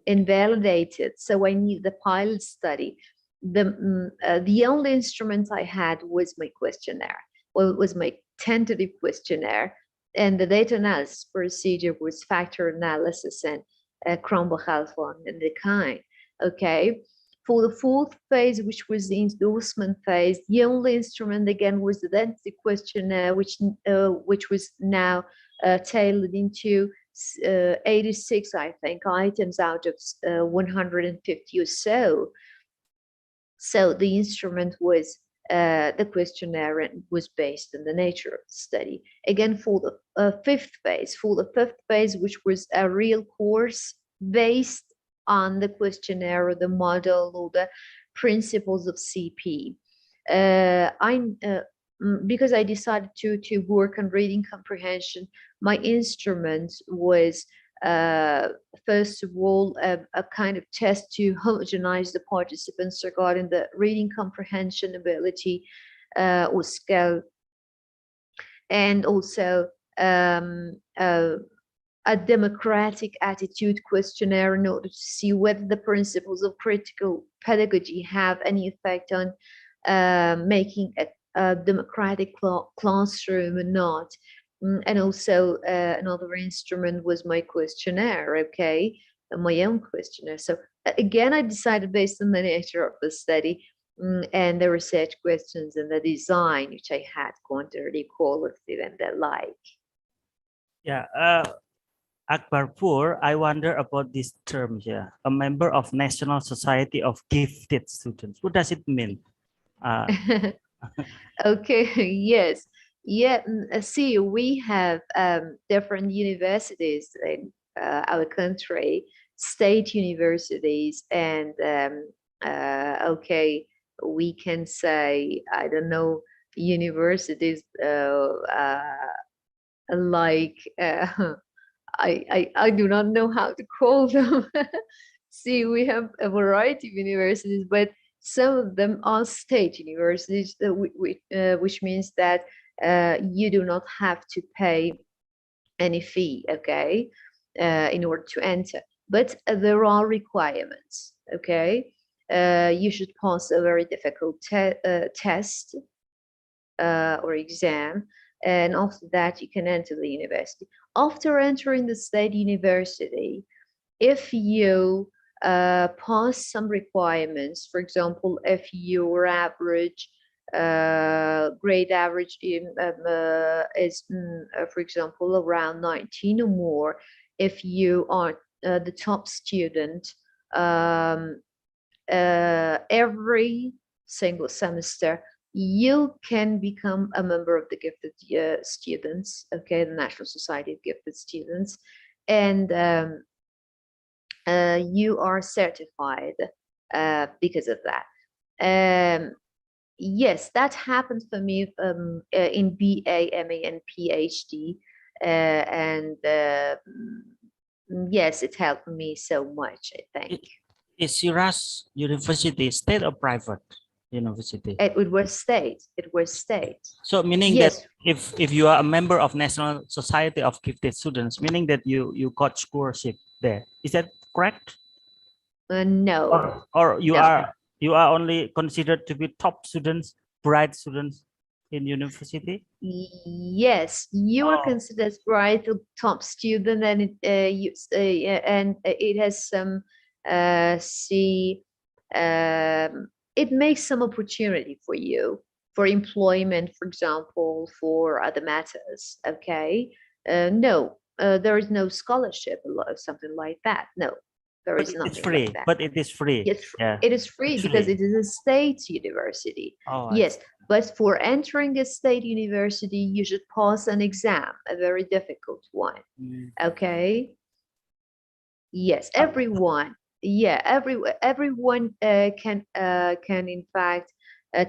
and validated. So I need the pilot study. The only instrument I had was my questionnaire. Well, it was my tentative questionnaire, and the data analysis procedure was factor analysis and Cronbach-Alpha and the kind. Okay. For the fourth phase, which was the endorsement phase, the only instrument again was the identity questionnaire, which was now tailored into 86, I think, items out of 150 or so. So the instrument was the questionnaire, and was based on the nature of the study. Again, for the fifth phase, which was a real course based on the questionnaire or the model or the principles of CP. Because I decided to work on reading comprehension, my instrument was first of all a kind of test to homogenize the participants regarding the reading comprehension ability or skill, and also a democratic attitude questionnaire in order to see whether the principles of critical pedagogy have any effect on making a democratic classroom or not. And also another instrument was my questionnaire, okay, my own questionnaire. So again, I decided based on the nature of the study and the research questions and the design, which I had, quantitative, qualitative, and the like. Yeah, Akbarpour, I wonder about this term here, a member of National Society of Gifted Students. What does it mean? Okay, yes. Yeah, see, we have different universities in our country, state universities, and okay, we can say, I don't know, universities like I do not know how to call them. See, we have a variety of universities, but some of them are state universities, which means that you do not have to pay any fee, okay, in order to enter. But there are requirements, okay. You should pass a very difficult test or exam, and after that you can enter the university. After entering the state university, if you pass some requirements, for example, if your average grade average is, for example, around 19 or more, if you are the top student, every single semester, you can become a member of the gifted students, okay, the National Society of Gifted Students, and you are certified because of that. Yes, that happened for me in BA, MA, and PhD, and yes, it helped me so much, I think. Is Shiraz University state or private university? It was state. It was state. So meaning Yes. that if you are a member of National Society of Gifted Students, meaning that you got scholarship there. Is that correct? No. Or you No. are only considered to be top students, bright students in university? Yes, you are considered right a top student, and it has some it makes some opportunity for you for employment, for example, for other matters. Okay, no, there is no scholarship or something like that. No, there is nothing it's free. like that. But it is free. Yes, yeah. it is free It's because free. it is a state university. Oh, Yes, but for entering a state university, you should pass an exam, a very difficult one. Okay. Yes, everyone. Yeah, everyone can in fact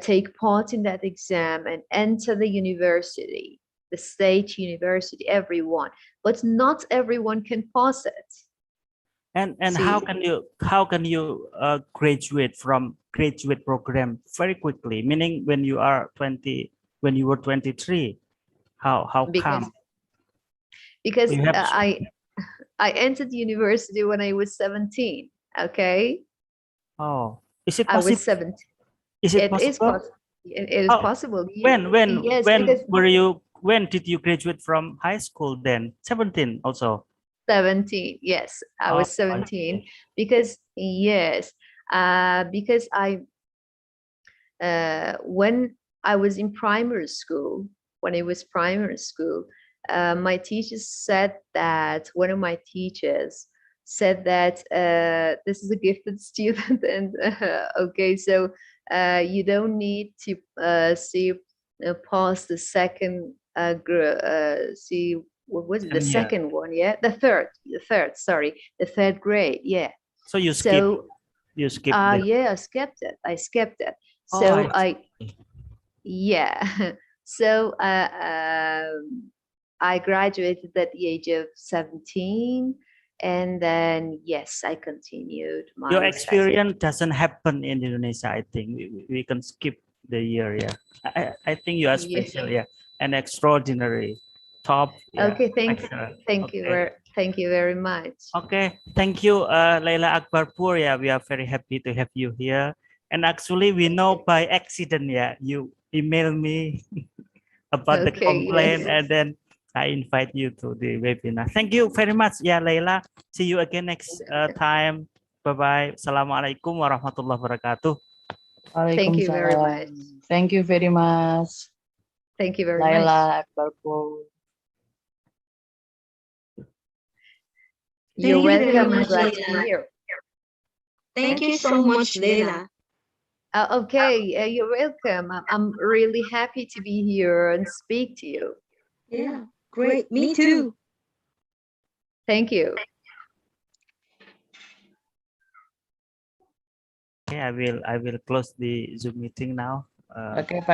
take part in that exam and enter the university, the state university. Everyone, but not everyone can pass it. And See? how can you graduate from graduate program very quickly? Meaning when you are 20, when you were 23, how come? Because You have I entered university when I was 17. Okay. Oh, is it I was possible? 17. Is it possible? It is Oh, possible. When Yes, when because were you? When did you graduate from high school? Then 17 also. 17. Yes, I was 17 because yes, because when I was in primary school, my teachers said that one of my teachers said that this is a gifted student, and okay, so you don't need to pass the second see what was it, the second one, yeah, the third, sorry, the third grade, yeah. So you skipped yeah, I skipped it. So yeah. So I graduated at the age of 17, and then yes, I continued my Your experience doesn't happen in Indonesia. I think we can skip the year. Yeah, I think you are special. Yeah, and extraordinary, top. Yeah. Okay, thank you very much. Okay, thank you, Leila Akbarpour. Yeah, we are very happy to have you here. And actually, we know by accident. Yeah, you email me about the complaint, and then I invite you to the webinar. Thank you very much. Yeah, Leila. See you again next time. Bye-bye. Assalamualaikum warahmatullahi wabarakatuh. Thank you very much. Thank you very much. Thank you very much. Leila Akbarpour. You're welcome. I'm glad to be here. Thank you so much, Leila. Okay, you're welcome. I'm really happy to be here and speak to you. Yeah, great. Me too. Thank you. Okay, I will close the Zoom meeting now. Oke, Pak